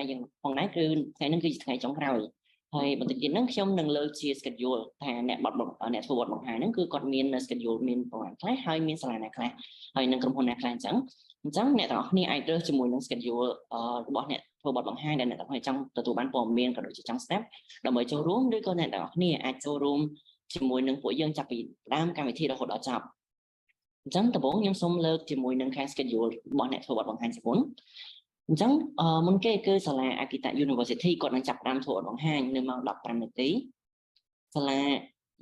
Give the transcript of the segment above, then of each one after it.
តែយើងផងណាគឺថ្ងៃហ្នឹងគឺជាថ្ងៃចុងក្រោយហើយបន្តិចទៀតហ្នឹងខ្ញុំនឹងលើកជា schedule ថាអ្នកធ្វើបទបង្ហាញហ្នឹងគឺគាត់មាន schedule មានប្រហែលខ្លះហើយមានសាលាណាខ្លះហើយនឹងក្រុមហ៊ុនណាខ្លះអញ្ចឹងអ្នកទាំងអស់គ្នាអាចរើសជាមួយនឹង schedule របស់អ្នកធ្វើបទបង្ហាញដែលអ្នកទាំងអស់គ្នាចង់ទទួលបានព័ត៌មានក៏ដូចជាចង់ស្ដាប់ដើម្បីចូលរួមឬក៏អ្នកទាំងអស់គ្នាអាចចូលរួមជាមួយនឹងពួកយើងចាប់ពីដើមកម្មវិធីរហូតដល់ចប់អញ្ចឹងដំបូងខ្ញុំសូមលើកជាមួយនឹងខាង schedule របស់អ្នកធ្វើបទបង្ហាញជាមុនអញ្ចឹងមុនគេគឺសាលា Akita University គាត់នឹងចាប់ផ្ដើមធ្វើបទបង្ហាញនៅម៉ោង 15 នាទីសាលា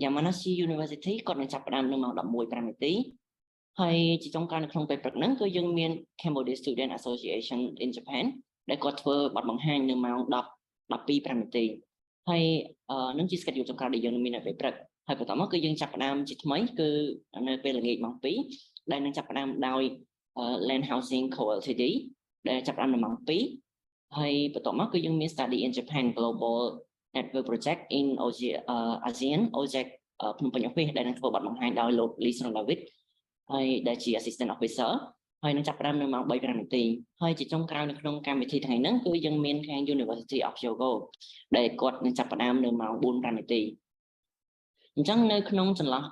Yamanashi University គាត់នឹងចាប់ផ្ដើមនៅម៉ោង 11:05 នាទីហើយជាចុងក្រោយនៅក្នុងពេលព្រឹកហ្នឹងគឺយើងមាន Cambodia Student Association in Japan ដែលគាត់ធ្វើបទបង្ហាញនៅម៉ោង 12:05 នាទីហើយនឹងជា schedule ចុងក្រោយដែលយើងមាននៅពេលព្រឹកហើយបន្តមកគឺយើងចាប់ផ្ដើមជាថ្មីគឺនៅពេលល្ងាចម៉ោង 2 ដែលនឹងចាប់ផ្ដើមដោយ Land Housing Co Ltd ដែលចាប់ផ្ដើមនៅម៉ោង 2 ហើយបន្តមកគឺយើងមាន Study in Japan Global Network Project in ASEAN OJIC ភ្នំពេញ Office ដែលនឹងធ្វើបទបង្ហាញដោយលោក Lee David ហើយដែលជា Assistant Officer ហើយនឹងចាប់ផ្ដើមនៅម៉ោង 3:05 នាទីហើយជាចុងក្រោយនៅក្នុងកម្មវិធីថ្ងៃហ្នឹងគឺយើងមានខាង University of Hyogo ដែលគាត់នឹងចាប់ផ្ដើមនៅម៉ោង 4:05 នាទីអញ្ចឹងនៅក្នុងចន្លោះ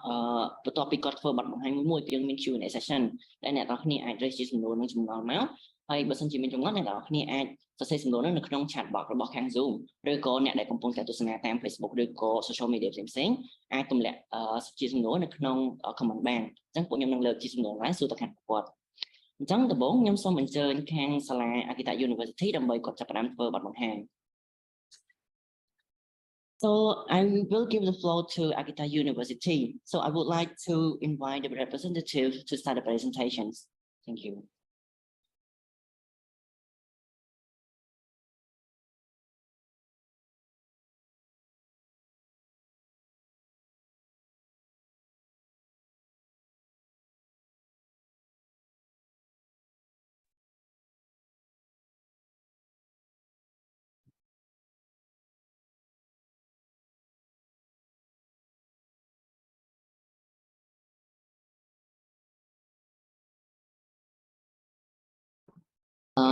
បន្ទាប់ពីគាត់ធ្វើបទបង្ហាញមួយយើងមាន Q&A session ដែលអ្នកនរគ្នាអាចរាយជាសំណួរនឹងចម្ងល់មកហើយបើសិនជាមានចម្ងល់អ្នកនរគ្នាអាចសរសេរសំណួរនៅក្នុង chat box របស់ខាង Zoom ឬក៏អ្នកដែលកំពុងតែទស្សនាតាម Facebook ឬក៏ social media ផ្សេងៗអាចទម្លាក់ជាសំណួរនៅក្នុង comment បានអញ្ចឹងពួកខ្ញុំនឹងលើកជាសំណួរឡើងសួរទៅខាងគាត់អញ្ចឹងដំបូងខ្ញុំសូមអញ្ជើញខាងសាលា Akita University ដើម្បីគាត់ចាប់ផ្ដើមធ្វើបទបង្ហាញSo I will give the floor to Akita University. So I would like to invite the representative to start the presentations. Thank you.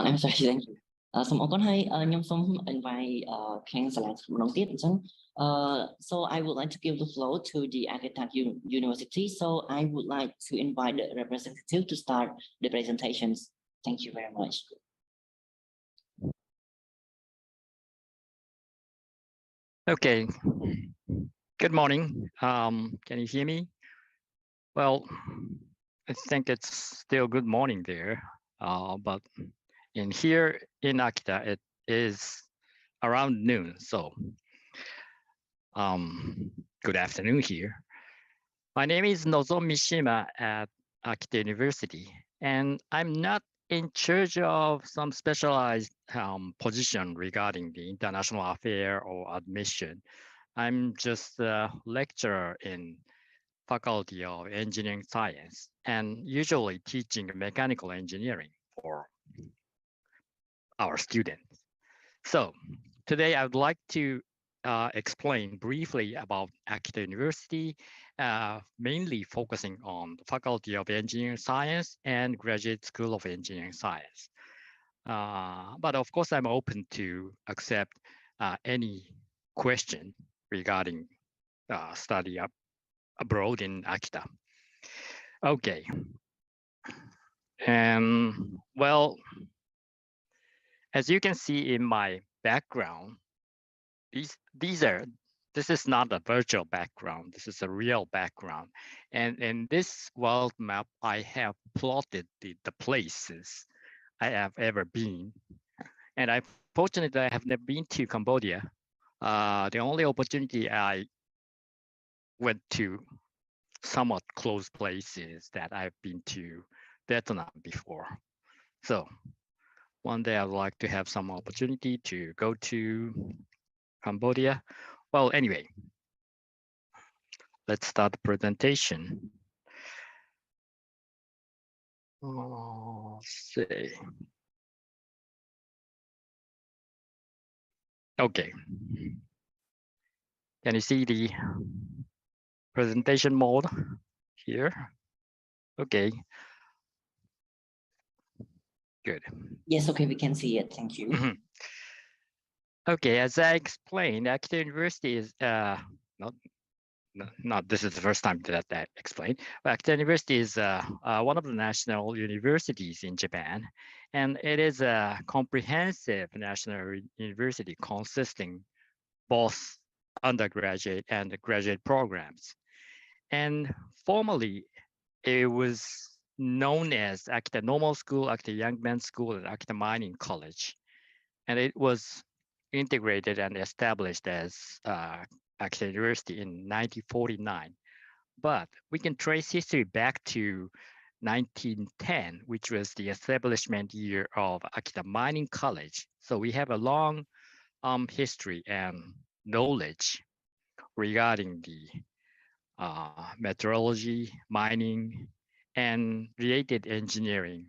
I'm sorry, thank you. សូមអរគុណហើយខ្ញុំសូម invite ខាងសាលាម្ដងទៀតអញ្ចឹងso I would like to give the floor to the Akita University. So I would like to invite the representative to start the presentations. Thank you very much. Okay. Good morning. Can you hear me? Well, I think it's still good morning there, but in here in Akita, it is around noon. So, good afternoon here. My name is Nozomi Mishima at Akita University, and I'm not in charge of some specialized position regarding the international affair or admission. I'm just a lecturer in Faculty of Engineering Science and usually teaching mechanical engineering for our students. So today I would like to explain briefly about Akita University, mainly focusing on the Faculty of Engineering Science and Graduate School of Engineering Science. But of course, I'm open to accept any question regarding study abroad in Akita. Okay. Well, as you can see in my background, this is not a virtual background. This is a real background. And in this world map, I have plotted the places I have ever been. And fortunately, I have never been to Cambodia. The only opportunity I went to somewhat close places that I've been to Vietnam before. So one day I would like to have some opportunity to go to Cambodia. Well, anyway, let's start the presentation. Let's see. Okay. Can you see the presentation mode here? Okay. Good. Yes, okay, we can see it. Thank you. Okay, as I explained, Akita University is not this is the first time that I explained. But Akita University is one of the national universities in Japan, and it is a comprehensive national university consisting both undergraduate and graduate programs. And formerly, it was known as Akita Normal School, Akita Young Men's School, and Akita Mining College. And it was integrated and established as Akita University in 1949. But we can trace history back to 1910, which was the establishment year of Akita Mining College. So we have a long history and knowledge regarding the meteorology, mining, and related engineering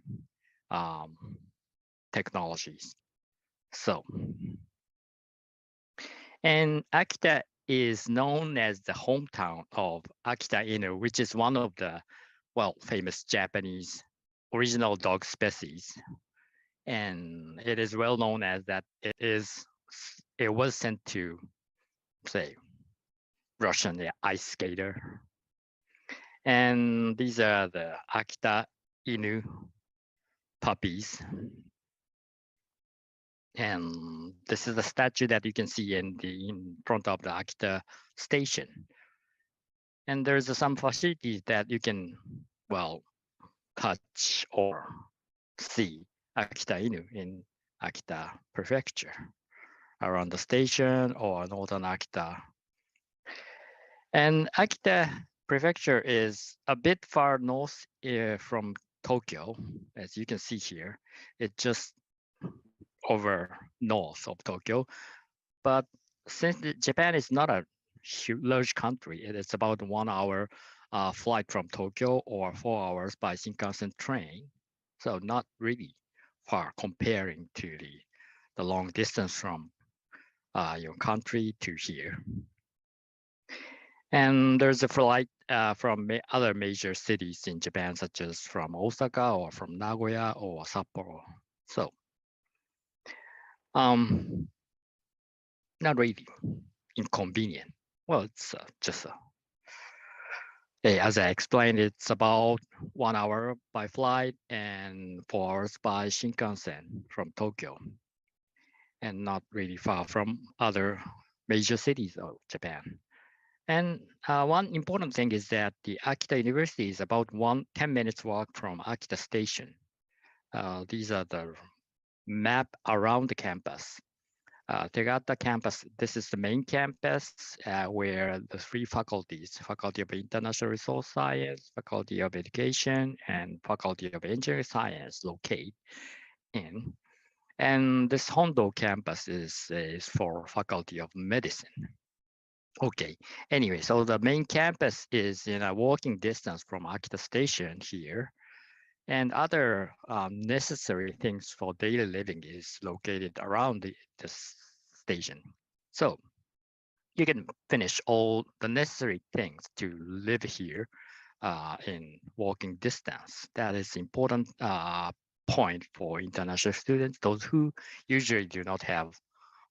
technologies. So, and Akita is known as the hometown of Akita Inu, which is one of the, well, famous Japanese original dog species. And it is well known as that it was sent to, say, Russian ice skater. And these are the Akita Inu puppies. And this is the statue that you can see in front of the Akita station. And there's some facilities that you can, well, touch or see Akita Inu in Akita Prefecture, around the station or northern Akita. And Akita Prefecture is a bit far north from Tokyo, as you can see here. It's just over north of Tokyo. But since Japan is not a large country, it is about 1 hour flight from Tokyo or 4 hours by Shinkansen train. So not really far comparing to the long distance from your country to here. And there's a flight from other major cities in Japan, such as from Osaka or from Nagoya or Sapporo. So, not really inconvenient. Well, it's just as I explained, it's about 1 hour by flight and 4 hours by Shinkansen from Tokyo, and not really far from other major cities of Japan. And one important thing is that the Akita University is about 10 minutes walk from Akita Station. These are the map around the campus. Tegata campus, this is the main campus where the 3 faculties, Faculty of International Resource Science, Faculty of Education, and Faculty of Engineering Science locate in. And this Hondo campus is for Faculty of Medicine. Okay, anyway, so the main campus is in a walking distance from Akita Station here. And other necessary things for daily living is located around this station. So you can finish all the necessary things to live here in walking distance. That is important point for international students, those who usually do not have,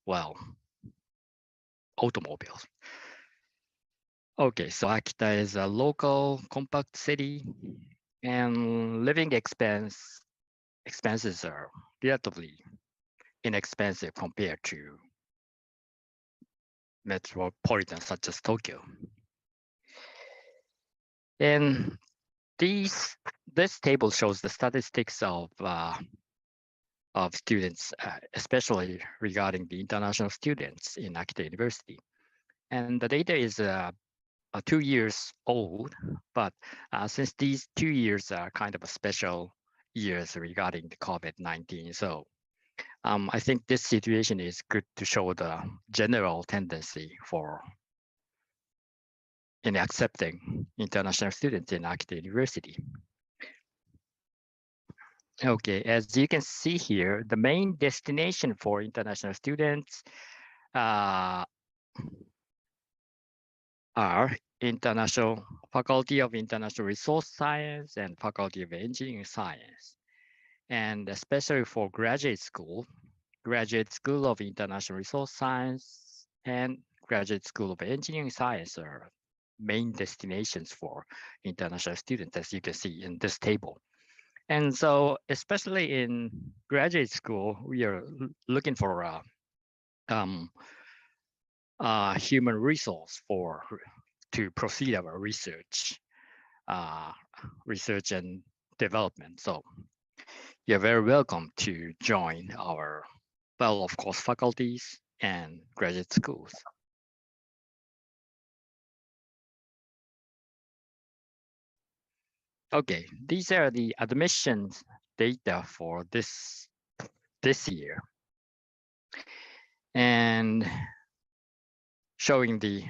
well, automobiles. Okay, so Akita is a local compact city, and living expenses are relatively inexpensive compared to metropolitan such as Tokyo. And this table shows the statistics of students, especially regarding the international students in Akita University. And the data is 2 years old, but since these 2 years are kind of a special years regarding the COVID-19, so I think this situation is good to show the general tendency in accepting international students in Akita University. Okay, as you can see here, the main destination for international students are Faculty of International Resource Science and Faculty of Engineering Science. And especially for graduate Graduate School of International Resource Science and Graduate School of Engineering Science are main destinations for international students, as you can see in this table. And so, especially in graduate school, we are looking for human resource to proceed our research and development. So you're very welcome to join our, well, of course, faculties and graduate schools. Okay, these are the admissions data for this year, and showing the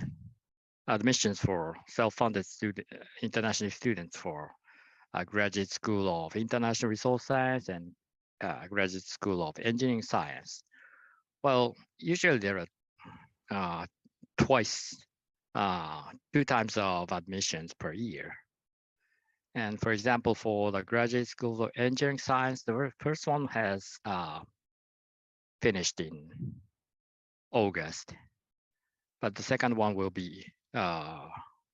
admissions for self-funded international students for Graduate School of International Resource Science and Graduate School of Engineering Science. Well, usually there are two times of admissions per year. And for example, for the Graduate School of Engineering Science, the first one has finished in August, but the second one will be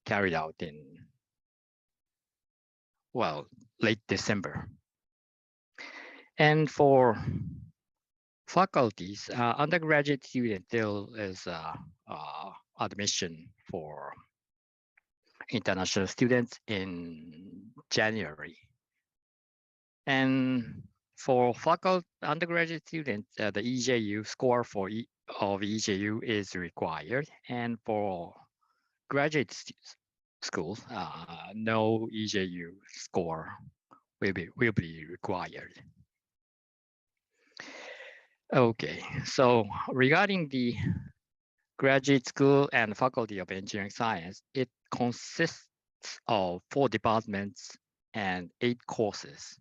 carried out in, well, late December. And for faculties, undergraduate student, there is admission for international students in January. And for faculty undergraduate students, the EJU score of EJU is required. And for graduate schools, no EJU score will be required. Okay, so regarding the graduate school and faculty of engineering science, it consists of 4 departments and 8 courses.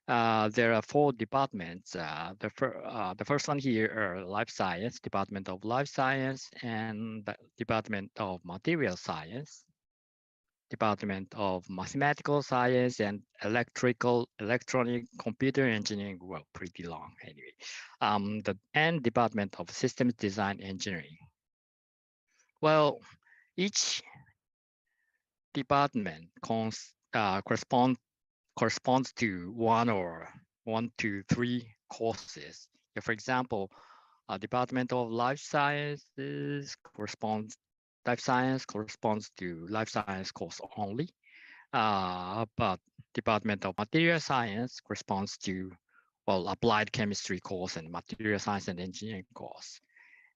There are 4 departments. The first one here are life science, Department of Life Science, and the Department of Material Science, Department of Mathematical Science, and Electronic Computer Engineering. Well, pretty long anyway. And Department of Systems Design Engineering. Well, each department corresponds to 1 to 3 courses. For example, Department of Life Sciences corresponds to life science course only, but Department of Material Science corresponds to, well, applied chemistry course and material science and engineering course.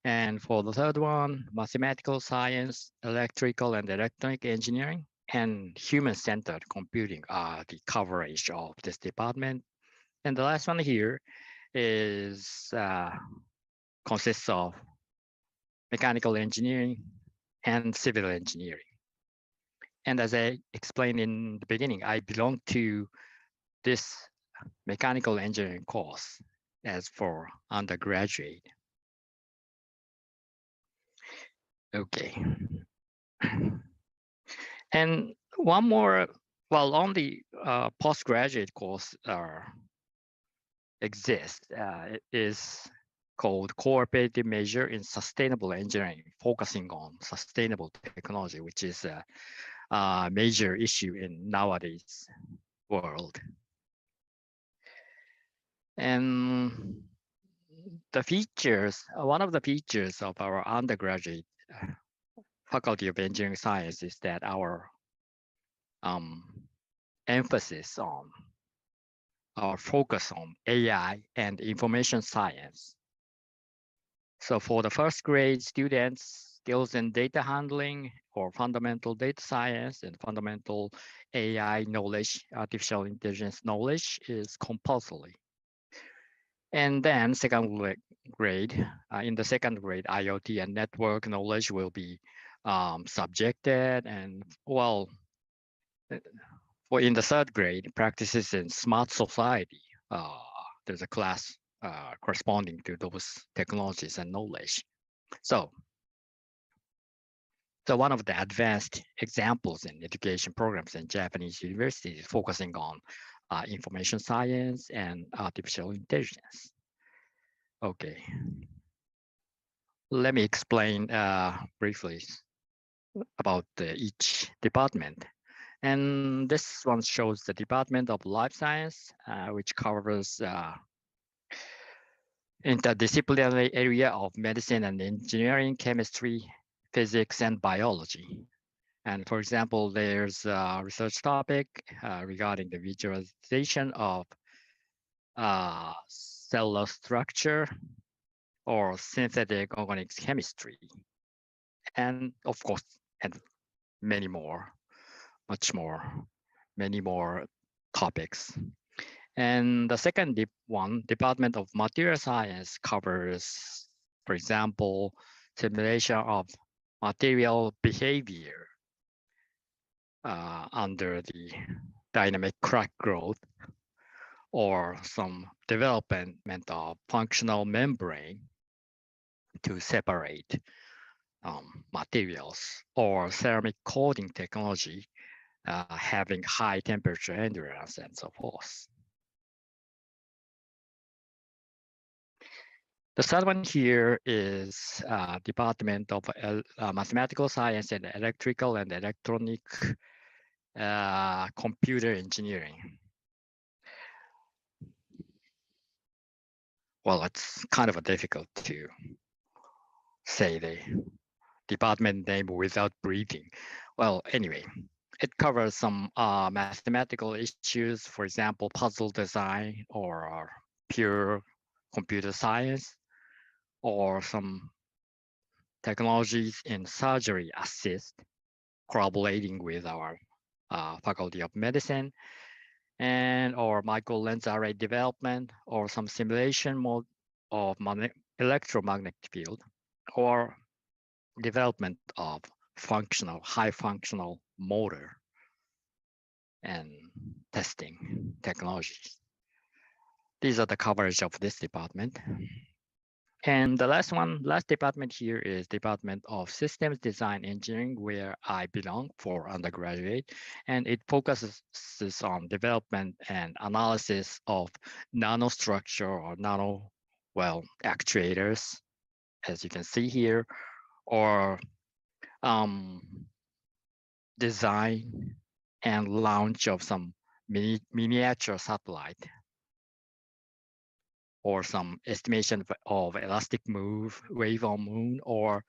And for the third one, mathematical science, electrical and electronic engineering, and human-centered computing are the coverage of this department. And the last one here is consists of mechanical engineering and civil engineering. And as I explained in the beginning, I belong to this mechanical engineering course as for undergraduate. Okay. And one more, well, only postgraduate course exists. It is called Cooperative Measure in Sustainable Engineering, focusing on sustainable technology, which is a major issue in nowadays world. And the features, one of the features of our undergraduate Faculty of Engineering Science is that our emphasis on our focus on AI and information science. So for the first grade students, skills in data handling or fundamental data science and fundamental AI knowledge, artificial intelligence knowledge is compulsory. And then second grade, in the second grade, IoT and network knowledge will be subjected, and well, in the third grade, practices in smart society, there's a class corresponding to those technologies and knowledge. So one of the advanced examples in education programs in Japanese universities is focusing on information science and artificial intelligence. Okay. Let me explain briefly about each department. And this one shows the Department of Life Science, which covers interdisciplinary area of medicine and engineering, chemistry, physics, and biology. And for example, there's a research topic regarding the visualization of cellular structure or synthetic organics chemistry. And of course, and many more, much more, many more topics. And the second Department of Material Science covers, for example, simulation of material behavior under the dynamic crack growth, or some development of functional membrane to separate materials, or ceramic coating technology having high temperature endurance and so forth. The third one here is Department of Mathematical Science and Electrical and Electronic Computer Engineering. Well, it's kind of difficult to say the department name without breathing. Well, anyway, it covers some mathematical issues, for example, puzzle design or pure computer science, or some technologies in surgery assist, collaborating with our Faculty of Medicine, and or micro lens array development, or some simulation mode of electromagnetic field, or development of high functional motor and testing technologies. These are the coverage of this department. And the last department here is Department of Systems Design Engineering, where I belong for undergraduate, and it focuses on development and analysis of nanostructure or actuators, as you can see here, or design and launch of some miniature satellite, or some estimation of elastic wave on moon, or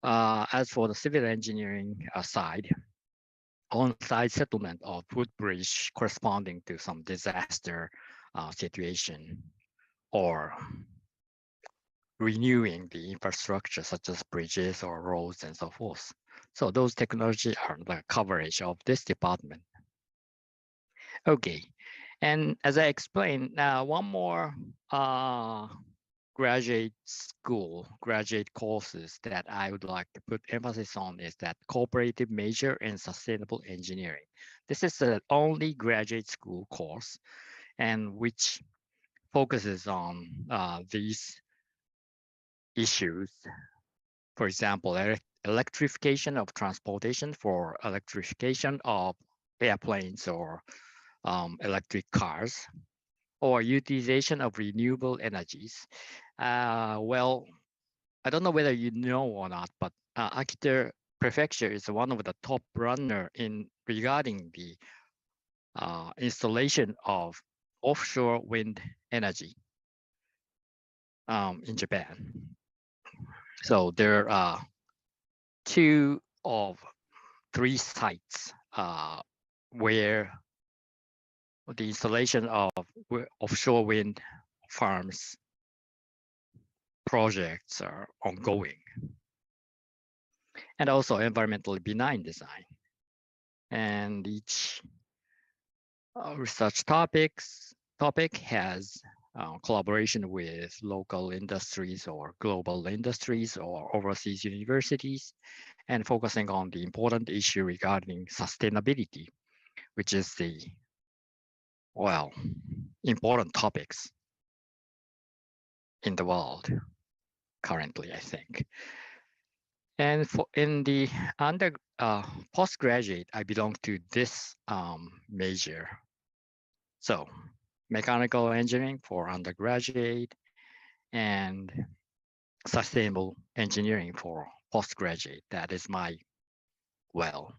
as for the civil engineering side, on-site settlement of footbridge corresponding to some disaster situation, or renewing the infrastructure such as bridges or roads and so forth. So those technologies are the coverage of this department. Okay, and as I explained, one more graduate courses that I would like to put emphasis on is that cooperative major in sustainable engineering. This is the only graduate school course, and which focuses on these issues. For example, electrification of transportation, for electrification of airplanes or electric cars, or utilization of renewable energies. Well, I don't know whether you know or not, but Akita Prefecture is one of the top runner regarding the installation of offshore wind energy in Japan. So there are 2 of 3 sites where the installation of offshore wind farms projects are ongoing, and also environmentally benign design. And each research topic has collaboration with local industries or global industries or overseas universities, and focusing on the important issue regarding sustainability, which is the important topics in the world currently, I think. And in the postgraduate, I belong to this major. So mechanical engineering for undergraduate, and sustainable engineering for postgraduate. That is my, well,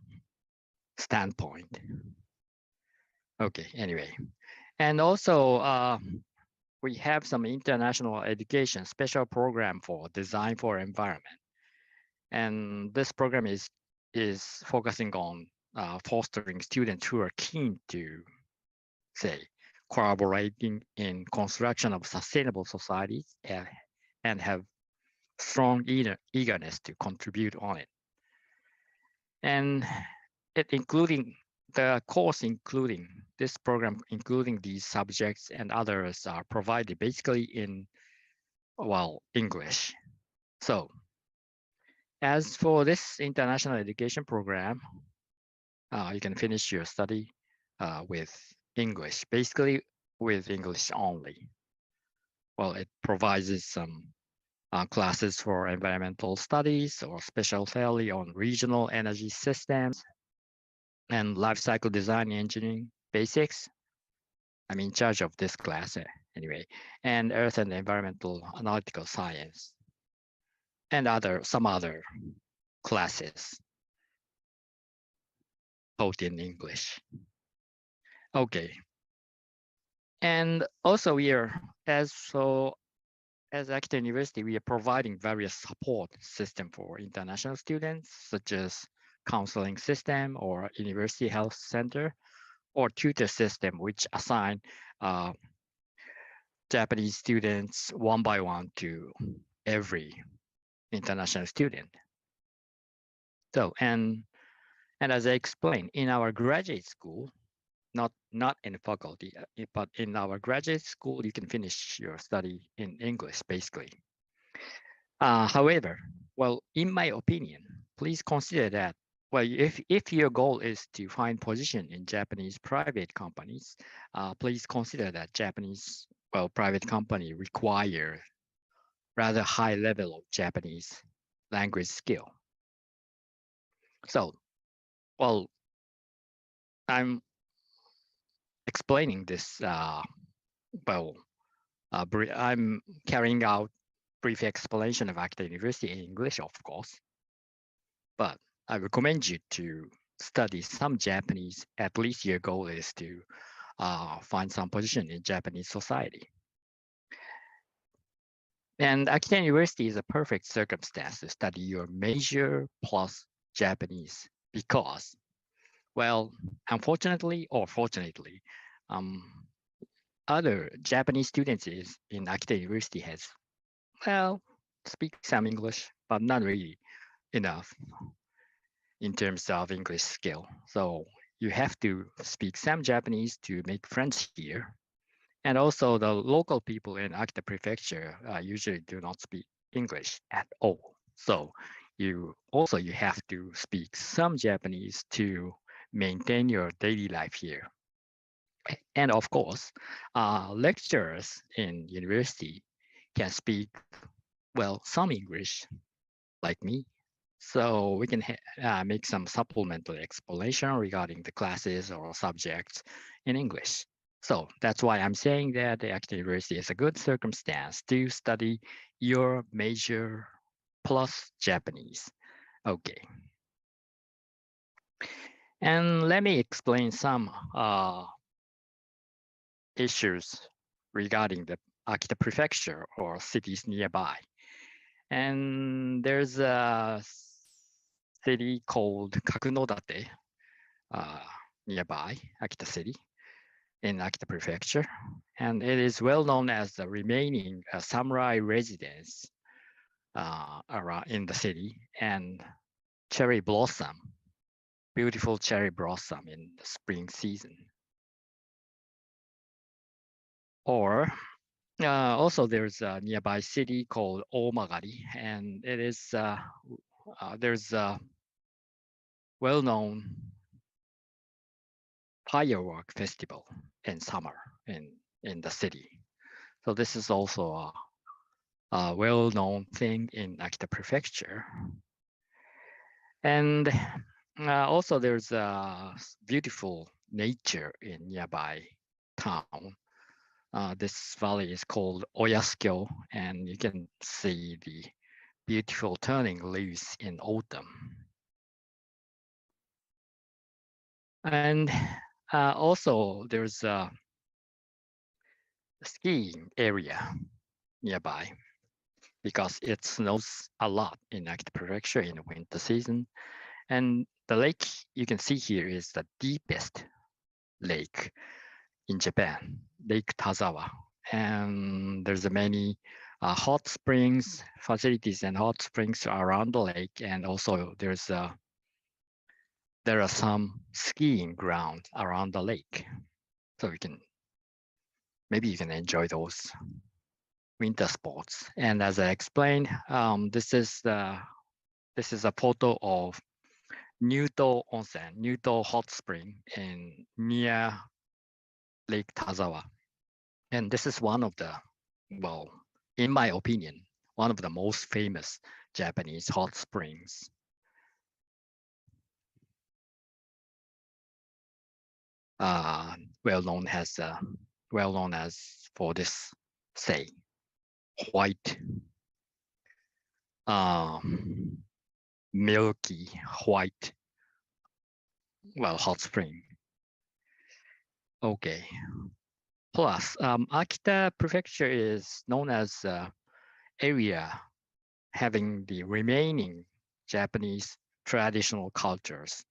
standpoint. Okay, anyway. And also, we have some international education special program for design for environment. And this program is focusing on fostering students who are keen to, say, collaborating in construction of sustainable societies and have strong eagerness to contribute on it. And it including the course including this program, including these subjects and others are provided basically in, well, English. So as for this international education program, you can finish your study with English, basically with English only. Well, it provides some classes for environmental studies or special theory on regional energy systems and life cycle design engineering basics. I'm in charge of this class anyway, and earth and environmental analytical science and some other classes taught in English. Okay. And also we are, as Akita University, we are providing various support system for international students, such as counseling system or university health center, or tutor system, which assign Japanese students one by one to every international student. So, and as I explained, in our graduate school, not in the faculty, but in our graduate school, you can finish your study in English, basically. However, well, in my opinion, please consider that, well, if your goal is to find position in Japanese private companies, please consider that Japanese, well, private company require rather high level of Japanese language skill. So, well, I'm explaining this, I'm carrying out brief explanation of Akita University in English, of course, but I recommend you to study some Japanese. At least your goal is to find some position in Japanese society. And Akita University is a perfect circumstance to study your major plus Japanese because, well, unfortunately or fortunately, other Japanese students in Akita University has, well, speak some English, but not really enough in terms of English skill. So you have to speak some Japanese to make friends here. And also the local people in Akita Prefecture usually do not speak English at all. So you have to speak some Japanese to maintain your daily life here. And of course, lecturers in university can speak, well, some English like me. So we can make some supplemental explanation regarding the classes or subjects in English. So that's why I'm saying that the Akita University is a good circumstance to study your major plus Japanese. Okay. And let me explain some issues regarding the Akita Prefecture or cities nearby. And there's a city called Kakunodate nearby Akita City in Akita Prefecture. And it is well known as the remaining samurai residence around in the city, and cherry blossom, beautiful cherry blossom in the spring season. Or also there's a nearby city called Omagari, and it is there's a well-known firework festival in summer in the city. So this is also a well-known thing in Akita Prefecture. And also there's a beautiful nature in nearby town. This valley is called Oyaskyo, and you can see the beautiful turning leaves in autumn. And also there's a skiing area nearby because it snows a lot in Akita Prefecture in the winter season. And the lake you can see here is the deepest lake in Japan, Lake Tazawa. And there's many hot springs facilities and hot springs around the lake. And also there are some skiing grounds around the lake. So maybe you can enjoy those winter sports. And as I explained, this is a photo of Nyuto Onsen, Nyuto Hot Spring near Lake Tazawa. And this is one of the, well, in my opinion, one of the most famous Japanese hot springs. Well known as for this, say, white, milky white, well, hot spring. Okay. Plus, Akita Prefecture is known as area having the remaining Japanese traditional cultures.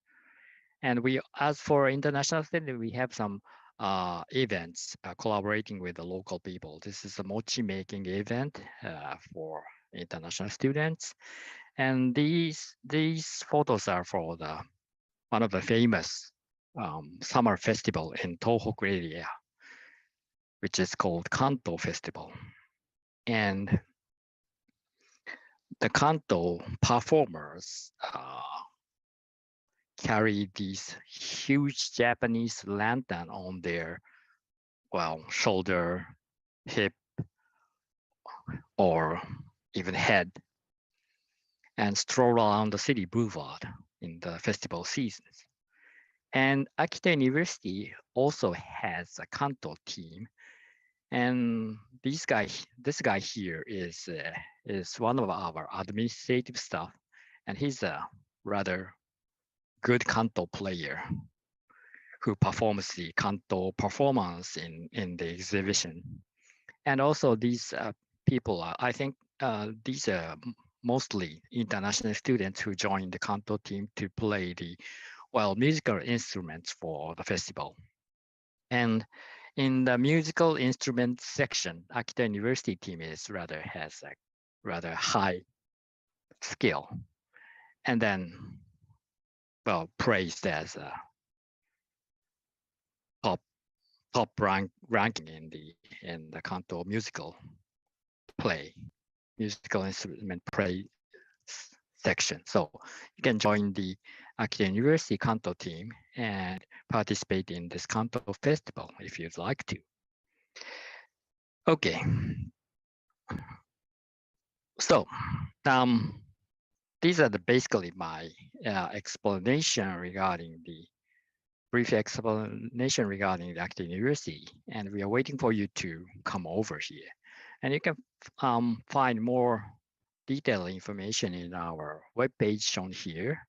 And as for international students, we have some events collaborating with the local people. This is a mochi making event for international students. And these photos are for one of the famous summer festival in Tohoku area, which is called Kanto Festival. And the Kanto performers carry these huge Japanese lantern on their, well, shoulder, hip, or even head, and stroll around the city boulevard in the festival seasons. And Akita University also has a Kanto team. And this guy here is one of our administrative staff, and he's a rather good Kanto player who performs the Kanto performance in the exhibition. And also these people, I think these are mostly international students who joined the Kanto team to play the, well, musical instruments for the festival. And in the musical instrument section, Akita University team has a rather high skill, and then, well, praised as a top ranking in the Kanto musical instrument play section. So you can join the Akita University Kanto team and participate in this Kanto festival if you'd like to. Okay. So these are basically my brief explanation regarding the Akita University, and we are waiting for you to come over here. And you can find more detailed information in our webpage shown here,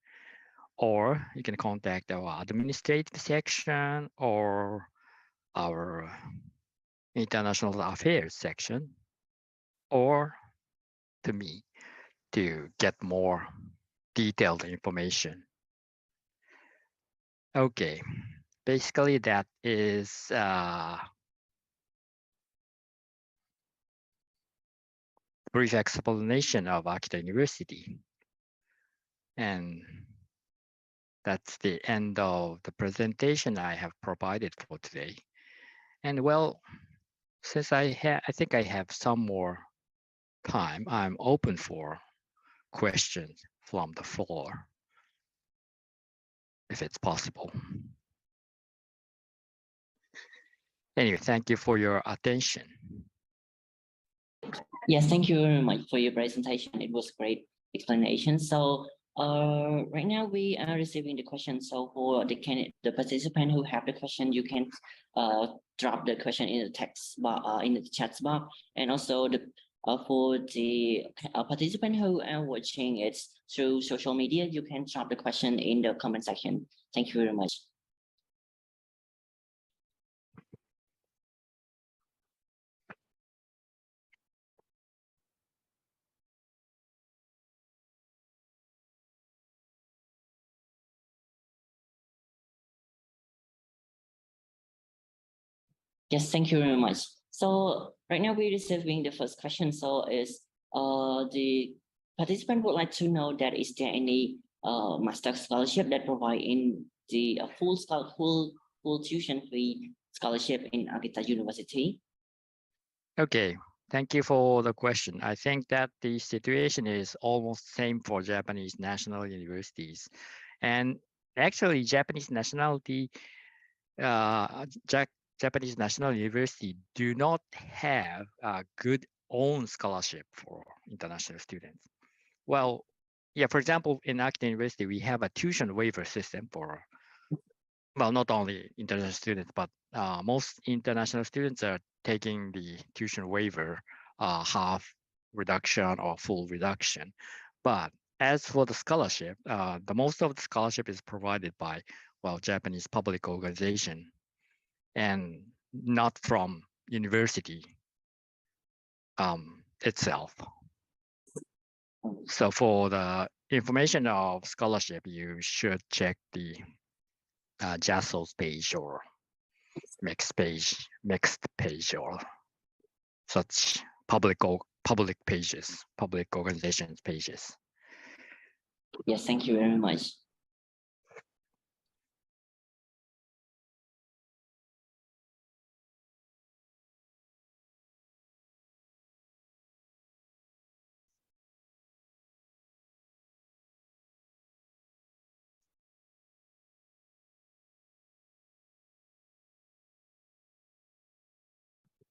or you can contact our administrative section or our international affairs section, or to me to get more detailed information. Okay, basically that is brief explanation of Akita University. And that's the end of the presentation I have provided for today. And well, since I think I have some more time, I'm open for questions from the floor, if it's possible. Anyway, thank you for your attention. Yes, thank you very much for your presentation. It was a great explanation. So Right now we are receiving the question. So for the participant who have the question, you can drop the question in the text box, in the chat box, and also for the participant who are watching it through social media, you can drop the question in the comment section. Thank you very much. Yes, thank you very much. So right now we're receiving the first question. So is the participant would like to know that is there any master scholarship that provide in the full tuition fee scholarship in Akita University? Okay, thank you for the question. I think that the situation is almost same for Japanese national universities. And actually, Japanese nationality, Japanese National University do not have a good own scholarship for international students. Well, yeah, for example, in Akita University, we have a tuition waiver system for, well, not only international students, but most international students are taking the tuition waiver, half reduction or full reduction. But as for the scholarship, the most of the scholarship is provided by, well, Japanese public organization and not from university itself. So for the information of scholarship, you should check the JASO's page or mixed page or such public pages, public organizations pages. Yes, thank you very much.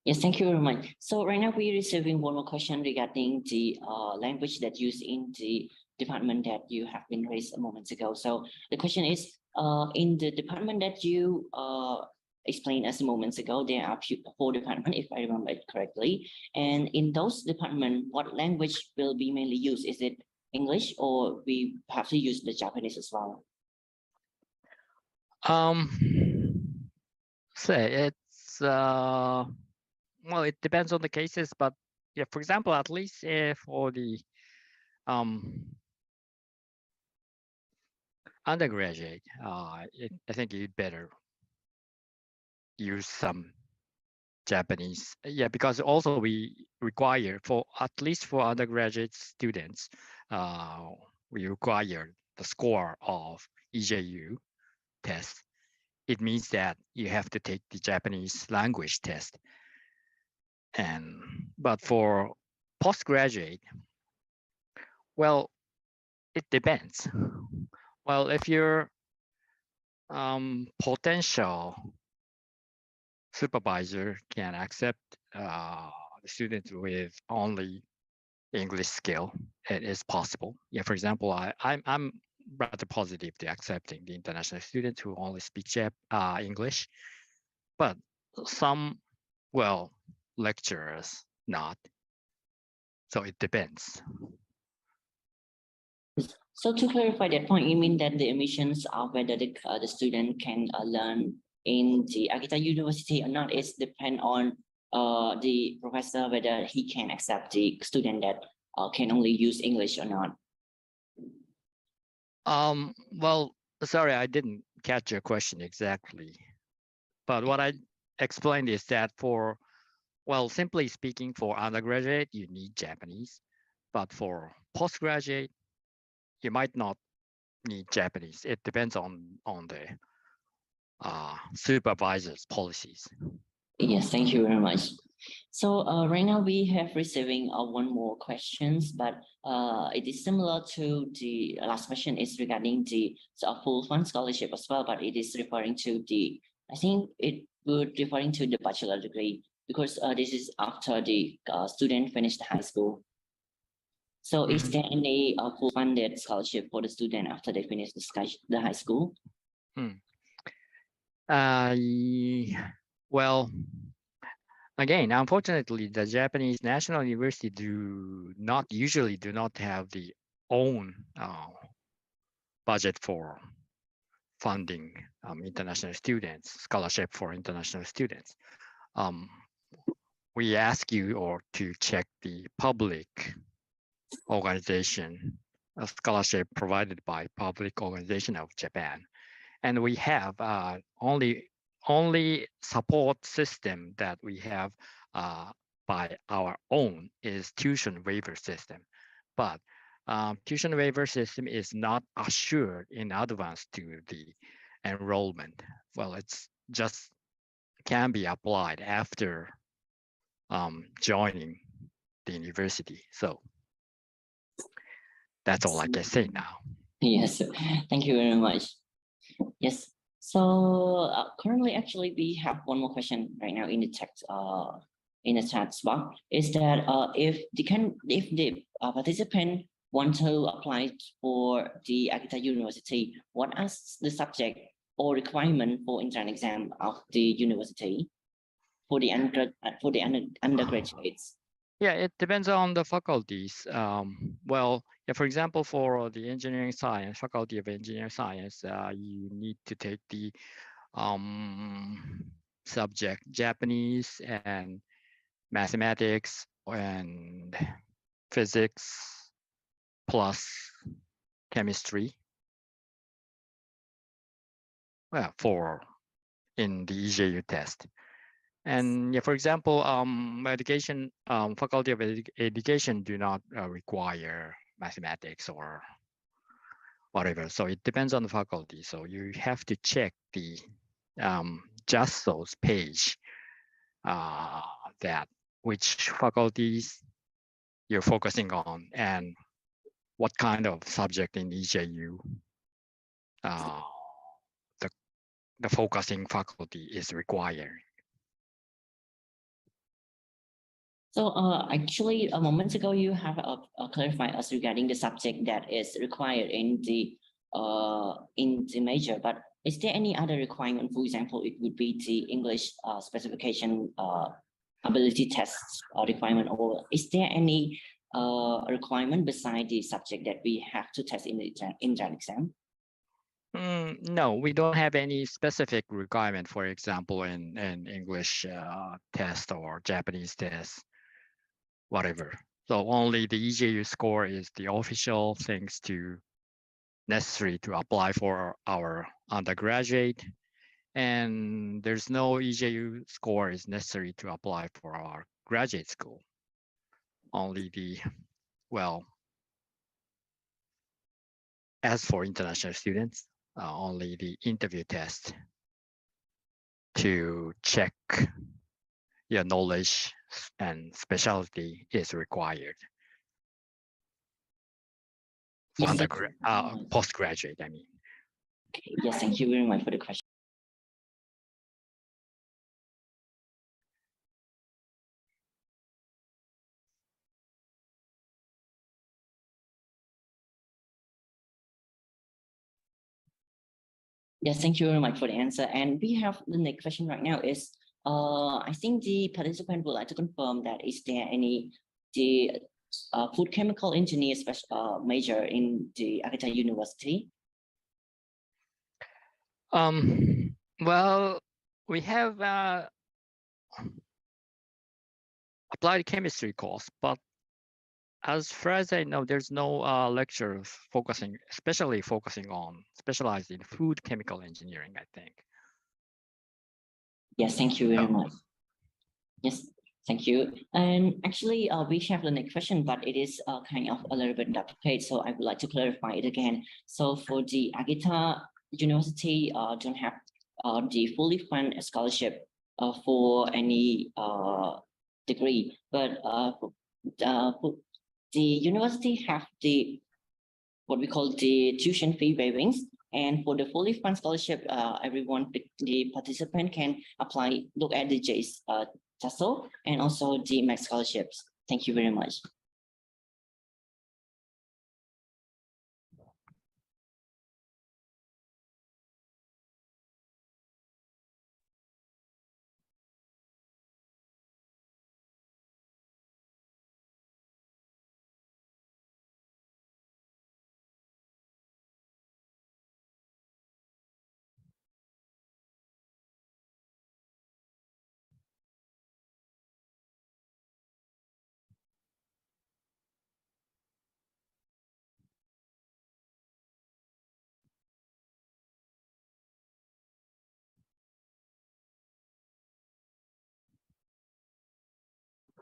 Yes, thank you very much. So right now we're receiving one more question regarding the language that used in the department that you have been raised a moment ago. So the question is, in the department that you explained us moments ago, there are 4 departments, if I remember it correctly. And in those departments, what language will be mainly used? Is it English or we have to use the Japanese as well? Say it's well, it depends on the cases, but yeah, for example, at least for the undergraduate, I think you'd better use some Japanese. Yeah, because also we require for at least for undergraduate students, we require the score of EJU test. It means that you have to take the Japanese language test. But for postgraduate, well, it depends. Well, if your potential supervisor can accept the students with only English skill, it is possible. Yeah, for example, I'm rather positive to accepting the international students who only speak English, but some, well, lecturers not. So it depends. So to clarify that point, you mean that the admissions of whether the student can learn in the Akita University or not is depend on the professor whether he can accept the student that can only use English or not. Well, sorry, I didn't catch your question exactly. But what I explained is that for, well, simply speaking, for undergraduate, you need Japanese. But for postgraduate, you might not need Japanese. It depends on the supervisor's policies. Yes, thank you very much. So right now we have receiving one more questions, but it is similar to the last question is regarding the full fund scholarship as well, but it is referring to the, I think it would referring to the bachelor degree because this is after the student finished high school. So is there any full funded scholarship for the student after they finish the high school? Well, again, unfortunately, the Japanese National University usually do not have the own budget for funding international students, scholarship for international students. We ask you to check the public organization, a scholarship provided by public organization of Japan. And we have only support system that we have by our own is tuition waiver system. But tuition waiver system is not assured in advance to the enrollment. Well, it's just can be applied after joining the university. So that's all I can say now. Yes, thank you very much. Yes, so currently actually we have one more question right now in the text in the chat box is that if the participant want to apply for the Akita University, what are the subject or requirement for entrance exam of the university for the undergraduates? Yeah, it depends on the faculties. Well, yeah, for example, for the engineering science, faculty of engineering science, you need to take the subject Japanese and mathematics and physics plus chemistry. Well, in the EJU test. And yeah, for example, faculty of education do not require mathematics or whatever. So it depends on the faculty. So you have to check the just those page that which faculties you're focusing on and what kind of subject in EJU the focusing faculty is required. So actually, a moment ago, you have clarified us regarding the subject that is required in the major. But is there any other requirement? For example, it would be the English specification ability tests requirement, or is there any requirement beside the subject that we have to test in the entrance exam? No, we don't have any specific requirement, for example, in English test or Japanese test, whatever. So only the EJU score is the official things necessary to apply for our undergraduate. And there's no EJU score is necessary to apply for our graduate school. Only as for international students, only the interview test to check your knowledge and specialty is required for postgraduate, I mean. Okay, yes, thank you very much for the question. Yes, thank you very much for the answer. And we have the next question right now is, I think the participant would like to confirm that is there any food chemical engineer major in the Akita University? Well, we have applied chemistry course, but as far as I know, there's no lecture especially focusing on specialized in food chemical engineering, I think. Yes, thank you very much. Yes, thank you. And actually, we have the next question, but it is kind of a little bit duplicate, so I would like to clarify it again. So for the Akita University, don't have the fully funded scholarship for any degree, but the university have what we call the tuition fee waivings, and for the fully funded scholarship, the participant can apply, look at the JICA and also the MAX scholarships. Thank you very much.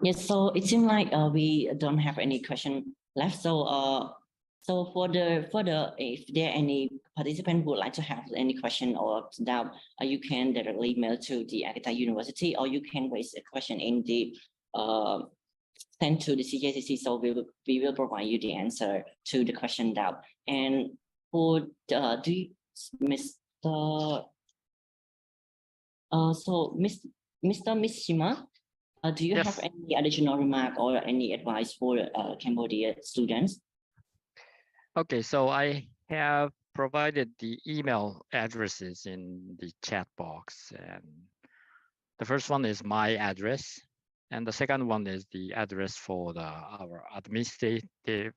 Yes, so it seems like we don't have any question left. So for the if there are any participant who would like to have any question or doubt, you can directly mail to the Akita University, or you can raise a question in the send to the CJCC. So we will provide you the answer to the question doubt. And for Mr. Mr. Mishima, do you Yes. have any additional remark or any advice for Cambodia students? Okay, so I have provided the email addresses in the chat box, and the first one is my address, and the second one is the address for our administrative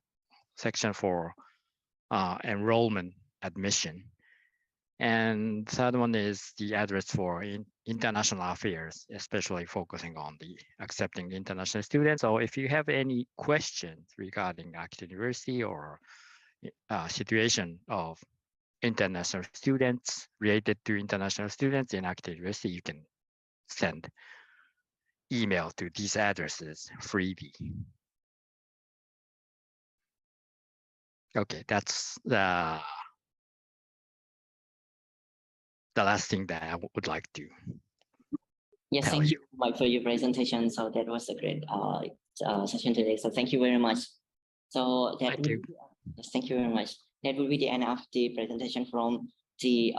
section for enrollment admission. And third one is the address for international affairs, especially focusing on the accepting international students. So if you have any questions regarding Akita University or situation of international students related to international students in Akita University, you can send email to these addresses freebie. Okay, that's the last thing that I would like to. Yes, thank you, Mike, for your presentation. So that was a great session today. So thank you very much. So that Thank you. Yes, thank you very much. That will be the end of the presentation from the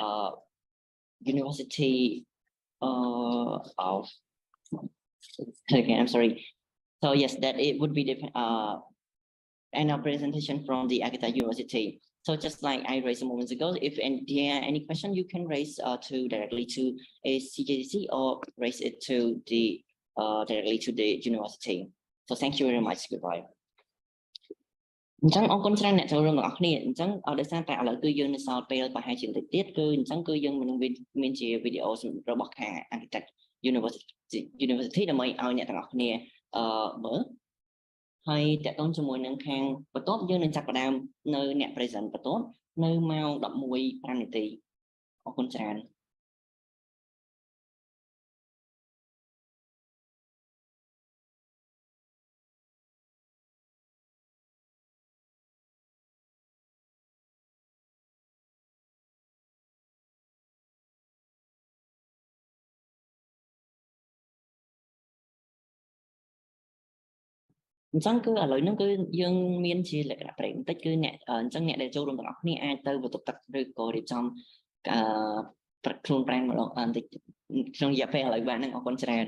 University of. Again, I'm sorry. So yes, that it would be the end of presentation from the Akita University. So just like I raised a moment ago, if there are any question, you can raise directly to a CJCC or raise it to the directly to the university. So thank you very much. Goodbye. អញ្ចឹងអរគុណច្រើនអ្នកចូលរួមទាំងអស់គ្នាអញ្ចឹងដោយសារតែឥឡូវគឺយើងនៅសល់ពេលប្រហែលជាបន្តិចទៀតគឺអញ្ចឹងគឺយើងមានជាវីដេអូរបស់ខាង Akita University ដើម្បីឲ្យអ្នកទាំងអស់គ្នាមើលហើយតកតងជាមួយនឹងខាងបន្ទាប់យើងនឹងចាប់ផ្ដើមនៅអ្នក present បន្ទាប់នៅម៉ោង 11:05 នាទីអរគុណច្រើន អញ្ចឹងគឺឥឡូវហ្នឹងគឺយើងមានជាលក្ខណៈ break បន្តិចគឺអ្នកអញ្ចឹងអ្នកដែលចូលរួមទាំងអស់គ្នាអាចទៅបន្ទប់ទឹកឬក៏រៀបចំខ្លួនប្រាំងម្ដងបន្តិចក្នុងរយៈពេលឥឡូវបានហ្នឹងអរគុណច្រើន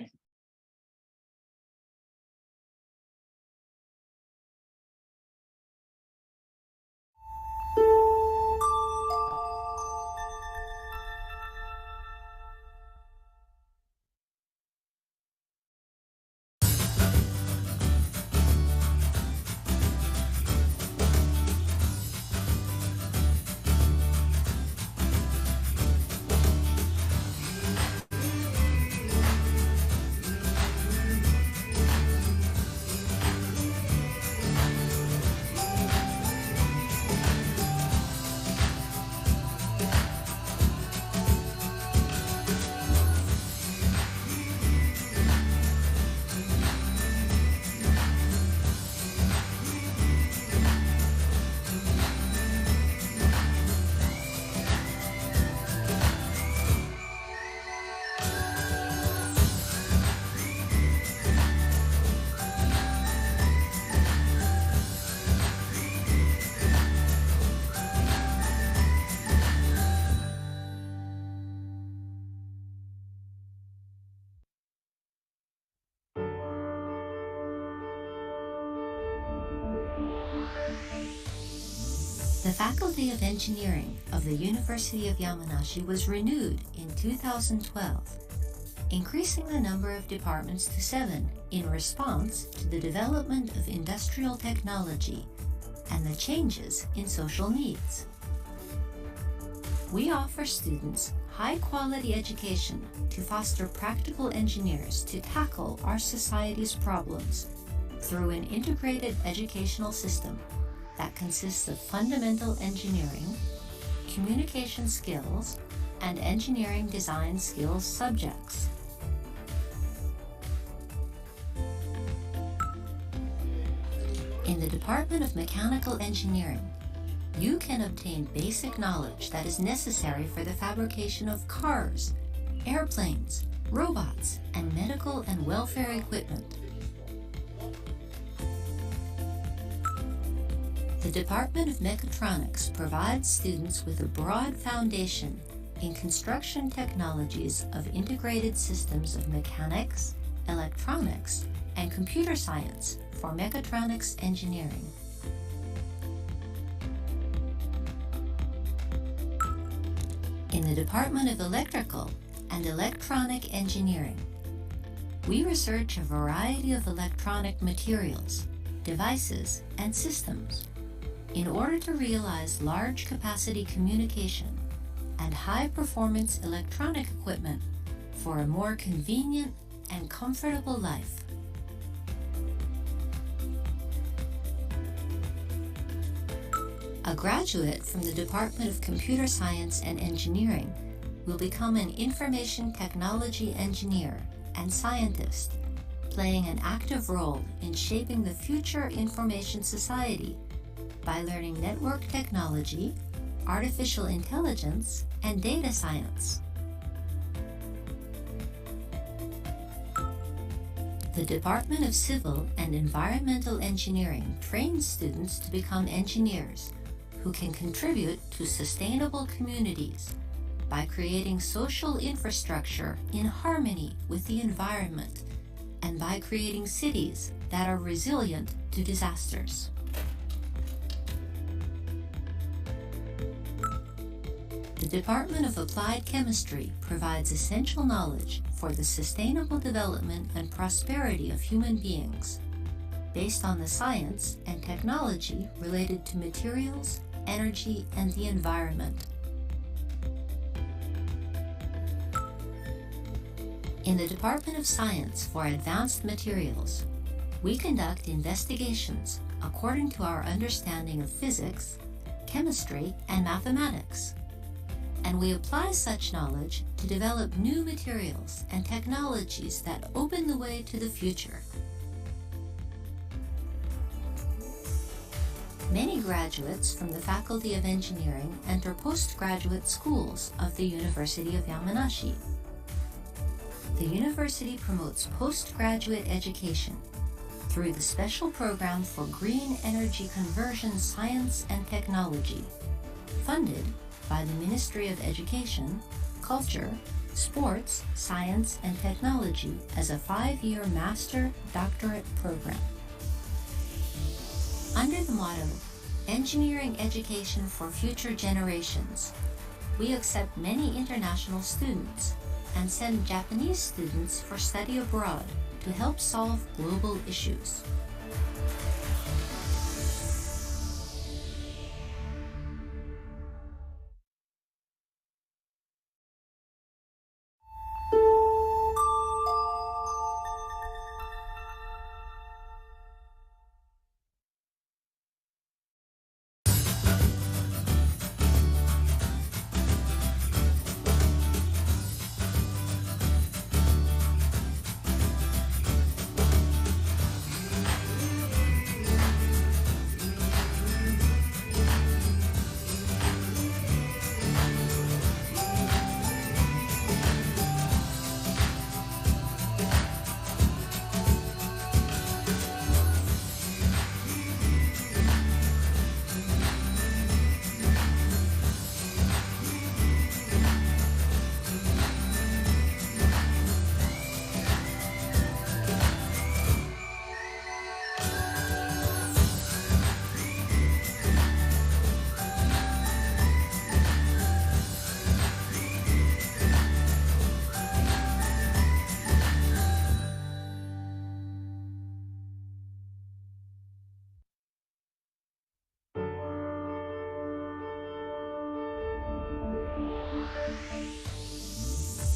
The Faculty of Engineering of the University of Yamanashi was renewed in 2012, increasing the number of departments to 7 in response to the development of industrial technology and the changes in social needs. We offer students high-quality education to foster practical engineers to tackle our society's problems through an integrated educational system that consists of fundamental engineering, communication skills, and engineering design skills subjects. In the Department of Mechanical Engineering, you can obtain basic knowledge that is necessary for the fabrication of cars, airplanes, robots, and medical and welfare equipment. The Department of Mechatronics provides students with a broad foundation in construction technologies of integrated systems of mechanics, electronics, and computer science for mechatronics engineering. In the Department of Electrical and Electronic Engineering, we research a variety of electronic materials, devices, and systems in order to realize large-capacity communication and high-performance electronic equipment for a more convenient and comfortable life. A graduate from the Department of Computer Science and Engineering will become an information technology engineer and scientist, playing an active role in shaping the future information society by learning network technology, artificial intelligence, and data science. The Department of Civil and Environmental Engineering trains students to become engineers who can contribute to sustainable communities by creating social infrastructure in harmony with the environment and by creating cities that are resilient to disasters. The Department of Applied Chemistry provides essential knowledge for the sustainable development and prosperity of human beings, based on the science and technology related to materials, energy, and the environment. In the Department of Science for Advanced Materials, we conduct investigations according to our understanding of physics, chemistry, and mathematics, and we apply such knowledge to develop new materials and technologies that open the way to the future. Many graduates from the Faculty of Engineering enter postgraduate schools of the University of Yamanashi. The university promotes postgraduate education through the Special Program for Green Energy Conversion Science and Technology, funded by the Ministry of Education, Culture, Sports, Science, and Technology as a 5-year master doctorate program. Under the motto, Engineering Education for Future Generations, we accept many international students and send Japanese students for study abroad to help solve global issues.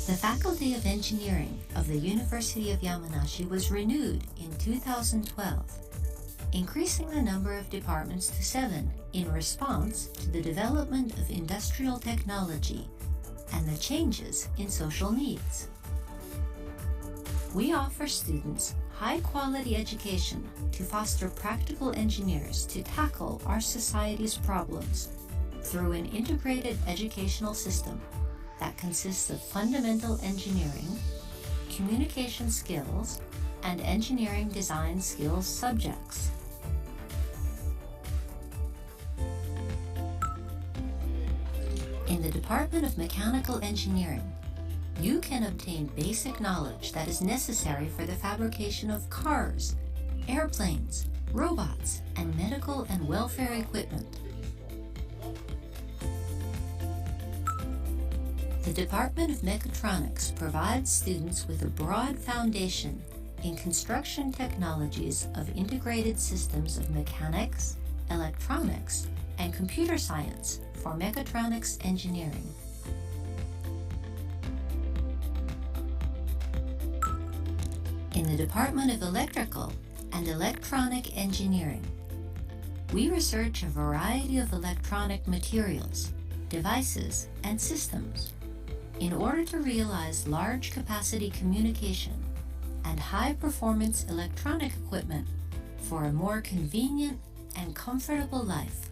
The Faculty of Engineering of the University of Yamanashi was renewed in 2012, increasing the number of departments to 7 in response to the development of industrial technology and the changes in social needs. We offer students high-quality education to foster practical engineers to tackle our society's problems through an integrated educational system that consists of fundamental engineering, communication skills, and engineering design skills subjects. In the Department of Mechanical Engineering, you can obtain basic knowledge that is necessary for the fabrication of cars, airplanes, robots, and medical and welfare equipment. The Department of Mechatronics provides students with a broad foundation in construction technologies of integrated systems of mechanics, electronics, and computer science for mechatronics engineering. In the Department of Electrical and Electronic Engineering, we research a variety of electronic materials, devices, and systems in order to realize large-capacity communication and high-performance electronic equipment for a more convenient and comfortable life.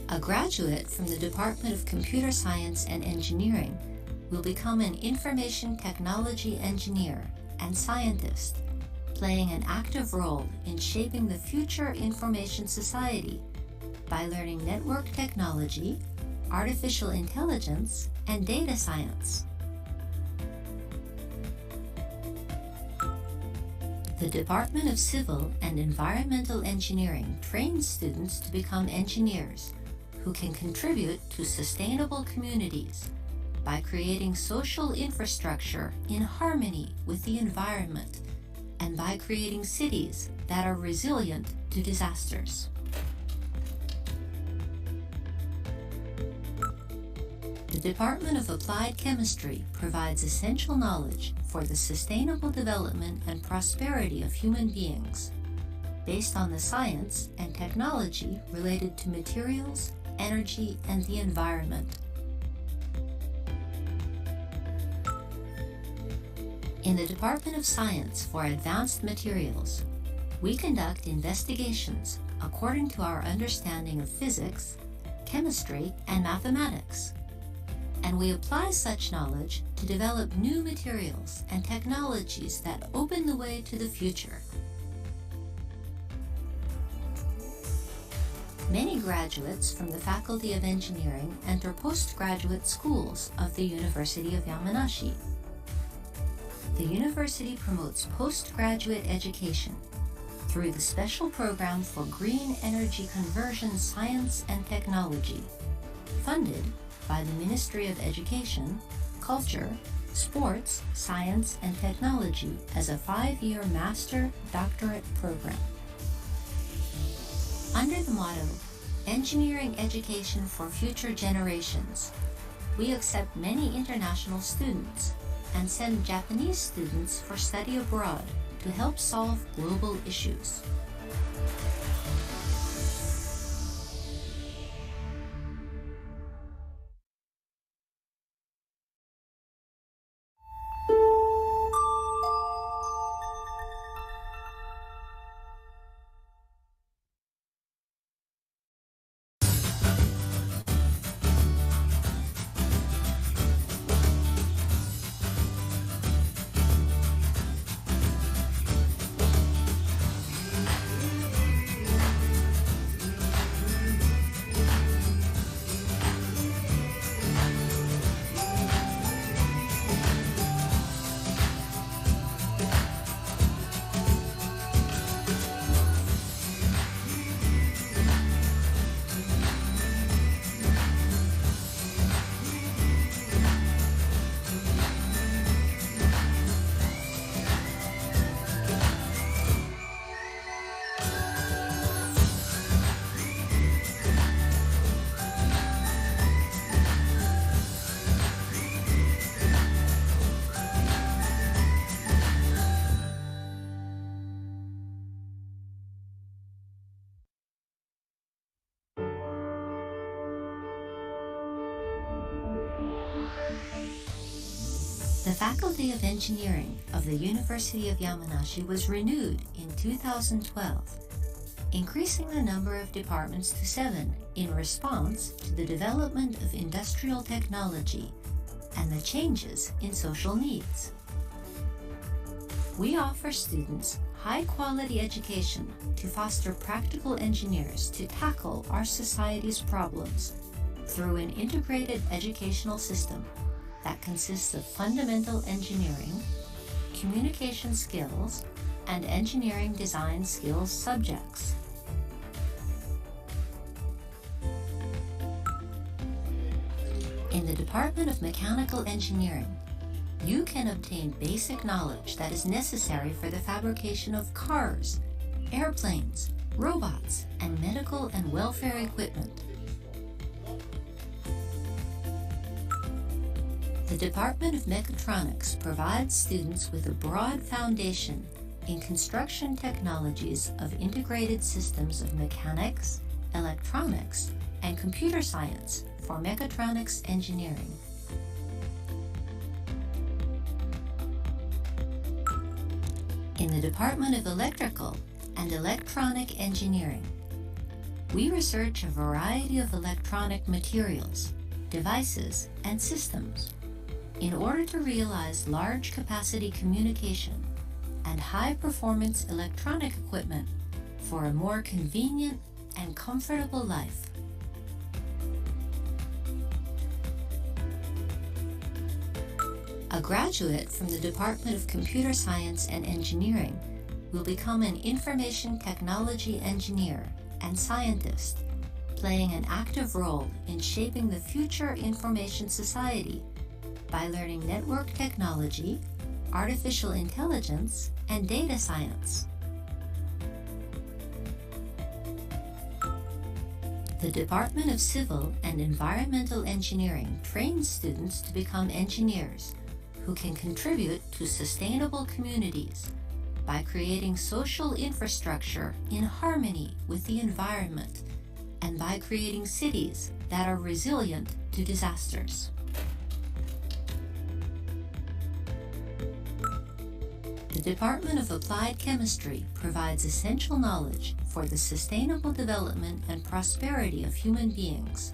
A graduate from the Department of Computer Science and Engineering will become an information technology engineer and scientist, playing an active role in shaping the future information society by learning network technology, artificial intelligence, and data science. The Department of Civil and Environmental Engineering trains students to become engineers who can contribute to sustainable communities by creating social infrastructure in harmony with the environment and by creating cities that are resilient to disasters. The Department of Applied Chemistry provides essential knowledge for the sustainable development and prosperity of human beings based on the science and technology related to materials, energy, and the environment. In the Department of Science for Advanced Materials, we conduct investigations according to our understanding of physics, chemistry, and mathematics, and we apply such knowledge to develop new materials and technologies that open the way to the future. Many graduates from the Faculty of Engineering enter postgraduate schools of the University of Yamanashi. The university promotes postgraduate education through the Special Program for Green Energy Conversion Science and Technology, funded by the Ministry of Education, Culture, Sports, Science, and Technology as a 5-year master doctorate program. Under the motto, Engineering Education for Future Generations, we accept many international students and send Japanese students for study abroad to help solve global issues. The Faculty of Engineering of the University of Yamanashi was renewed in 2012, increasing the number of departments to 7 in response to the development of industrial technology and the changes in social needs. We offer students high-quality education to foster practical engineers to tackle our society's problems through an integrated educational system that consists of fundamental engineering, communication skills, and engineering design skills subjects. In the Department of Mechanical Engineering, you can obtain basic knowledge that is necessary for the fabrication of cars, airplanes, robots, and medical and welfare equipment. The Department of Mechatronics provides students with a broad foundation in construction technologies of integrated systems of mechanics, electronics, and computer science for mechatronics engineering. In the Department of Electrical and Electronic Engineering, we research a variety of electronic materials, devices, and systems in order to realize large capacity communication and high-performance electronic equipment for a more convenient and comfortable life. A graduate from the Department of Computer Science and Engineering will become an information technology engineer and scientist, playing an active role in shaping the future information society by learning network technology, artificial intelligence, and data science. The Department of Civil and Environmental Engineering trains students to become engineers who can contribute to sustainable communities by creating social infrastructure in harmony with the environment and by creating cities that are resilient to disasters. The Department of Applied Chemistry provides essential knowledge for the sustainable development and prosperity of human beings,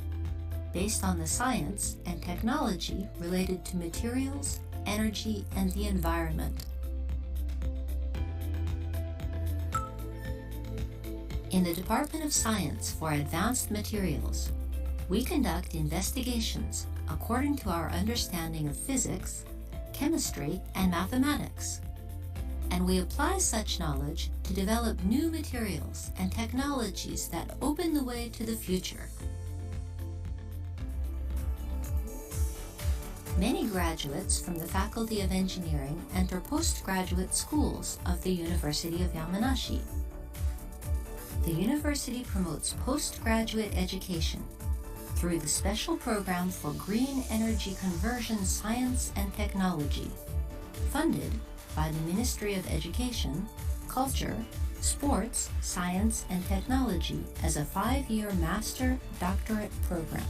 based on the science and technology related to materials, energy, and the environment. In the Department of Science for Advanced Materials, we conduct investigations according to our understanding of physics, chemistry, and mathematics, and we apply such knowledge to develop new materials and technologies that open the way to the future. Many graduates from the Faculty of Engineering enter postgraduate schools of the University of Yamanashi. The university promotes postgraduate education through the Special Program for Green Energy Conversion Science and Technology, funded by the Ministry of Education, Culture, Sports, Science, and Technology as a 5-year master doctorate program.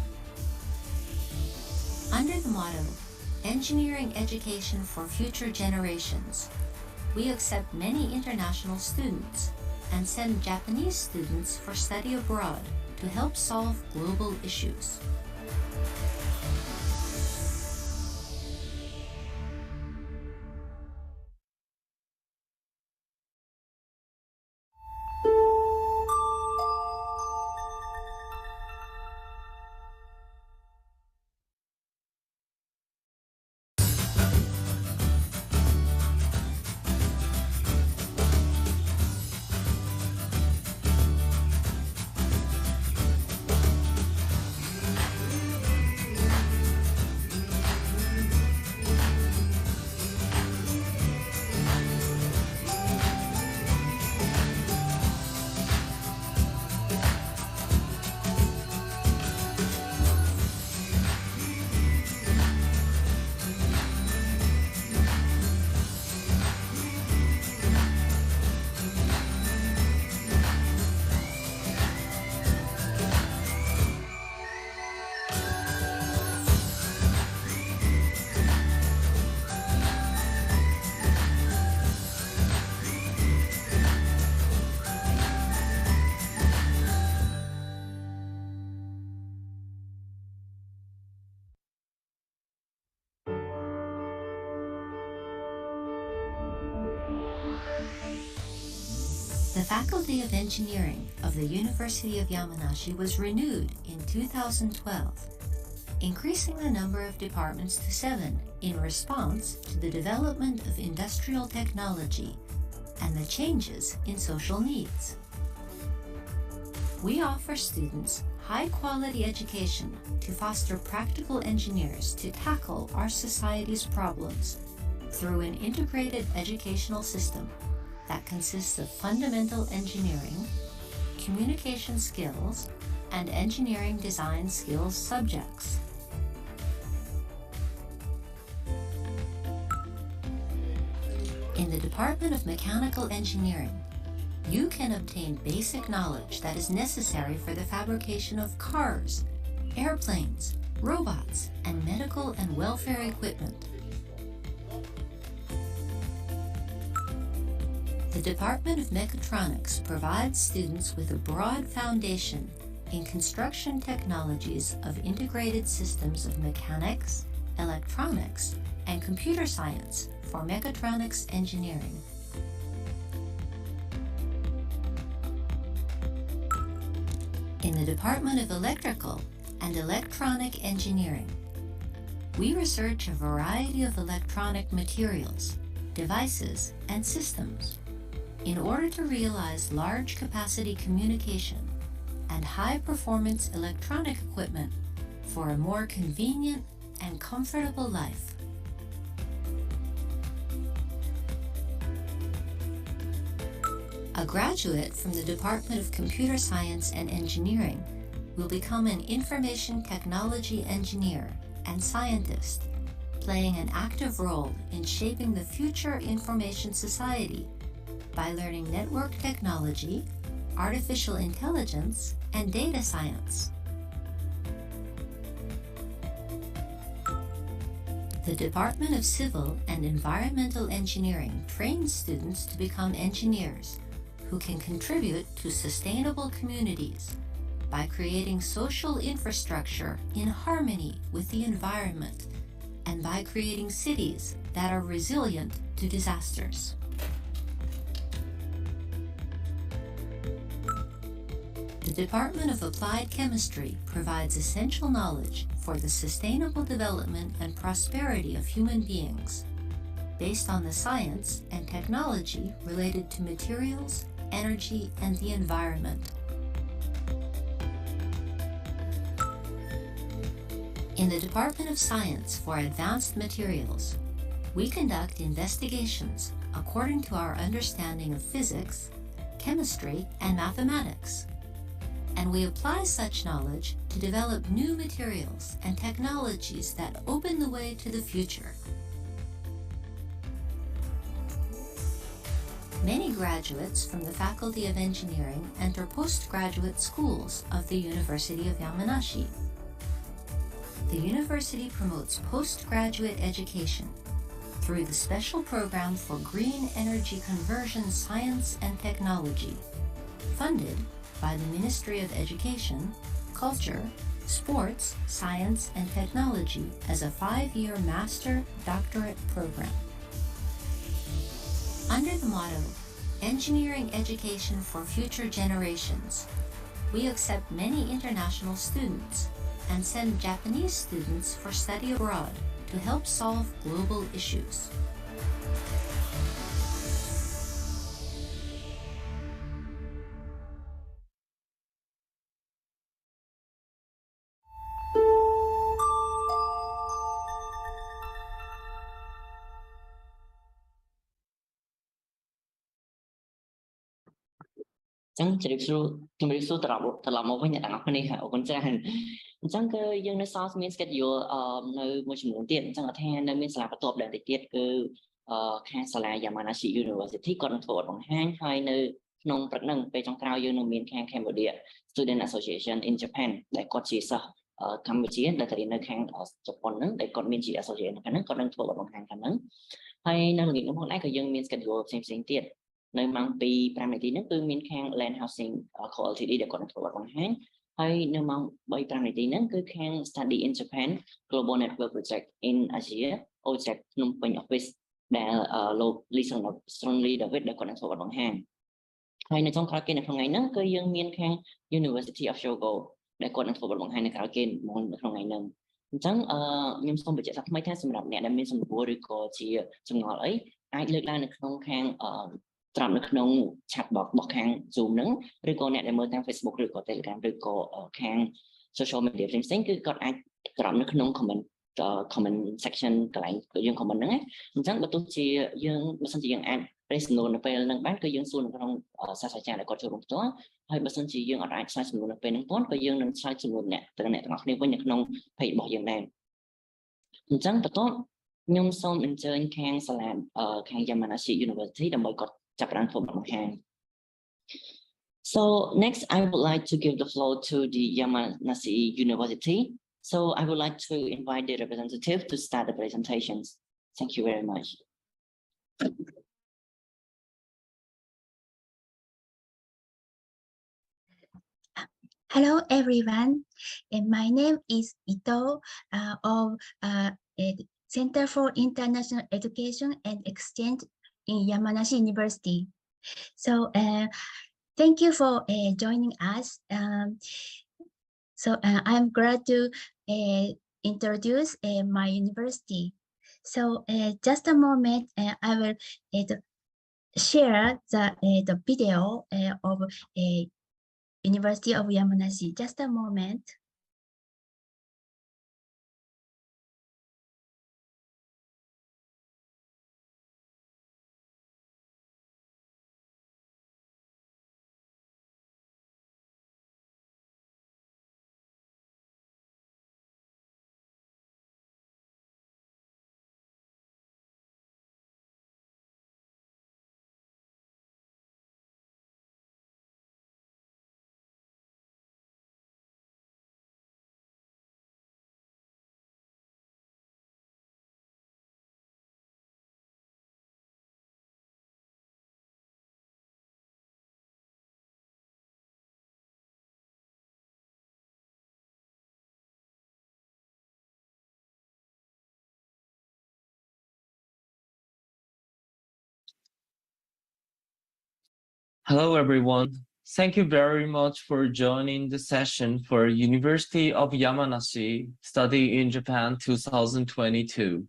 Under the motto, Engineering Education for Future Generations, we accept many international students and send Japanese students for study abroad to help solve global issues. The Faculty of Engineering of the University of Yamanashi was renewed in 2012, increasing the number of departments to 7 in response to the development of industrial technology and the changes in social needs. We offer students high-quality education to foster practical engineers to tackle our society's problems through an integrated educational system that consists of fundamental engineering, communication skills, and engineering design skills subjects. In the Department of Mechanical Engineering, you can obtain basic knowledge that is necessary for the fabrication of cars, airplanes, robots, and medical and welfare equipment. The Department of Mechatronics provides students with a broad foundation in construction technologies of integrated systems of mechanics, electronics, and computer science for mechatronics engineering. In the Department of Electrical and Electronic Engineering, we research a variety of electronic materials, devices, and systems in order to realize large-capacity communication and high-performance electronic equipment for a more convenient and comfortable life. A graduate from the Department of Computer Science and Engineering will become an information technology engineer and scientist, playing an active role in shaping the future information society by learning network technology, artificial intelligence, and data science. The Department of Civil and Environmental Engineering trains students to become engineers who can contribute to sustainable communities by creating social infrastructure in harmony with the environment and by creating cities that are resilient to disasters. The Department of Applied Chemistry provides essential knowledge for the sustainable development and prosperity of human beings based on the science and technology related to materials, energy, and the environment. In the Department of Science for Advanced Materials, we conduct investigations according to our understanding of physics, chemistry, and mathematics, and we apply such knowledge to develop new materials and technologies that open the way to the future. Many graduates from the Faculty of Engineering enter postgraduate schools of the University of Yamanashi. The university promotes postgraduate education through the Special Program for Green Energy Conversion Science and Technology, funded by the Ministry of Education, Culture, Sports, Science, and Technology as a 5-year master doctorate program. Under the motto, Engineering Education for Future Generations, we accept many international students and send Japanese students for study abroad to help solve global issues. Chẳng chỉ được số từ làm một với nhà đảng này hả con trai chẳng cái dân nó sao miễn schedule nơi một chỉ muốn tiền chẳng là theo nơi miễn là bắt tập để tiết cứ khai sala Yamanashi University còn thuộc bằng hang hai nơi nôngประนัง ไปtrong cao dân nông miền khang Cambodia Student Association in Japan để có chỉ sở Cambodia để thời nơi khang ở Japan nắng để còn miền chỉ association cái nắng còn đang thuộc bằng hang cái nắng hay nơi người nó lại cái dân miễn schedule xem tiền nơi mang pi primary tí nước từ miền khang land housing quality đi để còn thuộc bằng hang hay nơi mang bay primary tí nước cứ khang study in Japan global network project in Asia project Phnom Penh office để lô lý sơn strongly David để còn thuộc bằng hang ហើយនៅចុងក្រោយគេនៅក្នុងថ្ងៃហ្នឹងគឺយើងមានខាង University of Hyogo ដែលគាត់នឹងធ្វើបទបង្ហាញនៅក្រៅគេមកនៅក្នុងថ្ងៃហ្នឹងអញ្ចឹងខ្ញុំសូមបញ្ជាក់ថាថ្មីថាសម្រាប់អ្នកដែលមានសំណួរឬក៏ជាចម្ងល់អីអាចលើកឡើងនៅក្នុងខាងត្រាប់នៅក្នុង chat box របស់ខាង Zoom ហ្នឹងឬក៏អ្នកដែលមើលតាម Facebook ឬក៏ Telegram ឬក៏ខាង social media ផ្សេងៗគឺគាត់អាចត្រាប់នៅក្នុង comment section កន្លែងយើង comment ហ្នឹងអញ្ចឹងបើទោះជាយើងបើសិនជាយើងអាចសំណួរនៅពេលហ្នឹងបានគឺយើងសួរនៅក្នុងសាស្ត្រាចារ្យដែលគាត់ចូលរួមផ្ទាល់ហើយបើសិនជាយើងអាចឆ្លើយសំណួរនៅពេលហ្នឹងទាន់ក៏យើងនឹងឆ្លើយសំណួរអ្នកទាំងអ្នកទាំងអស់គ្នាវិញនៅក្នុង page របស់យើងដែរអញ្ចឹងបន្ទាប់ខ្ញុំសូមអញ្ជើញខាងសាលាខាង Yamanashi University ដើម្បីគាត់ចាប់ផ្ដើមធ្វើបទបង្ហាញ So next I would like to give the floor to the Yamanashi University. So I would like to invite the representative to start the presentations. Thank you very much. Hello everyone, my name is Ito of Center for International Education and Exchange in Yamanashi University. So thank you for joining us. I'm glad to introduce my university. So just a moment, I will share the video of University of Yamanashi. Just a moment. Hello, everyone. Thank you very much for joining the session for University of Yamanashi Study in Japan 2022.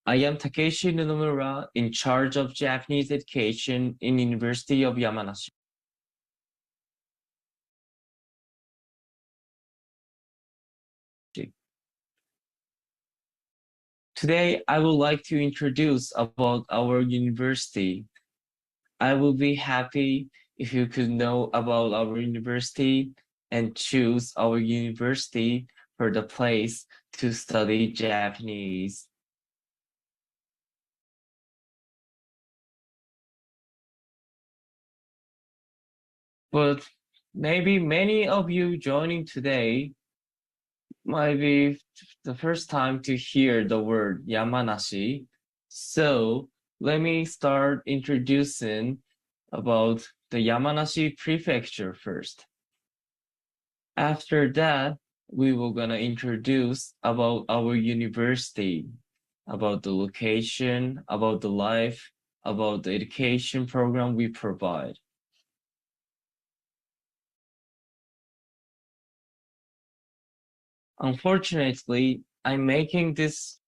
I am Takeshi Nunomura, in charge of Japanese education in University of Yamanashi. Today, I would like to introduce about our university. I will be happy if you could know about our university and choose our university for the place to study Japanese. But maybe many of you joining today might be the first time to hear the word Yamanashi. So let me start introducing about the Yamanashi prefecture first. After that, we will gonna introduce about our university, about the location, about the life, about the education program we provide. Unfortunately, I'm making this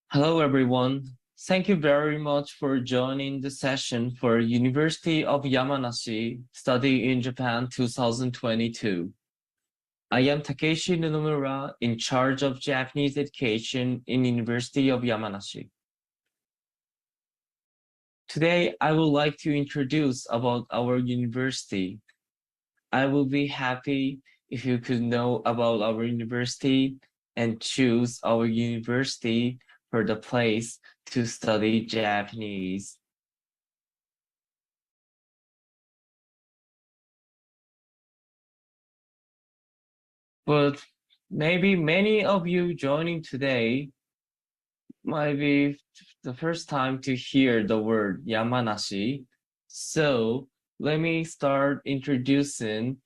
Hello, everyone. Thank you very much for joining the session for University of Yamanashi Study in Japan 2022. I am Takeshi Nunomura, in charge of Japanese education in University of Yamanashi. Today, I would like to introduce about our university. I will be happy if you could know about our university and choose our university for the place to study Japanese. But maybe many of you joining today might be the first time to hear the word Yamanashi. So let me start introducing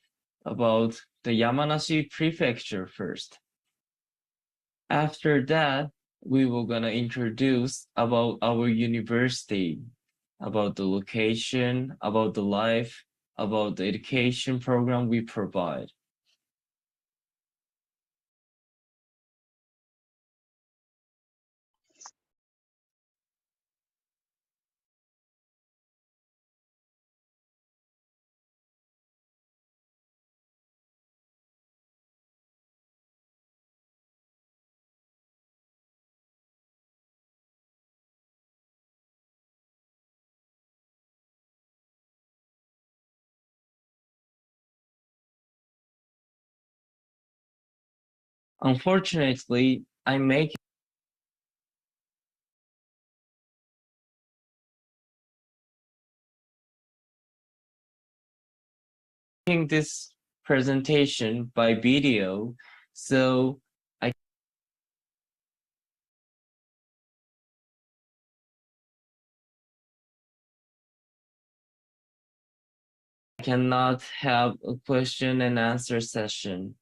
about the Yamanashi prefecture first. After that, we will gonna introduce about our university, about the location, about the life, about the education program we provide. Unfortunately, I'm making this presentation by video, so I cannot have a question and answer session.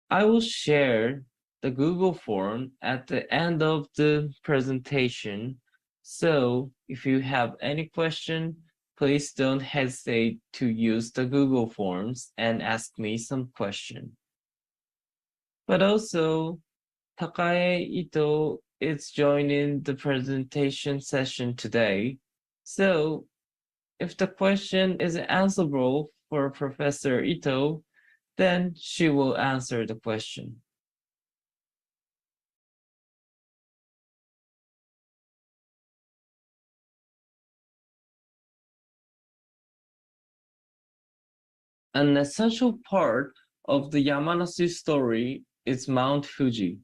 I will share the Google form at the end of the presentation. So if you have any question, please don't hesitate to use the Google Forms and ask me some question. But also, Takae Ito is joining the presentation session today. So if the question is answerable for Professor Ito, then she will answer the question. An essential part of the Yamanashi story is Mount Fuji.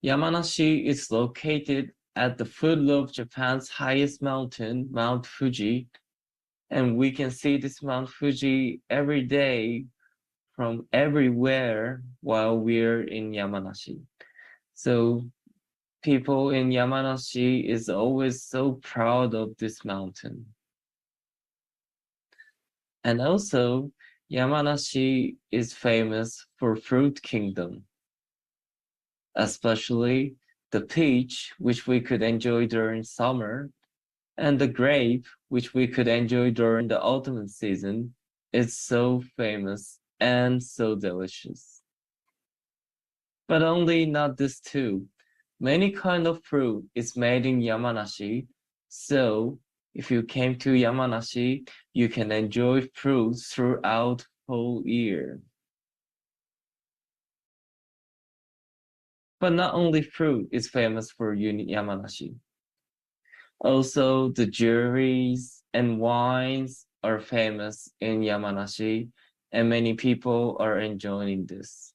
Yamanashi is located at the foot of Japan's highest mountain, Mount Fuji, and we can see this Mount Fuji every day from everywhere while we're in Yamanashi. So people in Yamanashi is always so proud of this mountain. And also, Yamanashi is famous for fruit kingdom, especially the peach, which we could enjoy during summer, and the grape, which we could enjoy during the autumn season. It's so famous and so delicious. But only not this too. Many kind of fruit is made in Yamanashi, so if you came to Yamanashi, you can enjoy fruits throughout whole year. But not only fruit is famous for Yamanashi. Also, the jewelries and wines are famous in Yamanashi, and many people are enjoying this.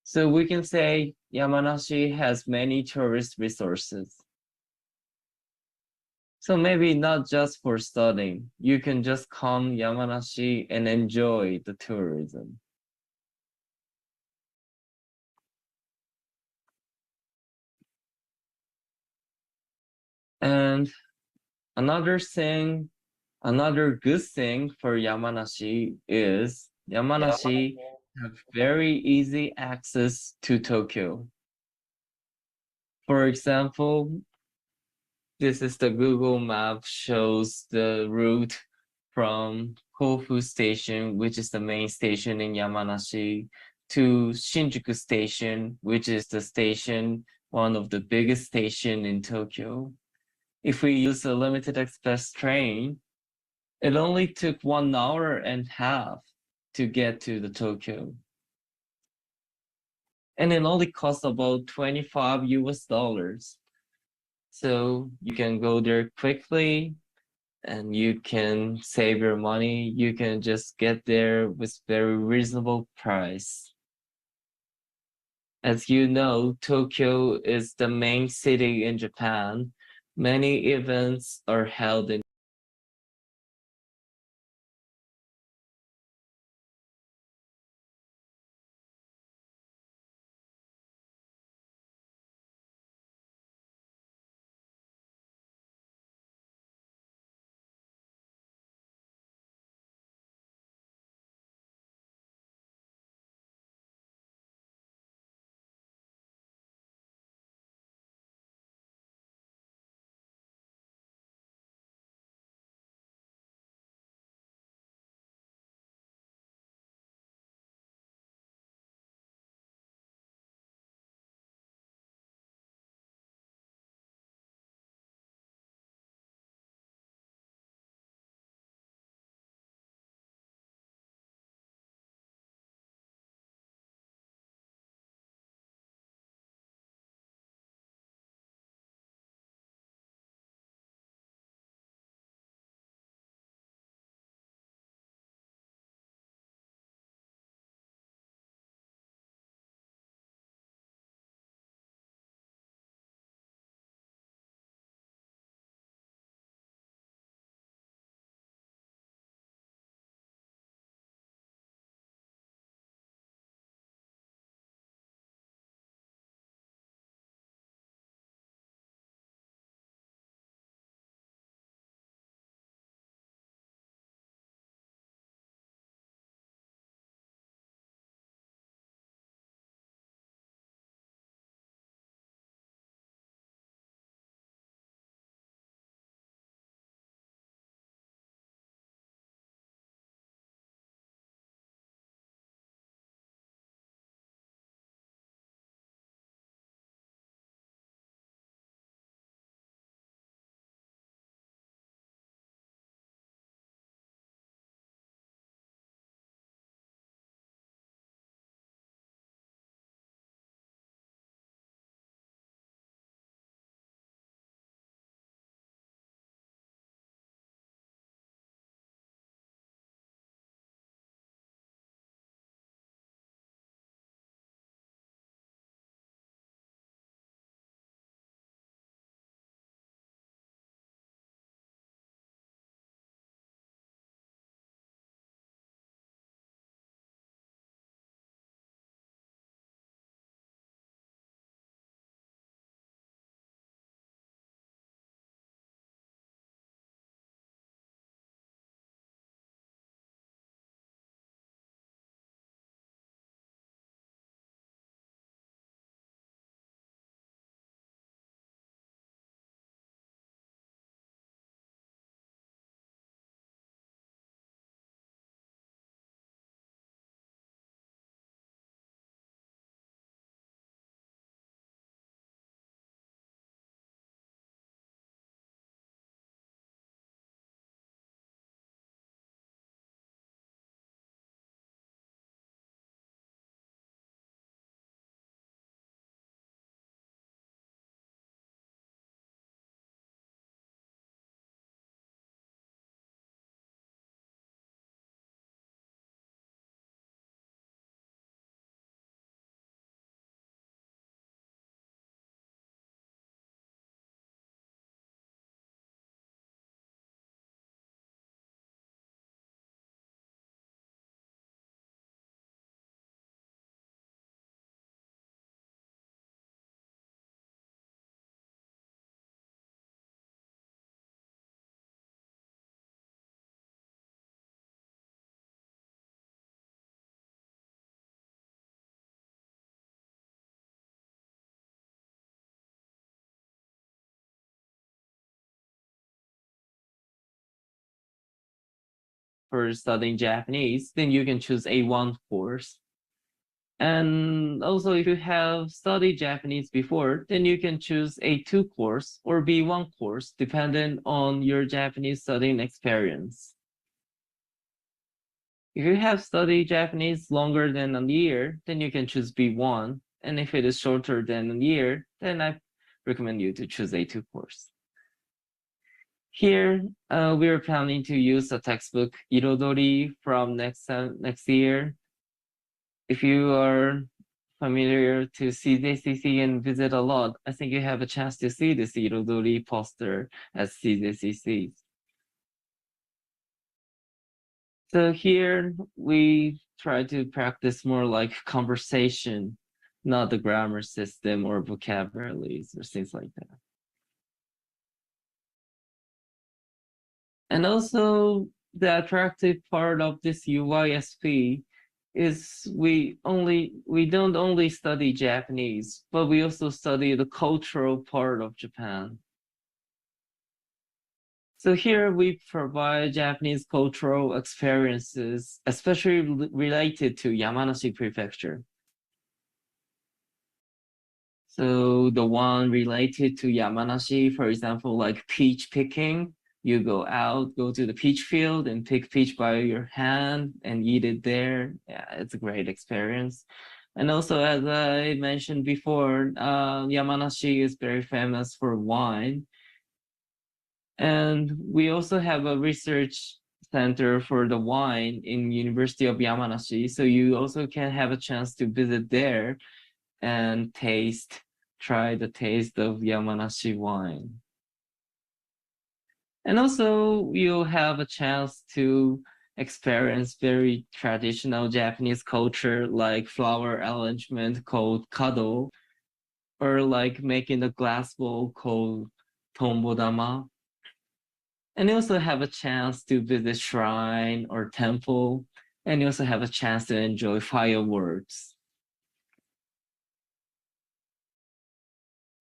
So we can say Yamanashi has many tourist resources. So maybe not just for studying, you can just come Yamanashi and enjoy the tourism. And another good thing for Yamanashi is Yamanashi have very easy access to Tokyo. For example, this is the Google map shows the route from Kofu Station, which is the main station in Yamanashi, to Shinjuku Station, which is the station, one of the biggest station in Tokyo. If we use a limited express train, it only took 1 hour and a half to get to the Tokyo. And it only costs about $25. So you can go there quickly and you can save your money. You can just get there with very reasonable price. As you know, Tokyo is the main city in Japan. Many events are held in for studying Japanese, then you can choose A1 course. And also, if you have studied Japanese before, then you can choose A2 course or B1 course, depending on your Japanese studying experience. If you have studied Japanese longer than a year, then you can choose B1. And if it is shorter than a year, then I recommend you to choose A2 course. Here, we are planning to use the textbook Irodori from next year. If you are familiar to CJCC and visit a lot, I think you have a chance to see this Irodori poster at CJCC. So here we try to practice more like conversation, not the grammar system or vocabularies or things like that. And also the attractive part of this UYSP is we don't only study Japanese, but we also study the cultural part of Japan. So here we provide Japanese cultural experiences, especially related to Yamanashi Prefecture. So the one related to Yamanashi, for example, like peach picking, you go to the peach field and pick peach by your hand and eat it there. Yeah, it's a great experience. And also, as I mentioned before, Yamanashi is very famous for wine. And we also have a research center for the wine in University of Yamanashi. So you also can have a chance to visit there and try the taste of Yamanashi wine. And also you'll have a chance to experience very traditional Japanese culture like flower arrangement called kado, or like making a glass bowl called tombodama. And you also have a chance to visit shrine or temple, and you also have a chance to enjoy fireworks.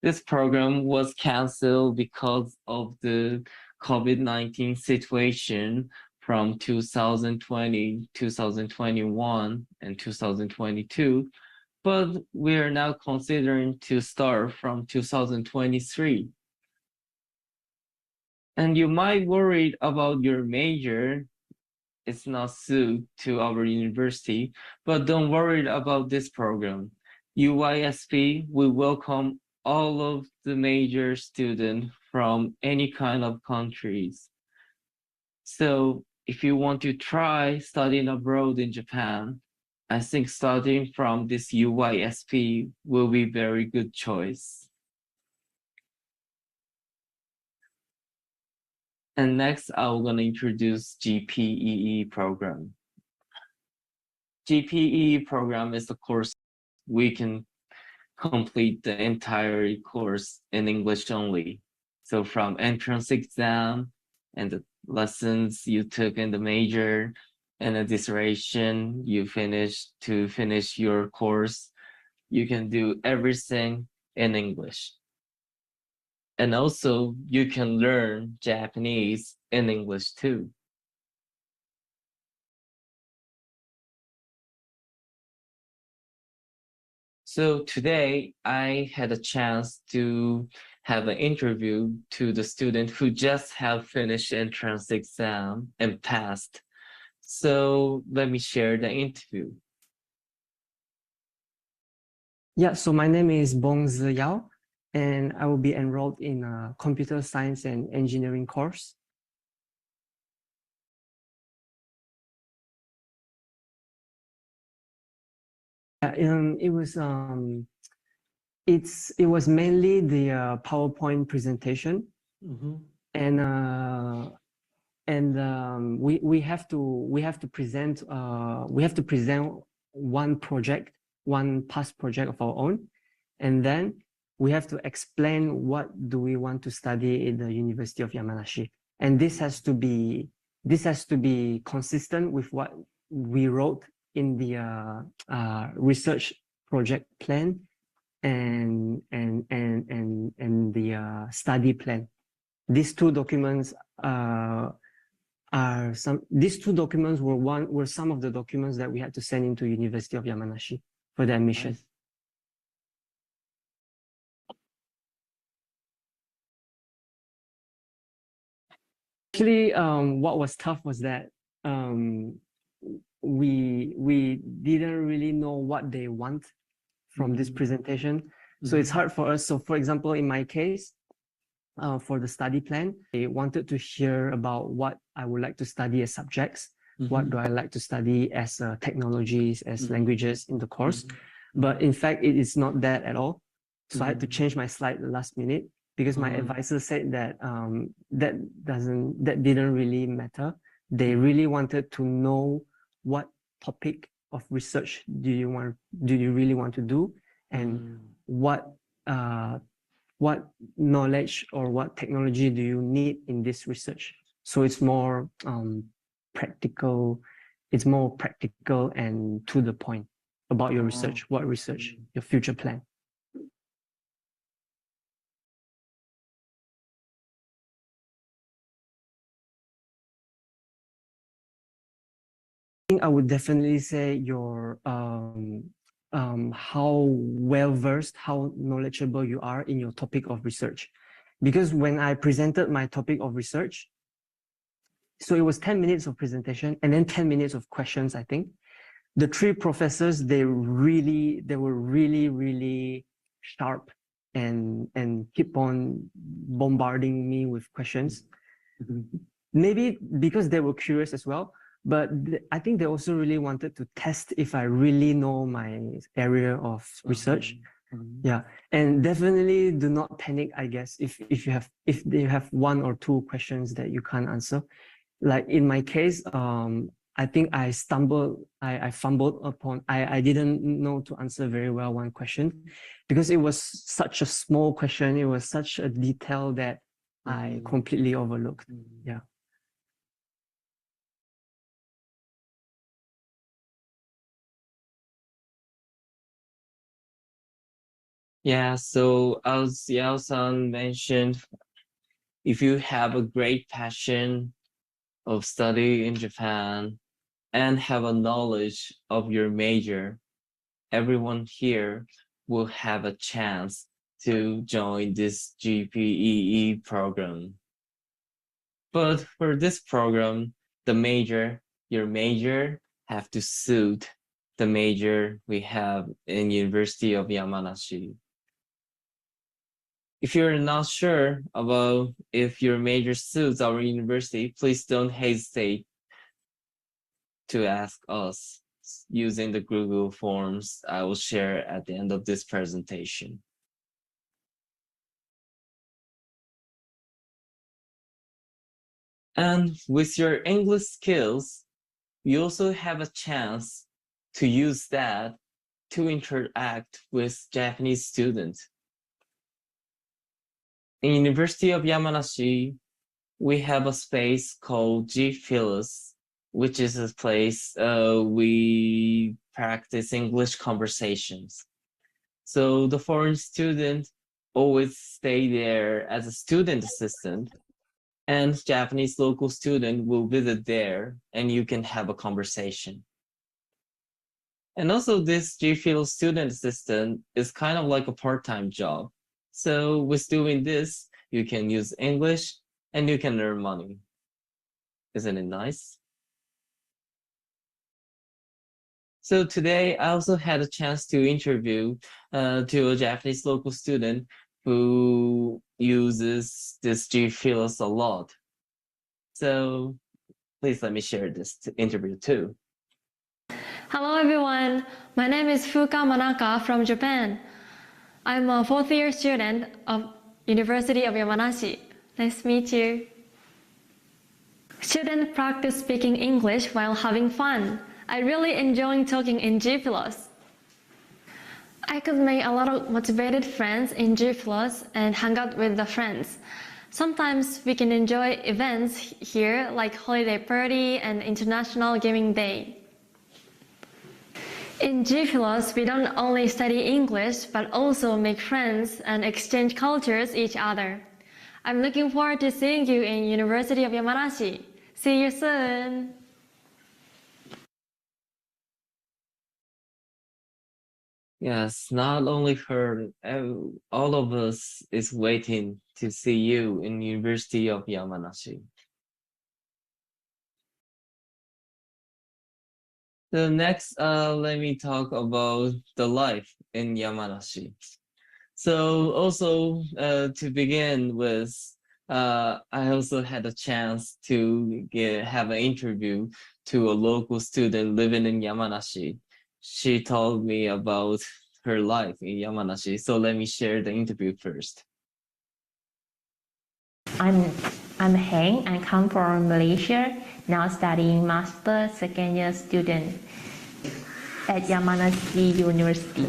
This program was canceled because of the COVID-19 situation from 2020, 2021, and 2022, but we are now considering to start from 2023. And you might worry about your major. It's not suited to our university, but don't worry about this program. UYSP will welcome all of the major students from any kind of countries. So if you want to try studying abroad in Japan, I think starting from this UYSP will be a very good choice. And next, I'm going to introduce GPEE program. GPEE program is the course we can complete the entire course in English only. So from entrance exam and the lessons you took in the major and the dissertation you finish your course, you can do everything in English. And also you can learn Japanese in English too. So today I had a chance to have an interview to the student who just have finished entrance exam and passed. So let me share the interview. Yeah, so my name is Bong Zi Yao, and I will be enrolled in a computer science and engineering course. It was mainly the PowerPoint presentation, and we have to present one past project of our own, and then we have to explain what do we want to study in the University of Yamanashi, and this has to be consistent with what we wrote in the research project plan and the study plan. These two documents are these two documents were some of the documents that we had to send into University of Yamanashi for the admission. Nice. Actually, what was tough was that we didn't really know what they want from this presentation. So it's hard for us. So for example, in my case, for the study plan, they wanted to hear about what I would like to study as subjects. What do I like to study as technologies, as languages in the course? But in fact, it is not that at all. So I had to change my slide last minute because my advisor said that that didn't really matter. They really wanted to know what topic of research do you really want to do, and what knowledge or what technology do you need in this research. So it's more practical. It's more practical and to the point about your research. What research? Your future plan. I would definitely say your how well versed, how knowledgeable you are in your topic of research. Because when I presented my topic of research, so it was 10 minutes of presentation and then 10 minutes of questions, I think. The three professors, they were really sharp and keep on bombarding me with questions. Maybe because they were curious as well. But I think they also really wanted to test if I really know my area of research. Yeah, and definitely do not panic, I guess, if they have one or two questions that you can't answer. Like in my case, I think I fumbled upon, I didn't know to answer very well one question because it was such a small question. It was such a detail that I completely overlooked. Yeah. Yeah, so as Yao-san mentioned, if you have a great passion of study in Japan and have a knowledge of your major, everyone here will have a chance to join this GPEE program. But for this program, your major have to suit the major we have in University of Yamanashi. If you're not sure about if your major suits our university, please don't hesitate to ask us using the Google Forms I will share at the end of this presentation. And with your English skills, you also have a chance to use that to interact with Japanese students. In University of Yamanashi, we have a space called G-Philos, which is a place we practice English conversations. So the foreign student always stay there as a student assistant, and Japanese local student will visit there and you can have a conversation. And also this G-Philos student assistant is kind of like a part-time job. So with doing this, you can use English and you can earn money. Isn't it nice? So today I also had a chance to interview to a Japanese local student who uses this G-Philos a lot. So please let me share this interview too. Hello everyone, my name is Fuka Manaka from Japan. I'm a fourth-year student of University of Yamanashi. Nice to meet you. Students practice speaking English while having fun. I really enjoy talking in G-Philos. I could make a lot of motivated friends in G-Philos and hang out with the friends. Sometimes we can enjoy events here like holiday party and International Gaming Day. In G-Philos, we don't only study English, but also make friends and exchange cultures each other. I'm looking forward to seeing you in University of Yamanashi. See you soon. Yes, not only her, all of us is waiting to see you in University of Yamanashi. So next, let me talk about the life in Yamanashi. So also to begin with, I also had a chance to have an interview to a local student living in Yamanashi. She told me about her life in Yamanashi. So let me share the interview first. I'm Heng. I come from Malaysia, now studying master second year student at Yamanashi University.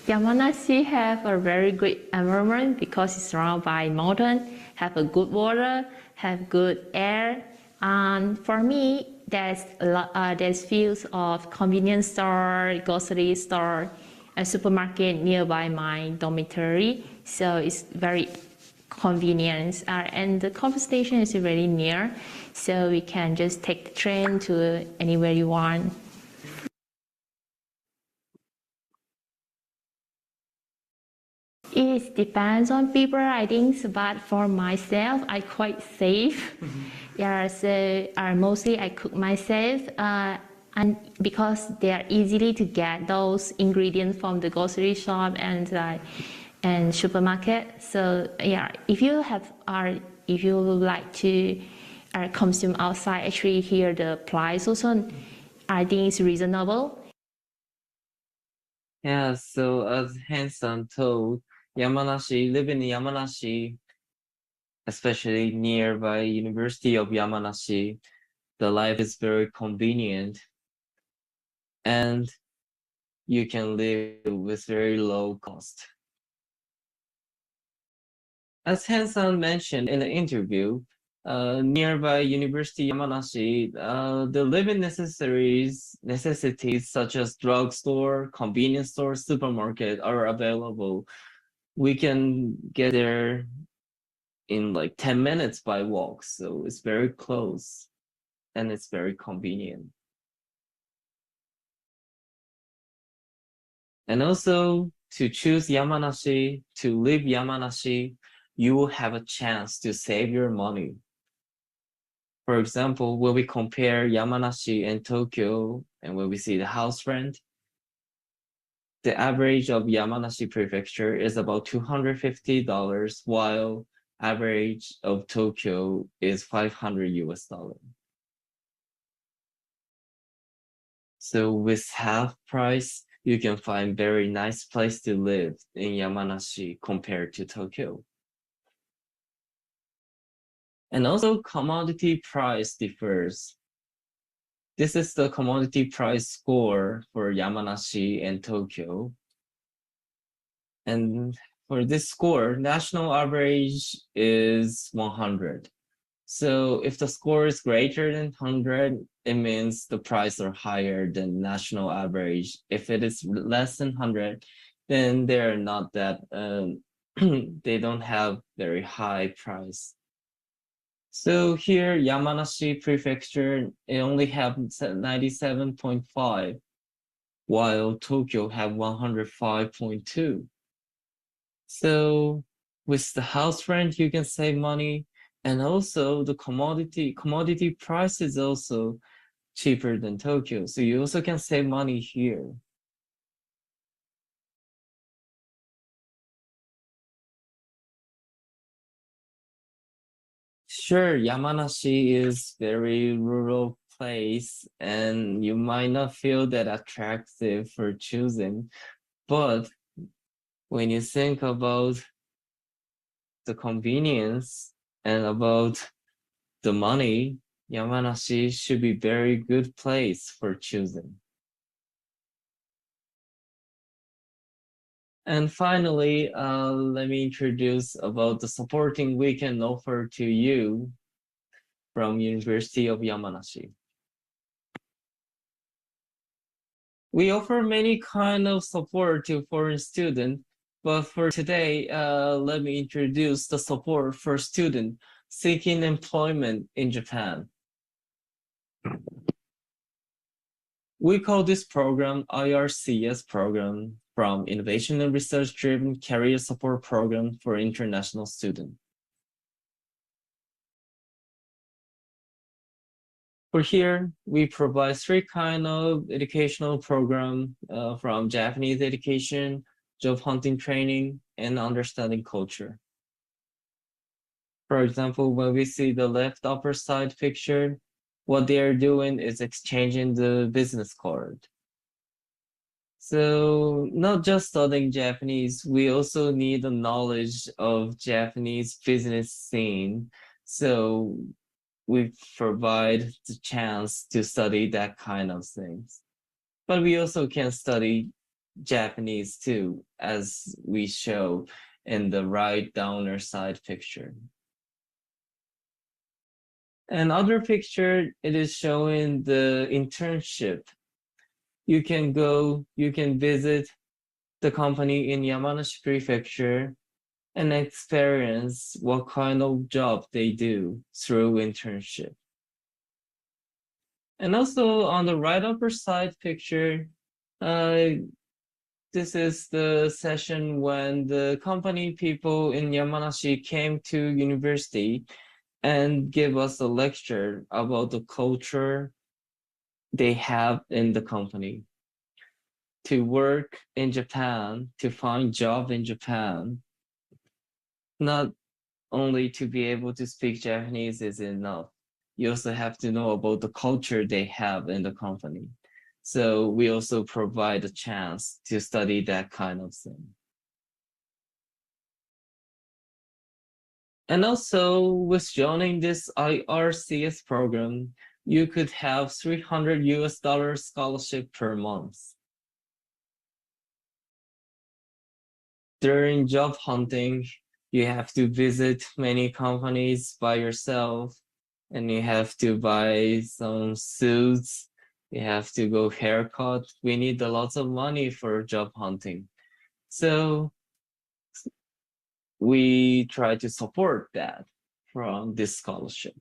Yamanashi have a very great environment because it's surrounded by mountain, have a good water, have good air. And for me, there's fields of convenience store, grocery store, a supermarket nearby my dormitory. So it's very convenient. And the coffee station is really near. So we can just take the train to anywhere you want. It depends on people, I think, but for myself, I quite safe. Yeah, so mostly I cook myself, and because they are easily to get those ingredients from the grocery shop and supermarket. So yeah, if you like to consume outside, actually here the price also, I think it's reasonable. Yeah, so as Hanson told, living in Yamanashi, especially nearby University of Yamanashi, the life is very convenient and you can live with very low cost. As Hanson mentioned in the interview, nearby University Yamanashi, the living necessities such as drugstore, convenience store, supermarket are available. We can get there in like 10 minutes by walk, so it's very close and it's very convenient. And also to choose Yamanashi, to live Yamanashi, you will have a chance to save your money. For example, when we compare Yamanashi and Tokyo, and when we see the house rent, the average of Yamanashi Prefecture is about $250, while average of Tokyo is $500 US. So with half price, you can find very nice place to live in Yamanashi compared to Tokyo. And also commodity price differs. This is the commodity price score for Yamanashi and Tokyo. And for this score, national average is 100. So if the score is greater than 100, it means the prices are higher than national average. If it is less than 100, then they're not that, they don't have very high price. So here, Yamanashi Prefecture, it only have 97.5, while Tokyo have 105.2. So with the house rent, you can save money. And also the commodity price is also cheaper than Tokyo. So you also can save money here. Sure, Yamanashi is very rural place and you might not feel that attractive for choosing, but when you think about the convenience and about the money, Yamanashi should be very good place for choosing. And finally, let me introduce about the supporting we can offer to you from University of Yamanashi. We offer many kind of support to foreign students, But for today, let me introduce the support for students seeking employment in Japan. We call this program IRCS program, from Innovation and Research Driven Career Support Program for International Students. For here, we provide three kinds of educational program from Japanese education, job hunting training, and understanding culture. For example, when we see the left upper side picture, what they are doing is exchanging the business card. So not just studying Japanese, we also need the knowledge of Japanese business scene. So we provide the chance to study that kind of things. But we also can study Japanese too, as we show in the right downer side picture. Another picture, it is showing the internship. You can visit the company in Yamanashi Prefecture and experience what kind of job they do through internship. And also on the right upper side picture, this is the session when the company people in Yamanashi came to university and give us a lecture about the culture they have in the company. To work in Japan, to find job in Japan, not only to be able to speak Japanese is enough. You also have to know about the culture they have in the company. So we also provide a chance to study that kind of thing. And also with joining this IRCS program, you could have $300 scholarship per month. During job hunting, you have to visit many companies by yourself, and you have to buy some suits. You have to go haircut. We need a lot of money for job hunting. So we try to support that from this scholarship.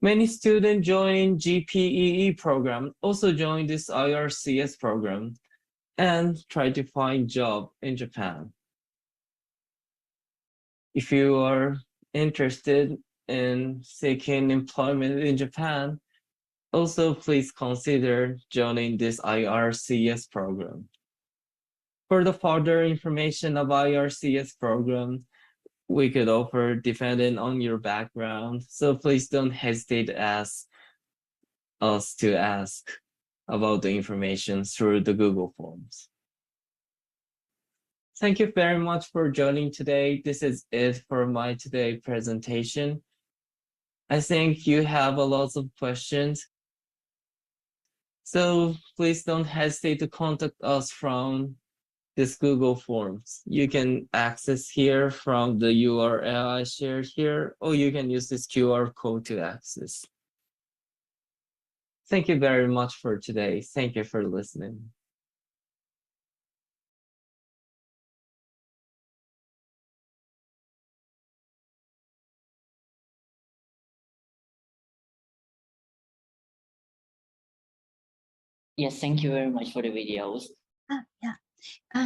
Many students joining GPEE program also join this IRCS program and try to find job in Japan. If you are interested in seeking employment in Japan, also please consider joining this IRCS program. For the further information of IRCS program, we could offer depending on your background. So please don't hesitate to ask us to ask about the information through the Google Forms. Thank you very much for joining today. This is it for my today presentation. I think you have a lot of questions. So please don't hesitate to contact us from this Google Forms. You can access here from the URL I shared here, or you can use this QR code to access. Thank you very much for today. Thank you for listening. Yes, thank you very much for the videos.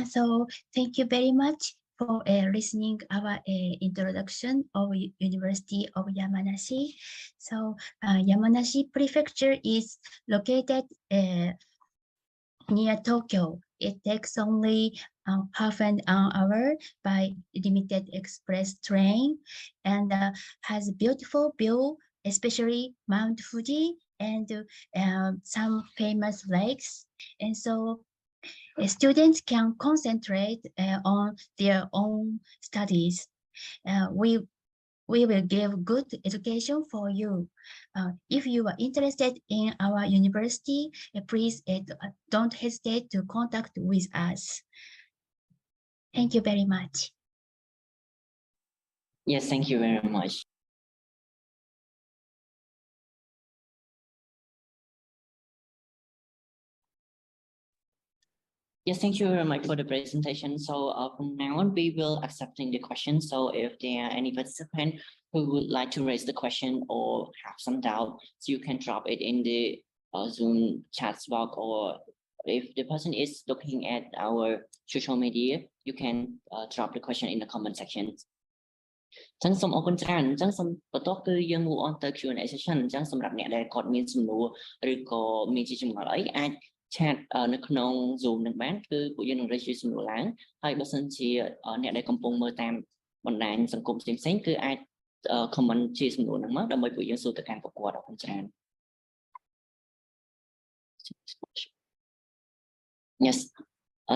So thank you very much for listening our introduction of University of Yamanashi. So Yamanashi Prefecture is located near Tokyo. It takes only half an hour by limited express train, and has beautiful view, especially Mount Fuji and some famous lakes. And so students can concentrate on their own studies. We will give good education for you. If you are interested in our university, please don't hesitate to contact with us. Thank you very much. Yes, thank you very much. Yes, thank you very much for the presentation. So from now on, we will accepting the questions. So if there are any participant who would like to raise the question or have some doubt, so you can drop it in the Zoom chat box, or if the person is looking at our social media, you can drop the question in the comment section. ចឹងសូមអរគុណច្រើនអញ្ចឹងសូមបន្តគឺយើង move on ទៅ Q&A session អញ្ចឹងសម្រាប់អ្នកដែលគាត់មានសំណួរឬក៏មានជាចម្ងល់អីអាច chat នៅក្នុង Zoom នឹងបានគឺពួកយើងនឹង raise ជាសំណួរឡើងហើយបើសិនជាអ្នកដែលកំពុងមើលតាមបណ្ដាញសង្គមផ្សេងៗគឺអាច comment ជាសំណួរហ្នឹងមកដើម្បីពួកយើងសួរទៅកាន់ពួកគាត់អរគុណច្រើន Yes,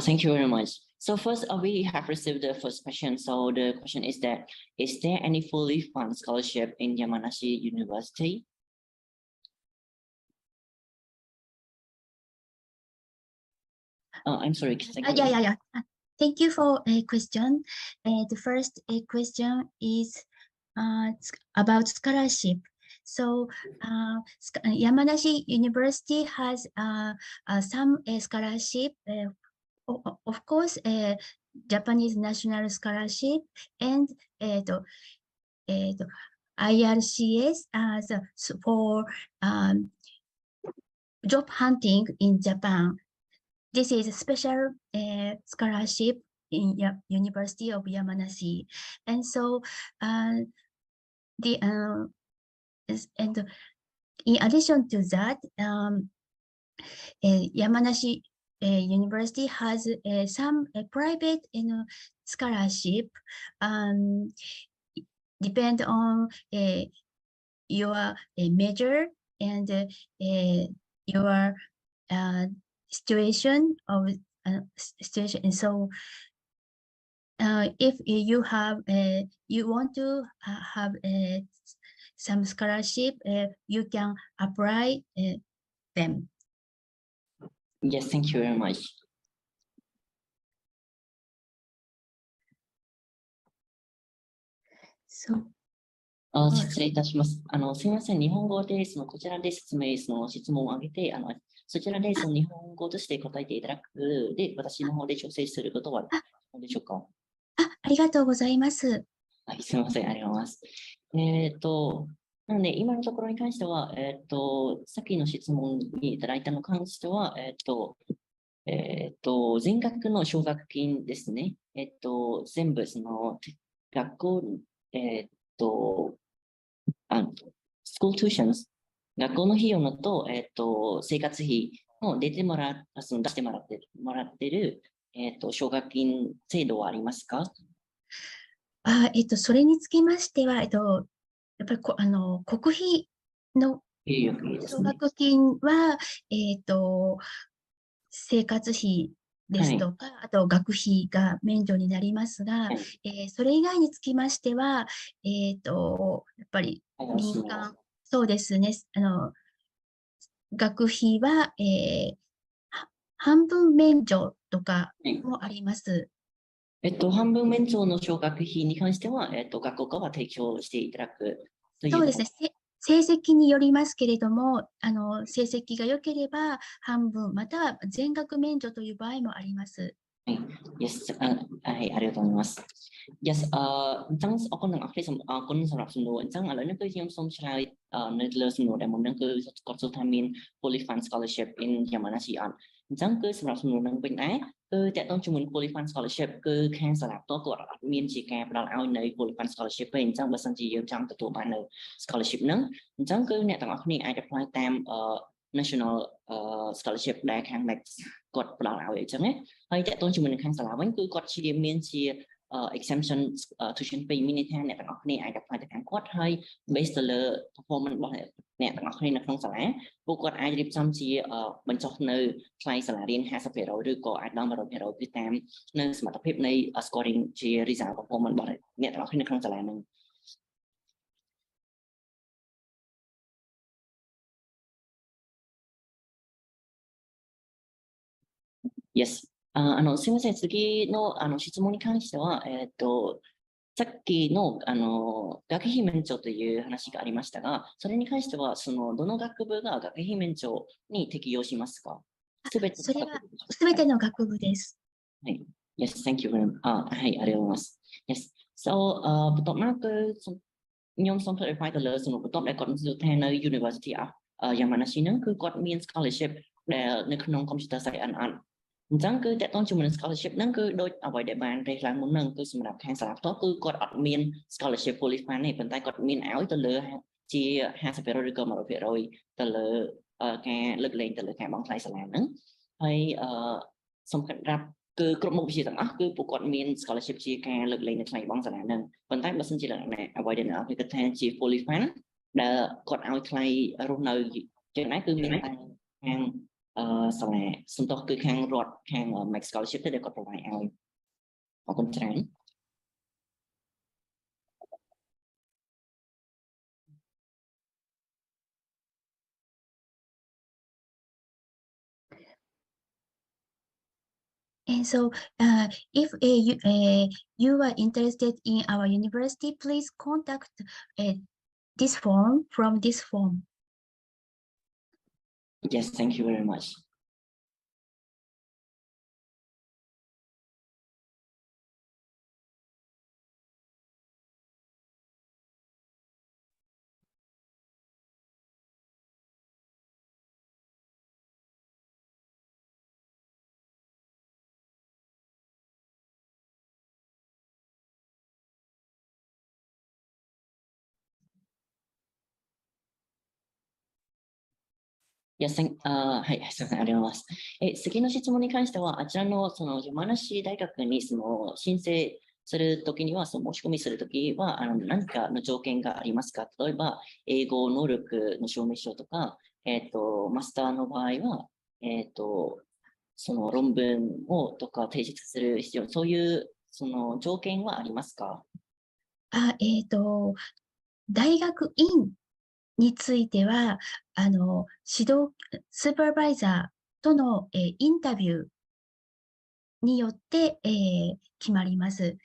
thank you very much. So first, we have received the first question. So the question is that, is there any fully funded scholarship in Yamanashi University? I'm sorry. Yeah. Thank you for a question. The first question is about scholarship. So Yamanashi University has some scholarship. Of course, Japanese National Scholarship and IRCS as for job hunting in Japan. This is a special scholarship in University of Yamanashi, and so in addition to that, Yamanashi University has some private scholarship. Depend on your major and your situation, and so if you want to have some scholarship, you can apply them. Yes, thank you very much. So, 失礼いたします。すみません、日本語でこちらで説明質問を挙げて、そちらで日本語として答えていただくで、私の方で調整することはどうでしょうか。ありがとうございます。はい、すみません、ありがとうございます。なので、今のところに関しては、さっきの質問にいただいたのに関しては、全額の奨学金ですね。全部学校、school tuitions、学校の費用のと、生活費を出してもらっている、奨学金制度はありますか？それにつきましては、やっぱり国費の奨学金は、生活費ですとか、あと学費が免除になりますが、それ以外につきましては、やっぱり民間、そうですね、学費は、半分免除とかもあります。半分免除の奨学費に関しては、学校側は提供していただくという。そうですね。成績によりますけれども、成績が良ければ半分、または全額免除という場合もあります。Yes, はい、ありがとうございます。Yes, អញ្ចឹងអរគុណទាំងអស់គ្នាអរគុណសម្រាប់សំណួរអញ្ចឹងឥឡូវនេះគឺខ្ញុំសូមឆ្លើយនៅលើសំណួរដែលមុនហ្នឹងគឺគាត់សួរថាមាន fully fund scholarship in Yamanashi អត់អញ្ចឹងគឺសម្រាប់សំណួរហ្នឹងវិញដែរគឺតើតើជាមួយ fully fund scholarship គឺខាងសាលាផ្ទាល់គាត់អត់មានជាការផ្ដល់ឲ្យនៅ fully fund scholarship ទេអញ្ចឹងបើសិនជាយើងចង់ទទួលបាននៅ scholarship ហ្នឹងអញ្ចឹងគឺអ្នកទាំងអស់គ្នាអាច apply តាម national scholarship ដែលខាង Max គាត់ផ្ដល់ឲ្យអញ្ចឹងណាហើយតើតើជាមួយនឹងខាងសាលាវិញគឺគាត់មានជា exemption tuition fee មានន័យថាអ្នកទាំងអស់គ្នាអាច apply ទៅខាងគាត់ហើយ based ទៅលើ performance របស់អ្នកទាំងអស់គ្នានៅក្នុងសាលាពួកគាត់អាចរៀបចំជាបញ្ចុះនៅថ្លៃសាលារៀន 50% ឬក៏អាចដល់ 100% គឺតាមនៅសមត្ថភាពនៃ scoring ជា result performance របស់អ្នកទាំងអស់គ្នានៅក្នុងសាលាហ្នឹង Yes すみません次の質問に関してはさっきの学費免除という話がありましたが、それに関してはどの学部が学費免除に適用しますか？すべてそれはすべての学部です。Yes, thank you very much. はい、ありがとうございます。Yes. So បន្ទាប់មកគឺខ្ញុំសូម clarify ទៅលើសំណួរបន្ទាប់ដែលគាត់សួរថានៅ University of Yamanashi ហ្នឹងគឺគាត់មាន scholarship ដែលនៅក្នុង Computer Science អត់អញ្ចឹងគឺតកតងជាមួយនឹង scholarship ហ្នឹងគឺដូចអ្វីដែលបានរេឡើងមុនហ្នឹងគឺសម្រាប់ខាងសាលាផ្ទាល់គឺគាត់អត់មាន scholarship fully fund ទេប៉ុន្តែគាត់មានឲ្យទៅលើជា 50% ឬក៏ 100% ទៅលើការលើកលែងទៅលើការបង់ថ្លៃសាលាហ្នឹងហើយសំខាន់រាប់គឺគ្រប់មុខវិជ្ជាទាំងអស់គឺពួកគាត់មាន scholarship ជាការលើកលែងនៅថ្លៃបង់សាលាហ្នឹងប៉ុន្តែបើសិនជាអ្វីដែលអ្នកគេគិតថាជា fully fund ដែលគាត់ឲ្យថ្លៃរស់នៅចឹងដែរគឺមានតែខាងសាលាសំដៅគឺខាងរដ្ឋខាង Max Scholarship ទេដែលគាត់ provide ឲ្យអរគុណច្រើន And so, if you are interested in our university, please contact this form from this form. Yes, thank you very much. Yes, はい、すみません、ありがとうございます。次の質問に関しては、あちらの山梨大学に申請するときには、申し込みするときは、何かの条件がありますか？例えば、英語能力の証明書とか、マスターの場合は、その論文をとか提出する必要、そういう条件はありますか？大学院については、指導、スーパーバイザーとの、インタビューによって、決まります。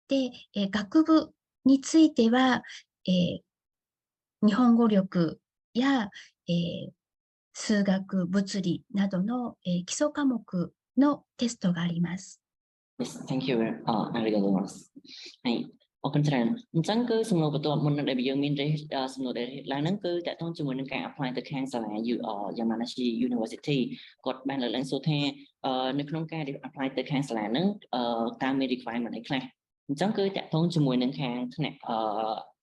で、学部については、日本語力や、数学、物理などの、基礎科目のテストがあります。Yes, thank you. ありがとうございます。はい អរគុណច្រើនអញ្ចឹងគឺសំណួរបន្ទាប់មុនដែលយើងមានសំណួរដែលឡើងហ្នឹងគឺតកតងជាមួយនឹងការ apply ទៅខាងសាលា Yamanashi University គាត់បានលើកឡើងសួរថានៅក្នុងការ apply ទៅខាងសាលាហ្នឹងតើមាន requirement អីខ្លះអញ្ចឹងគឺតកតងជាមួយនឹងខាងថ្នាក់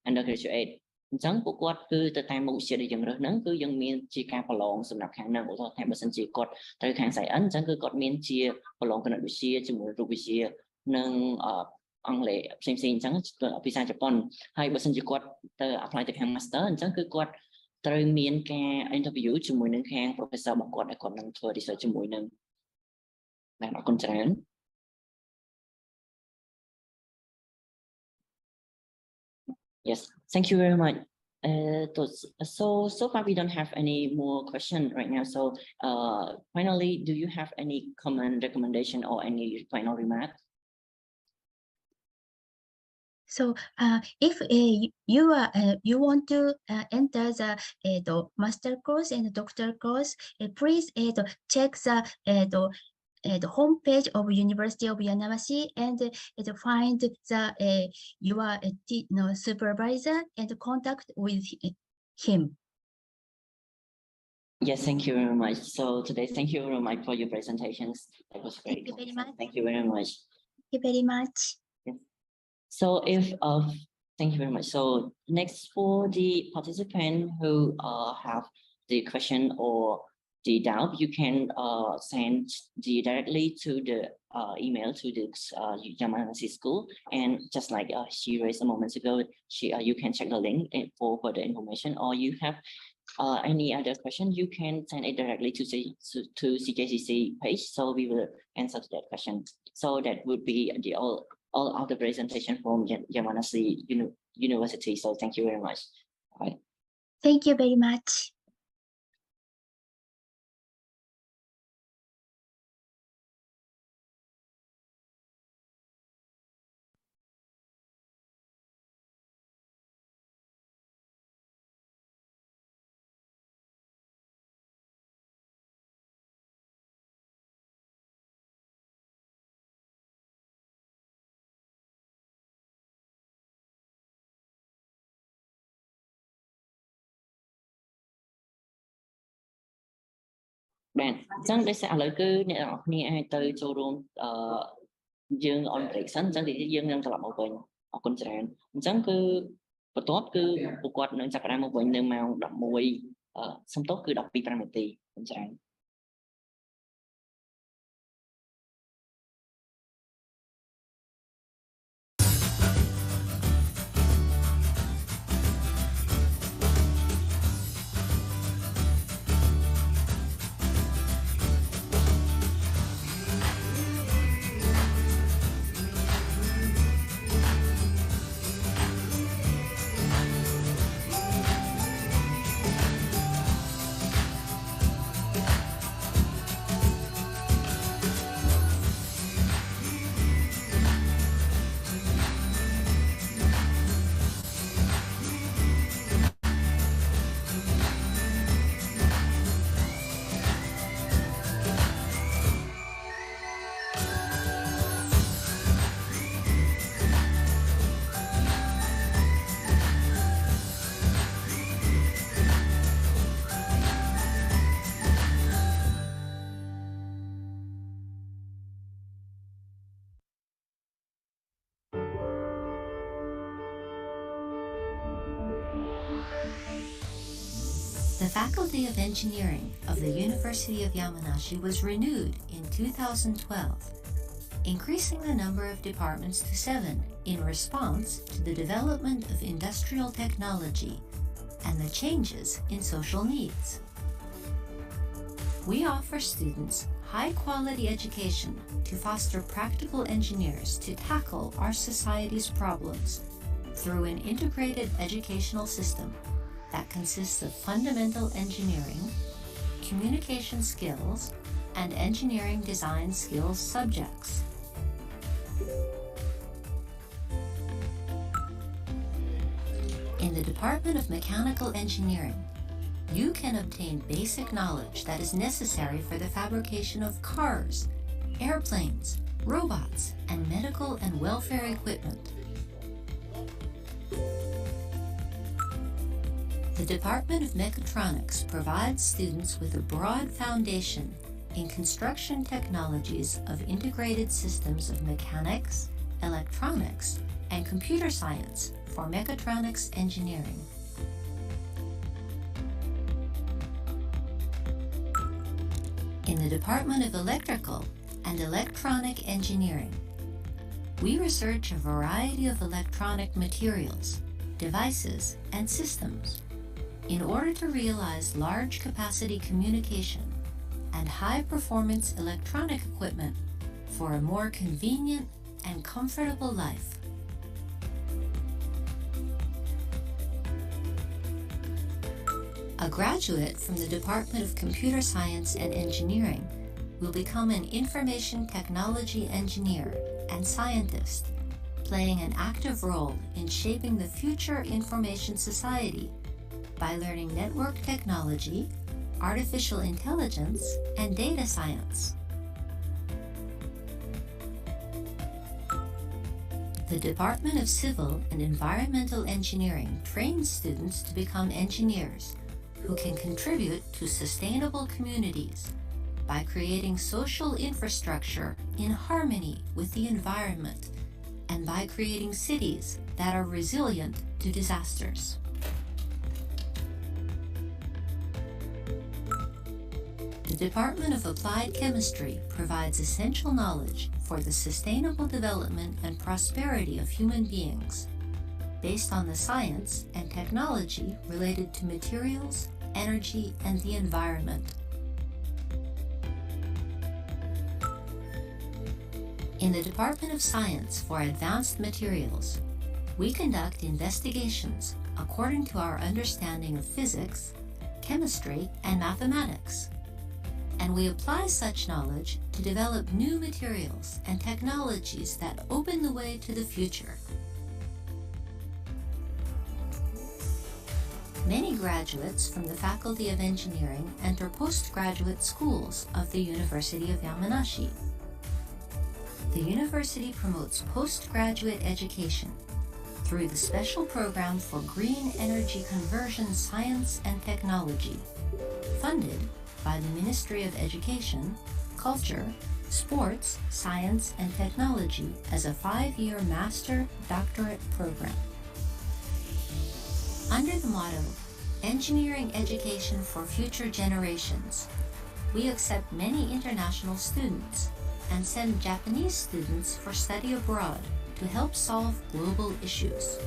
undergraduate អញ្ចឹងពួកគាត់គឺទៅតាមមុខវិជ្ជាដែលយើងរើសហ្នឹងគឺយើងមានជាការប្រឡងសម្រាប់ខាងហ្នឹងឧទាហរណ៍ថាបើសិនជាគាត់ត្រូវខាង Science អញ្ចឹងគឺគាត់មានជាប្រឡងគណិតវិទ្យាជាមួយរូបវិទ្យានិងអង់គ្លេសផ្សេងៗអញ្ចឹងភាសាជប៉ុនហើយបើសិនជាគាត់ទៅ apply ទៅខាង master អញ្ចឹងគឺគាត់ត្រូវមានការ interview ជាមួយនឹងខាង professor របស់គាត់ដែលគាត់នឹងធ្វើ research ជាមួយនឹងបាទអរគុណច្រើន Yes, thank you very much. So far we don't have any more question right now. So finally, do you have any comment, recommendation, or any final remark? So if you want to enter the master course and doctor course, please check the homepage of University of Yamanashi and find your supervisor and contact with him. Yes, thank you very much. So today, thank you very much for your presentations. That was very Thank you very much. Thank you very much. Thank you very much. So if thank you very much. So next for the participant who have the question or the doubt, you can send directly to the email to the Yamanashi school, and just like she raised a moment ago, you can check the link for further information, or you have any other question, you can send it directly to CJCC page, so we will answer to that question. So that would be the all of the presentation from Yamanashi University. So thank you very much. Bye. Thank you very much. បាទអញ្ចឹងដោយសារឥឡូវគឺអ្នកនរគ្នាអាចទៅចូលរួមយើង on break សិនអញ្ចឹងយើងនឹងត្រឡប់មកវិញអរគុណច្រើនអញ្ចឹងគឺបន្ទាប់គឺពួកគាត់នឹងចាប់ផ្ដើមមកវិញនៅម៉ោង 11 សំទោសគឺ 12:05 នាទីអរគុណច្រើន The Faculty of Engineering of the University of Yamanashi was renewed in 2012, increasing the number of departments to 7 in response to the development of industrial technology and the changes in social needs. We offer students high-quality education to foster practical engineers to tackle our society's problems through an integrated educational system that consists of fundamental engineering, communication skills, and engineering design skills subjects. In the Department of Mechanical Engineering, you can obtain basic knowledge that is necessary for the fabrication of cars, airplanes, robots, and medical and welfare equipment. The Department of Mechatronics provides students with a broad foundation in construction technologies of integrated systems of mechanics, electronics, and computer science for mechatronics engineering. In the Department of Electrical and Electronic Engineering, we research a variety of electronic materials, devices, and systems in order to realize large capacity communication and high performance electronic equipment for a more convenient and comfortable life. A graduate from the Department of Computer Science and Engineering will become an information technology engineer and scientist, playing an active role in shaping the future information society by learning network technology, artificial intelligence, and data science. The Department of Civil and Environmental Engineering trains students to become engineers who can contribute to sustainable communities by creating social infrastructure in harmony with the environment and by creating cities that are resilient to disasters. The Department of Applied Chemistry provides essential knowledge for the sustainable development and prosperity of human beings, based on the science and technology related to materials, energy, and the environment. In the Department of Science for Advanced Materials, we conduct investigations according to our understanding of physics, chemistry, and mathematics, and we apply such knowledge to develop new materials and technologies that open the way to the future. Many graduates from the Faculty of Engineering enter postgraduate schools of the University of Yamanashi. The university promotes postgraduate education through the Special Program for Green Energy Conversion Science and Technology, funded by the Ministry of Education, Culture, Sports, Science and Technology as a 5-year master doctorate program. Under the motto, Engineering Education for Future Generations, we accept many international students and send Japanese students for study abroad to help solve global issues.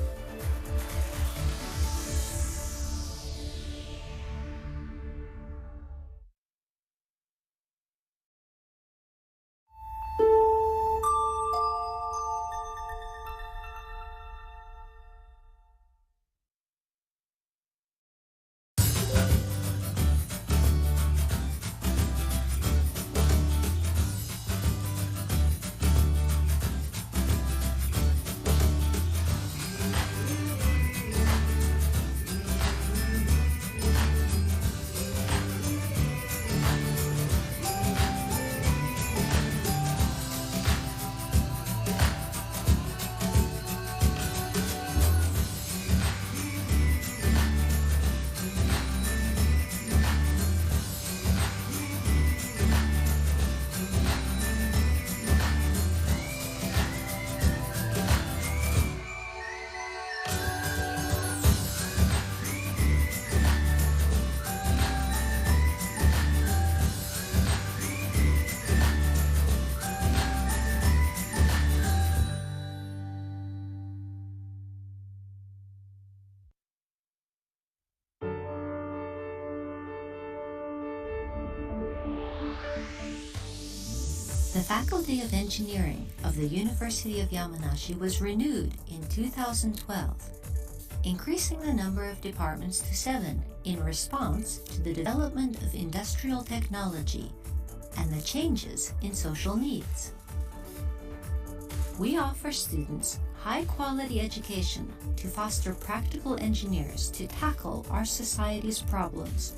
The Faculty of Engineering of the University of Yamanashi was renewed in 2012, increasing the number of departments to 7 in response to the development of industrial technology and the changes in social needs. We offer students high-quality education to foster practical engineers to tackle our society's problems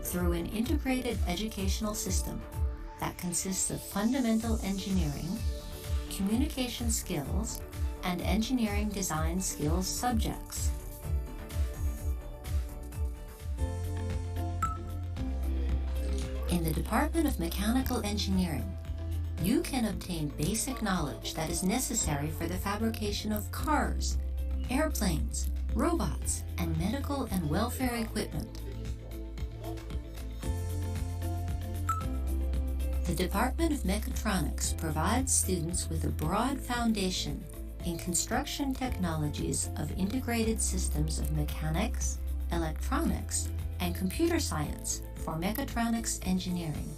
through an integrated educational system that consists of fundamental engineering, communication skills, and engineering design skills subjects. In the Department of Mechanical Engineering, you can obtain basic knowledge that is necessary for the fabrication of cars, airplanes, robots, and medical and welfare equipment. The Department of Mechatronics provides students with a broad foundation in construction technologies of integrated systems of mechanics, electronics, and computer science for mechatronics engineering.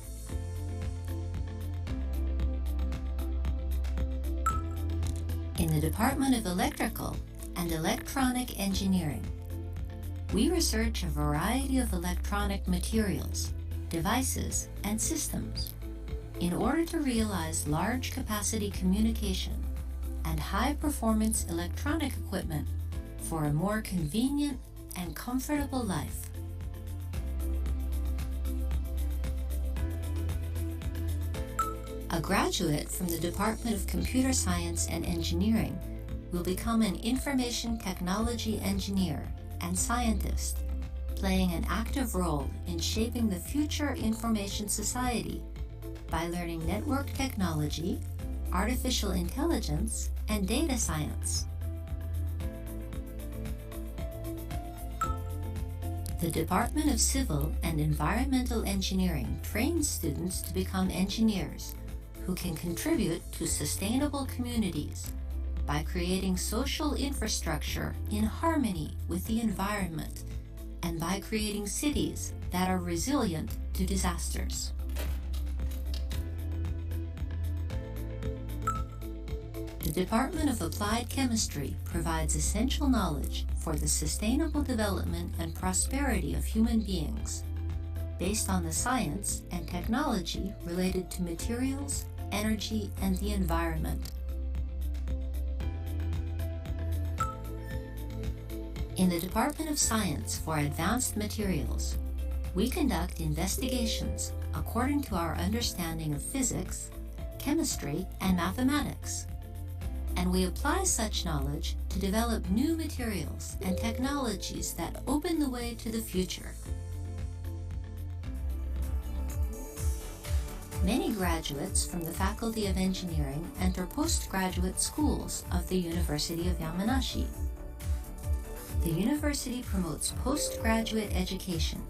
In the Department of Electrical and Electronic Engineering, we research a variety of electronic materials, devices, and systems in order to realize large capacity communication and high performance electronic equipment for a more convenient and comfortable life. A graduate from the Department of Computer Science and Engineering will become an information technology engineer and scientist, playing an active role in shaping the future information society by learning network technology, artificial intelligence, and data science. The Department of Civil and Environmental Engineering trains students to become engineers who can contribute to sustainable communities by creating social infrastructure in harmony with the environment and by creating cities that are resilient to disasters. The Department of Applied Chemistry provides essential knowledge for the sustainable development and prosperity of human beings, based on the science and technology related to materials, energy, and the environment. In the Department of Science for Advanced Materials, we conduct investigations according to our understanding of physics, chemistry, and mathematics. and we apply such knowledge to develop new materials and technologies that open the way to the future. Many graduates from the Faculty of Engineering enter postgraduate schools of the University of Yamanashi. The university promotes postgraduate education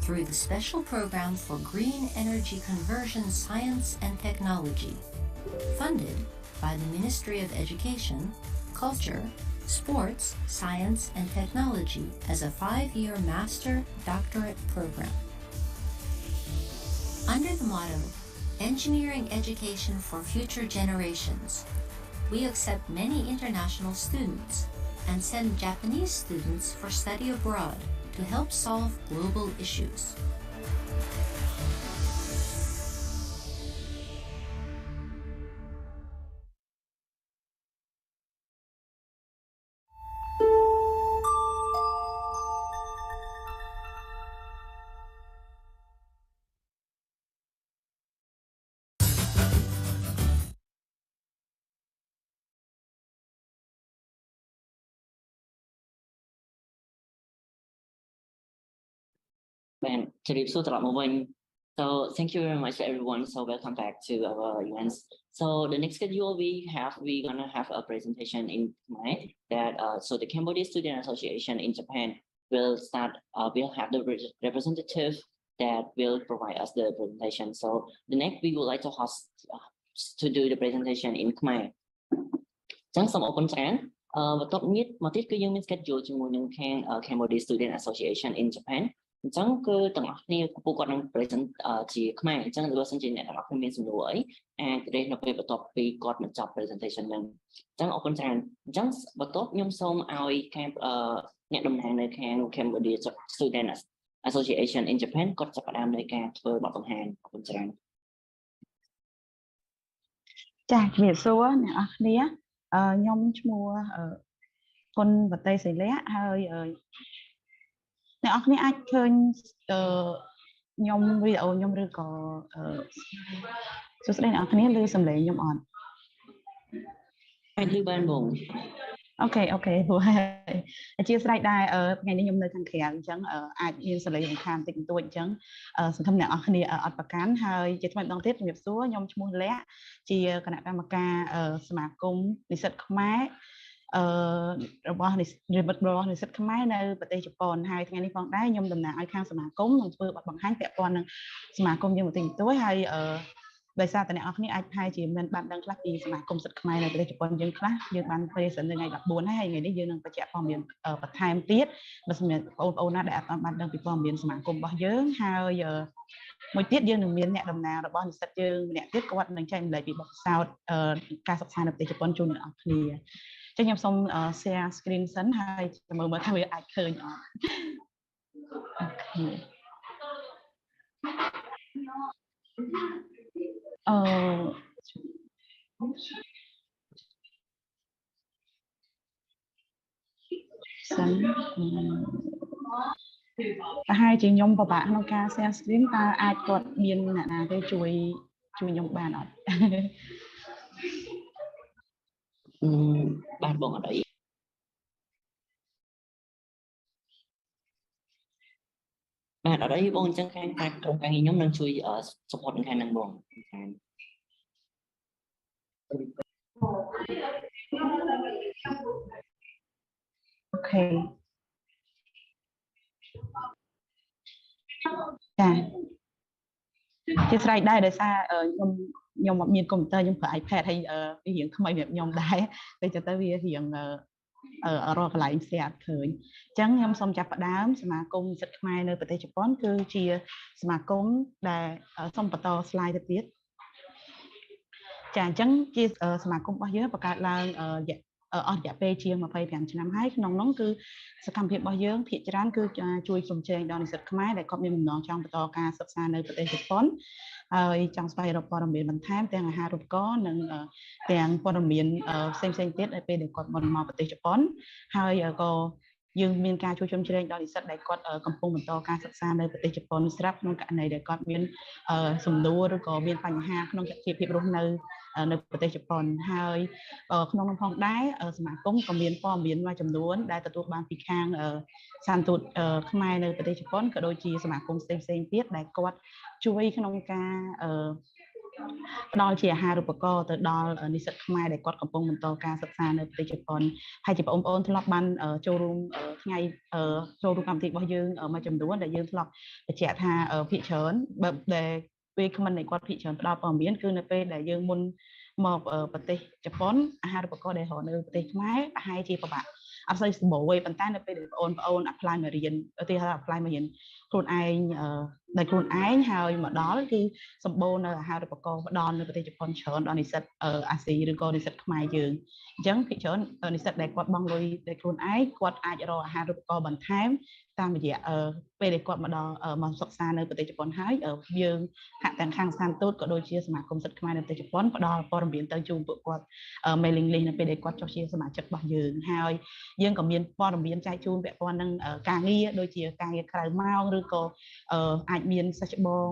through the Special Program for Green Energy Conversion Science and Technology, funded by the Ministry of Education, Culture, Sports, Science and Technology as a 5-year master doctorate program. Under the motto, Engineering Education for Future Generations, we accept many international students and send Japanese students for study abroad to help solve global issues. So thank you very much everyone. So welcome back to our events. So the next schedule we're gonna have a presentation in Khmer that so the Cambodia Student Association in Japan will have the representative that will provide us the presentation. So the next we would like to host to do the presentation in Khmer. ចឹងសូមអរគុណច្រើនបន្ទាប់មកទៀតគឺយើងមាន schedule ជាមួយនឹងខាង Cambodia Student Association in Japan អញ្ចឹងគឺទាំងអស់គ្នាពួកគាត់នឹង present ជាខ្មែរអញ្ចឹងបើសិនជាអ្នកទាំងអស់គ្នាមានសំណួរអីអាចរេនៅពេលបន្ទាប់ពីគាត់បញ្ចប់ presentation ហ្នឹងអញ្ចឹងអរគុណច្រើនអញ្ចឹងបន្ទាប់ខ្ញុំសូមឲ្យខាងអ្នកតំណាងនៅខាង Cambodia Student Association in Japan គាត់ចាប់ផ្ដើមនៃការធ្វើបទបង្ហាញអរគុណច្រើនចា៎ជំរាបសួរអ្នកនរគ្នាខ្ញុំឈ្មោះគុណវតីសីលៈហើយអ្នកនរគ្នាអាចឃើញខ្ញុំវីដេអូខ្ញុំឬក៏សួស្តីអ្នកនរគ្នាឮសំឡេងខ្ញុំអត់អាចឮបានបងអូខេព្រោះអធិស្ឋានដែរថ្ងៃនេះខ្ញុំនៅខាងក្រៅអញ្ចឹងអាចមានសំឡេងរំខានតិចបន្តួចអញ្ចឹងសង្ឃឹមអ្នកនរគ្នាអត់ប្រកាន់ហើយជាថ្មីម្ដងទៀតជំរាបសួរខ្ញុំឈ្មោះលក្ខជាគណៈកម្មការសមាគមនិស្សិតខ្មែររបស់និស្សិតខ្មែរនៅប្រទេសជប៉ុនហើយថ្ងៃនេះផងដែរខ្ញុំតំណាងឲ្យខាងសមាគមនឹងធ្វើបទបង្ហាញពាក់ព័ន្ធនឹងសមាគមយើងបន្តិចបន្តួចហើយដោយសារតែអ្នកនរគ្នាអាចប្រហែលជាមិនបានដឹងខ្លះពីសមាគមសិទ្ធិខ្មែរនៅប្រទេសជប៉ុនយើងខ្លះយើងបាន present នៅថ្ងៃ14ហើយថ្ងៃនេះយើងនឹងបញ្ជាក់ព័ត៌មានបន្ថែមទៀតបើសម្រាប់បងប្អូនណាដែលអត់បានដឹងពីព័ត៌មានសមាគមរបស់យើងហើយមួយទៀតយើងនឹងមានអ្នកតំណាងរបស់និស្សិតយើងម្នាក់ទៀតគាត់នឹងចែករំលែកពីបទពិសោធន៍ការសិក្សានៅប្រទេសជប៉ុនជូនអ្នកនរគ្នាចឹងខ្ញុំសូម share screen សិនហើយមើលថាវាអាចឃើញអត់អូខេសិនប្រហែលជាខ្ញុំពិបាកក្នុងការ share screen តើអាចគាត់មានអ្នកណាទេជួយខ្ញុំបានអត់បានបងអត់អីបាទអត់អីបងអញ្ចឹងខាងក្រុមការងារខ្ញុំនឹងជួយ support នឹងខាងហ្នឹងបងអូខេចាជាស្រេចដែរដោយសារខ្ញុំអត់មានកុំព្យូទ័រខ្ញុំប្រើ iPad ហើយវារៀងថ្មីសម្រាប់ខ្ញុំដែរតែទៅវារៀងរកកន្លែងផ្សេងអត់ឃើញអញ្ចឹងខ្ញុំសូមចាប់ផ្ដើមសមាគមនិស្សិតខ្មែរនៅប្រទេសជប៉ុនគឺជាសមាគមដែលសូមបន្ត slide ទៅទៀតចាអញ្ចឹងជាសមាគមរបស់យើងបង្កើតឡើងអស់រយៈពេលជាង25ឆ្នាំហើយក្នុងនោះគឺសកម្មភាពរបស់យើងភាគច្រើនគឺជួយជំរុញដល់និស្សិតខ្មែរដែលគាត់មានបំណងចង់បន្តការសិក្សានៅប្រទេសជប៉ុនហើយចង់ស្វែងរកព័ត៌មានបន្ថែមទាំងអាហារូបករណ៍និងទាំងព័ត៌មានផ្សេងទៀតនៅពេលដែលគាត់មកប្រទេសជប៉ុនហើយក៏យើងមានការជួយជំរុញដល់និស្សិតដែលគាត់កំពុងបន្តការសិក្សានៅប្រទេសជប៉ុនស្រាប់ក្នុងករណីដែលគាត់មានសំណួរឬក៏មានបញ្ហាក្នុងជីវភាពរស់នៅ នៅប្រទេសជប៉ុនហើយក្នុងនោះផងដែរសមាគមក៏មានព័ត៌មានមួយចំនួនដែលទទួលបានពីខាងសានទូតខ្មែរនៅប្រទេសជប៉ុនក៏ដូចជាសមាគមផ្សេងទៀតដែលគាត់ជួយក្នុងការផ្ដល់ជាអាហារូបករណ៍ទៅដល់និស្សិតខ្មែរដែលគាត់កំពុងបន្តការសិក្សានៅប្រទេសជប៉ុនហើយជាបងប្អូនធ្លាប់បានចូលរួមថ្ងៃចូលរួមកម្មវិធីរបស់យើងមួយចំនួនដែលយើងធ្លាប់បញ្ជាក់ថាភាគច្រើនដែលពេលខមមិននៃគាត់ភាគច្រើនផ្ដល់ព័ត៌មានគឺនៅពេលដែលយើងមុនមកប្រទេសជប៉ុនអាហារូបករណ៍ដែលរកនៅប្រទេសខ្មែរប្រហែលជាពិបាកអត់សូវសម្បូរទេប៉ុន្តែនៅពេលដែលបងប្អូន apply មករៀនឧទាហរណ៍ apply មករៀនខ្លួនឯងដោយខ្លួនឯងហើយមកដល់គឺសម្បូរនៅអាហារូបករណ៍ផ្ដល់នៅប្រទេសជប៉ុនច្រើនដល់និស្សិតអាស៊ីឬក៏និស្សិតខ្មែរយើងអញ្ចឹងភាគច្រើននិស្សិតដែលគាត់បង់លុយដោយខ្លួនឯងគាត់អាចរកអាហារូបករណ៍បន្ថែមតាមរយៈពេលដែលគាត់មកដល់មកសិក្សានៅប្រទេសជប៉ុនហើយយើងហាក់ទាំងខាងស្ថានទូតក៏ដូចជាសមាគមសិទ្ធិខ្មែរនៅប្រទេសជប៉ុនផ្ដល់ព័ត៌មានទៅជូនពួកគាត់ mailing list នៅពេលដែលគាត់ចុះជាសមាជិករបស់យើងហើយយើងក៏មានព័ត៌មានចែកជូនពាក់ព័ន្ធនឹងការងារដូចជាការងារក្រៅម៉ោងឬក៏អាចមានសិស្សច្បង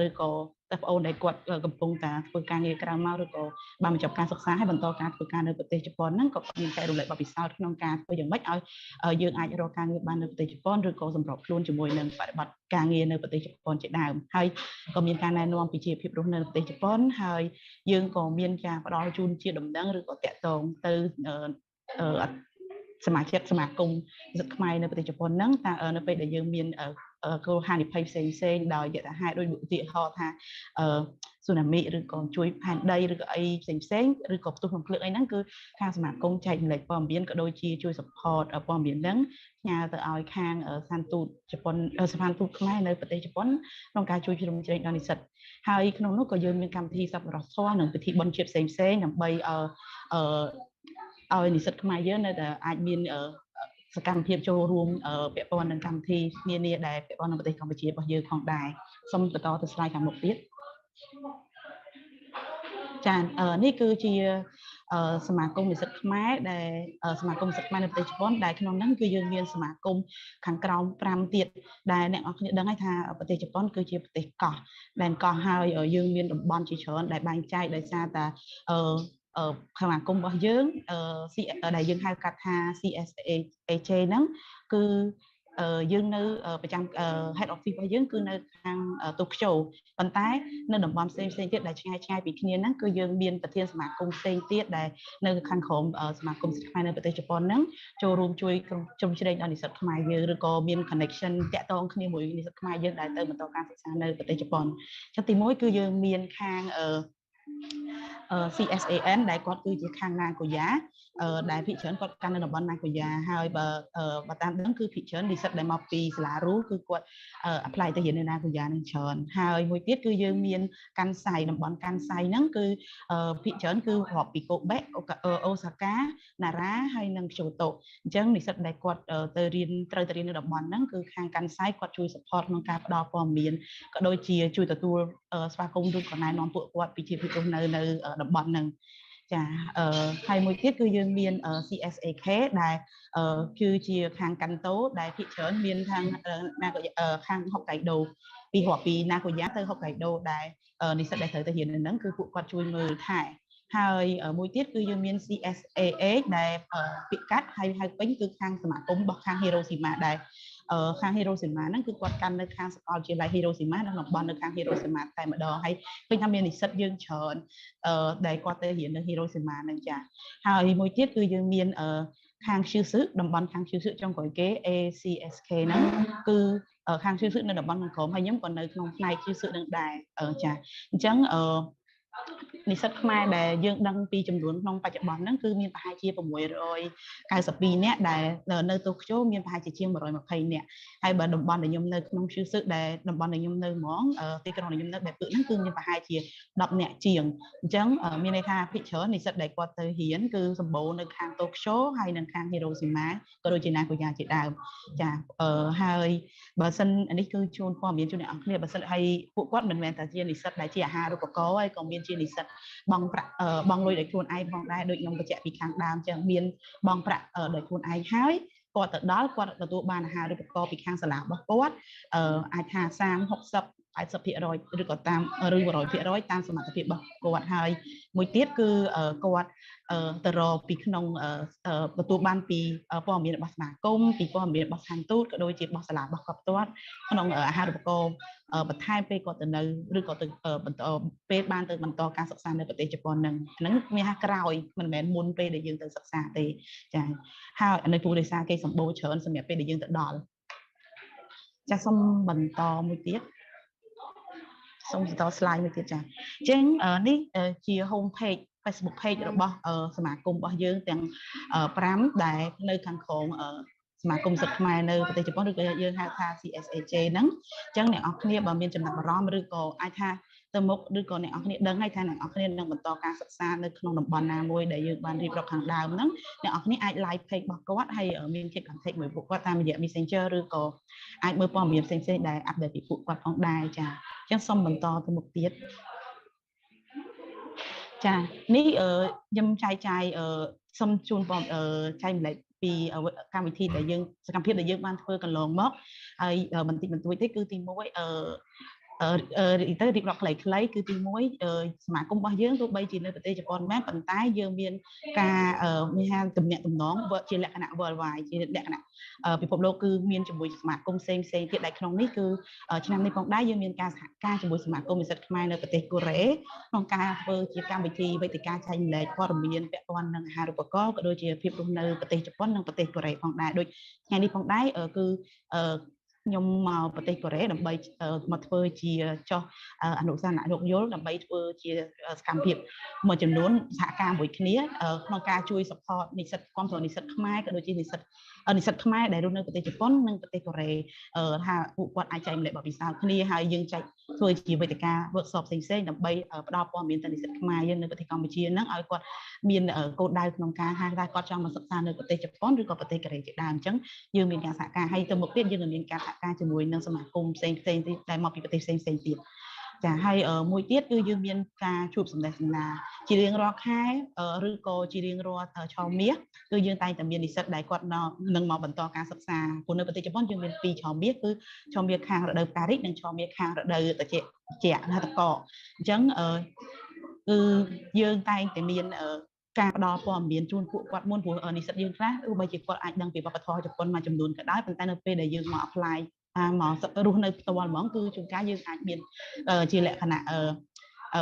ឬក៏តែបងអូនដែលគាត់កំពុងតែធ្វើការងារក្រៅម៉ោងឬក៏បានបញ្ចប់ការសិក្សាហើយបន្តការធ្វើការនៅប្រទេសជប៉ុនហ្នឹងក៏មានចែករំលែកបទពិសោធន៍ក្នុងការធ្វើយ៉ាងម៉េចឲ្យយើងអាចរកការងារបាននៅប្រទេសជប៉ុនឬក៏សម្របខ្លួនជាមួយនឹងបរិបទការងារនៅប្រទេសជប៉ុនជាដើមហើយក៏មានការណែនាំពីជីវភាពរស់នៅប្រទេសជប៉ុនហើយយើងក៏មានការផ្ដល់ជូនជាដំណឹងឬក៏តាក់ទងទៅសមាជិកសមាគមនិស្សិតខ្មែរនៅប្រទេសជប៉ុនហ្នឹងតើនៅពេលដែលយើងមានគ្រោះហានិភ័យផ្សេងៗដោយយថាហេតុដូចឧទាហរណ៍ថាស៊ូណាមីឬក៏ជួយផែនដីឬក៏អីផ្សេងឬក៏ផ្ទុះរំភ្លើងអីហ្នឹងគឺខាងសមាគមចែករំលែកព័ត៌មានក៏ដូចជាជួយ support ព័ត៌មានហ្នឹងផ្ញើទៅឲ្យខាងស្ថានទូតជប៉ុនស្ថានទូតខ្មែរនៅប្រទេសជប៉ុនក្នុងការជួយជ្រោមជ្រែងដល់និស្សិតហើយក្នុងនោះក៏យើងមានកម្មវិធីសប្បុរសធម៌និងពិធីបុណ្យជាតិផ្សេងៗដើម្បីឲ្យនិស្សិតខ្មែរយើងនៅតែអាចមានសកម្មភាពចូលរួមពាក់ព័ន្ធនឹងកម្មវិធីនានាដែលពាក់ព័ន្ធនឹងប្រទេសកម្ពុជារបស់យើងផងដែរសូមបន្តទៅស្លាយខាងមុខទៀតចានេះគឺជាសមាគមនិស្សិតខ្មែរដែលសមាគមនិស្សិតខ្មែរនៅប្រទេសជប៉ុនដែលក្នុងហ្នឹងគឺយើងមានសមាគមខាងក្រោម5ទៀតដែលអ្នកនរគ្នាដឹងហើយថាប្រទេសជប៉ុនគឺជាប្រទេសកោះដែលកោះហើយយើងមានតំបន់ជាច្រើនដែលបែងចែកដោយសារតែសមាគមរបស់យើងដែលយើងហៅកាត់ថា CSAJ ហ្នឹងគឺយើងនៅប្រចាំ head office របស់យើងគឺនៅខាងតូក្យូប៉ុន្តែនៅតំបន់ផ្សេងទៀតដែលឆ្ងាយពីគ្នាហ្នឹងគឺយើងមានប្រធានសមាគមផ្សេងទៀតដែលនៅខាងក្រោមសមាគមសិទ្ធិខ្មែរនៅប្រទេសជប៉ុនហ្នឹងចូលរួមជួយជ្រោមជ្រែងដល់និស្សិតខ្មែរយើងឬក៏មាន connection តាក់ទងគ្នាមួយនិស្សិតខ្មែរយើងដែលទៅបន្តការសិក្សានៅប្រទេសជប៉ុនចុះទី1គឺយើងមានខាងCSAN ដែលគាត់គឺជាខាង Nagoya ដែលភាគច្រើនគាត់កាន់នៅតំបន់ Nagoya ហើយបើតាមដឹងគឺភាគច្រើននិស្សិតដែលមកពីសាលាRUPPគឺគាត់ apply ទៅរៀននៅ Nagoya នឹងច្រើនហើយមួយទៀតគឺយើងមានកាន់សៃតំបន់កាន់សៃហ្នឹងគឺភាគច្រើនគឺរាប់ពី Kobe, Osaka, Nara ហើយនិង Kyoto អញ្ចឹងនិស្សិតដែលគាត់ត្រូវទៅរៀននៅតំបន់ហ្នឹងគឺខាងកាន់សៃគាត់ជួយ support ក្នុងការផ្ដល់ព័ត៌មានក៏ដូចជាជួយទទួលស្វាគមន៍ឬក៏ណែនាំពួកគាត់ពីជីវភាពរស់នៅតំបន់ហ្នឹងចាហើយមួយទៀតគឺយើងមាន CSAK ដែលគឺជាខាងកាន់តូដែលភាគច្រើនមានខាងខាង Hokkaido រាប់ពី Nagoya ទៅ Hokkaido ដែលនិស្សិតដែលត្រូវទៅរៀននៅហ្នឹងគឺពួកគាត់ជួយមើលថែហើយមួយទៀតគឺយើងមាន CSAA ដែលពាក្យកាត់ហើយហៅពេញគឺខាងសមាគមរបស់ខាង Hiroshima ដែលខាង Hiroshima ហ្នឹងគឺគាត់កាន់នៅខាងសាកលវិទ្យាល័យ Hiroshima និងតំបន់នៅខាង Hiroshima តែម្ដងហើយឃើញថាមាននិស្សិតយើងច្រើនដែលគាត់ទៅរៀននៅ Hiroshima ហ្នឹងចាហើយមួយទៀតគឺយើងមានខាង Kyushu តំបន់ខាង Kyushu ចុងក្រោយគេ ACSK ហ្នឹងគឺខាង Kyushu នៅតំបន់ខាងក្រោមហើយខ្ញុំក៏នៅក្នុងផ្នែក Kyushu នឹងដែរចាអញ្ចឹងនិស្សិតខ្មែរដែលយើងដឹងពីចំនួនក្នុងបច្ចុប្បន្នហ្នឹងគឺមានប្រហែលជា692នាក់ដែលនៅតូក្យូមានប្រហែលជាជាង120នាក់ហើយបើតំបន់ដែលខ្ញុំនៅក្នុងឈឺសឹកដែលតំបន់ដែលខ្ញុំនៅហ្មងទីក្រុងដែលខ្ញុំនៅបែបពឹកហ្នឹងគឺមានប្រហែលជា10នាក់ជាងអញ្ចឹងមានន័យថាភាគច្រើននិស្សិតដែលគាត់ទៅរៀនគឺសម្បូរនៅខាងតូក្យូហើយនិងខាង Hiroshima ក៏ដូចជា Nagoya ជាដើមចាហើយបើសិននេះគឺជូនព័ត៌មានជូនអ្នកអង្គគ្នាបើសិនហើយពួកគាត់មិនមែនតែជានិស្សិតដែលជាអាហារូបករណ៍ហើយក៏មានជានិស្សិតបងលុយដោយខ្លួនឯងផងដែរដូចខ្ញុំបញ្ជាក់ពីខាងដើមចឹងមានបងប្រាក់ដោយខ្លួនឯងហើយគាត់ទៅដល់គាត់ទទួលបានអាហារូបករណ៍ពីខាងសាលារបស់គាត់អាចថា30-60 80% ឬក៏តាមឬ 100% តាមសមត្ថភាពរបស់គាត់ហើយមួយទៀតគឺគាត់ទៅរកពីក្នុងទទួលបានពីព័ត៌មានរបស់សមាគមពីព័ត៌មានរបស់ស្ថានទូតក៏ដូចជារបស់សាលារបស់គាត់ផ្ទាល់ក្នុងអាហារូបករណ៍បន្ថែមពេលគាត់ទៅនៅឬក៏ទៅបន្តពេលបានទៅបន្តការសិក្សានៅប្រទេសជប៉ុនហ្នឹងមានថាក្រោយមិនមែនមុនពេលដែលយើងទៅសិក្សាទេចាហើយនៅទូរទស្សន៍គេសម្បូរច្រើនសម្រាប់ពេលដែលយើងទៅដល់ចាសូមបន្តមួយទៀតសូមបន្ត slide មួយទៀតចាអញ្ចឹងនេះជា home page Facebook page របស់សមាគមរបស់យើងទាំង5ដែលនៅខាងក្រោមសមាគមសិទ្ធិខ្មែរនៅប្រទេសជប៉ុនឬក៏យើងហៅថា CSAJ ហ្នឹងអញ្ចឹងអ្នកនរគ្នាបើមានចំណាប់អារម្មណ៍ឬក៏អាចថាទៅមុខឬក៏អ្នកនរគ្នាដឹងហើយថាអ្នកនរគ្នានឹងបន្តការសិក្សានៅក្នុងតំបន់ណាមួយដែលយើងបានរៀបរាប់ខាងដើមហ្នឹងអ្នកនរគ្នាអាច like page របស់គាត់ហើយមានជា contact មួយពួកគាត់តាមរយៈ Messenger ឬក៏អាចមើលព័ត៌មានផ្សេងៗដែលអាប់ដេតពីពួកគាត់ផងដែរចាអញ្ចឹងសូមបន្តទៅមុខទៀតចានេះខ្ញុំចែកចាយសូមជូនបងចែកម្លែកពីកម្មវិធីដែលយើងសកម្មភាពដែលយើងបានធ្វើកន្លងមកហើយបន្តិចបន្តួចទេគឺទី1ទៅរៀបរាប់ខ្លីៗគឺទី1សមាគមរបស់យើងទោះបីជានៅប្រទេសជប៉ុនមែនប៉ុន្តែយើងមានការមានហាទំនាក់ទំនងជាលក្ខណៈ worldwide ជាលក្ខណៈពិភពលោកគឺមានជាមួយសមាគមផ្សេងទៀតដែលក្នុងនេះគឺឆ្នាំនេះផងដែរយើងមានការសហការជាមួយសមាគមនិស្សិតខ្មែរនៅប្រទេសកូរ៉េក្នុងការធ្វើជាកម្មវិធីវេទិកាចែកម្លែកព័ត៌មានពាក់ព័ន្ធនឹងអាហារូបករណ៍ក៏ដូចជាភាពរស់នៅប្រទេសជប៉ុននិងប្រទេសកូរ៉េផងដែរដូចថ្ងៃនេះផងដែរគឺខ្ញុំមកប្រទេសកូរ៉េដើម្បីមកធ្វើជាចុះអនុសាសនៈយោគយល់ដើម្បីធ្វើជាសកម្មភាពមួយចំនួនសហការមួយគ្នាក្នុងការជួយ support និស្សិតគាំទ្រនិស្សិតខ្មែរក៏ដូចជានិស្សិតខ្មែរដែលរស់នៅប្រទេសជប៉ុននិងប្រទេសកូរ៉េថាពួកគាត់អាចចែកម្លែកបទពិសោធន៍គ្នាហើយយើងចែកធ្វើជាវេទិកា workshop ផ្សេងៗដើម្បីផ្ដល់ព័ត៌មានទៅនិស្សិតខ្មែរយើងនៅប្រទេសកម្ពុជាហ្នឹងឲ្យគាត់មានគោលដៅក្នុងការថាគាត់ចង់មកសិក្សានៅប្រទេសជប៉ុនឬក៏ប្រទេសកូរ៉េជាដើមអញ្ចឹងយើងមានការសហការហើយទៅមុខទៀតយើងនឹងមានការសហការជាមួយនឹងសមាគមផ្សេងៗទៀតដែលមកពីប្រទេសផ្សេងៗទៀតចាហើយមួយទៀតគឺយើងមានការជួបសម្ដែងសម្ដាជារៀងរាល់ខែឬក៏ជារៀងរាល់ឆមាសគឺយើងតែងតែមាននិស្សិតដែលគាត់នឹងមកបន្តការសិក្សាព្រោះនៅប្រទេសជប៉ុនយើងមាន2ឆមាសគឺឆមាសខាងរដូវផ្ការីកនិងឆមាសខាងរដូវត្រជាក់ថាតកអញ្ចឹងគឺយើងតែងតែមានការផ្ដល់ព័ត៌មានជូនពួកគាត់មុនព្រោះនិស្សិតយើងខ្លះទោះបីជាគាត់អាចដឹងពីវប្បធម៌ជប៉ុនមួយចំនួនក៏ដោយប៉ុន្តែនៅពេលដែលយើងមក apply មករស់នៅផ្ទាល់ហ្មងគឺជួនកាលយើងអាចមានជាលក្ខណៈ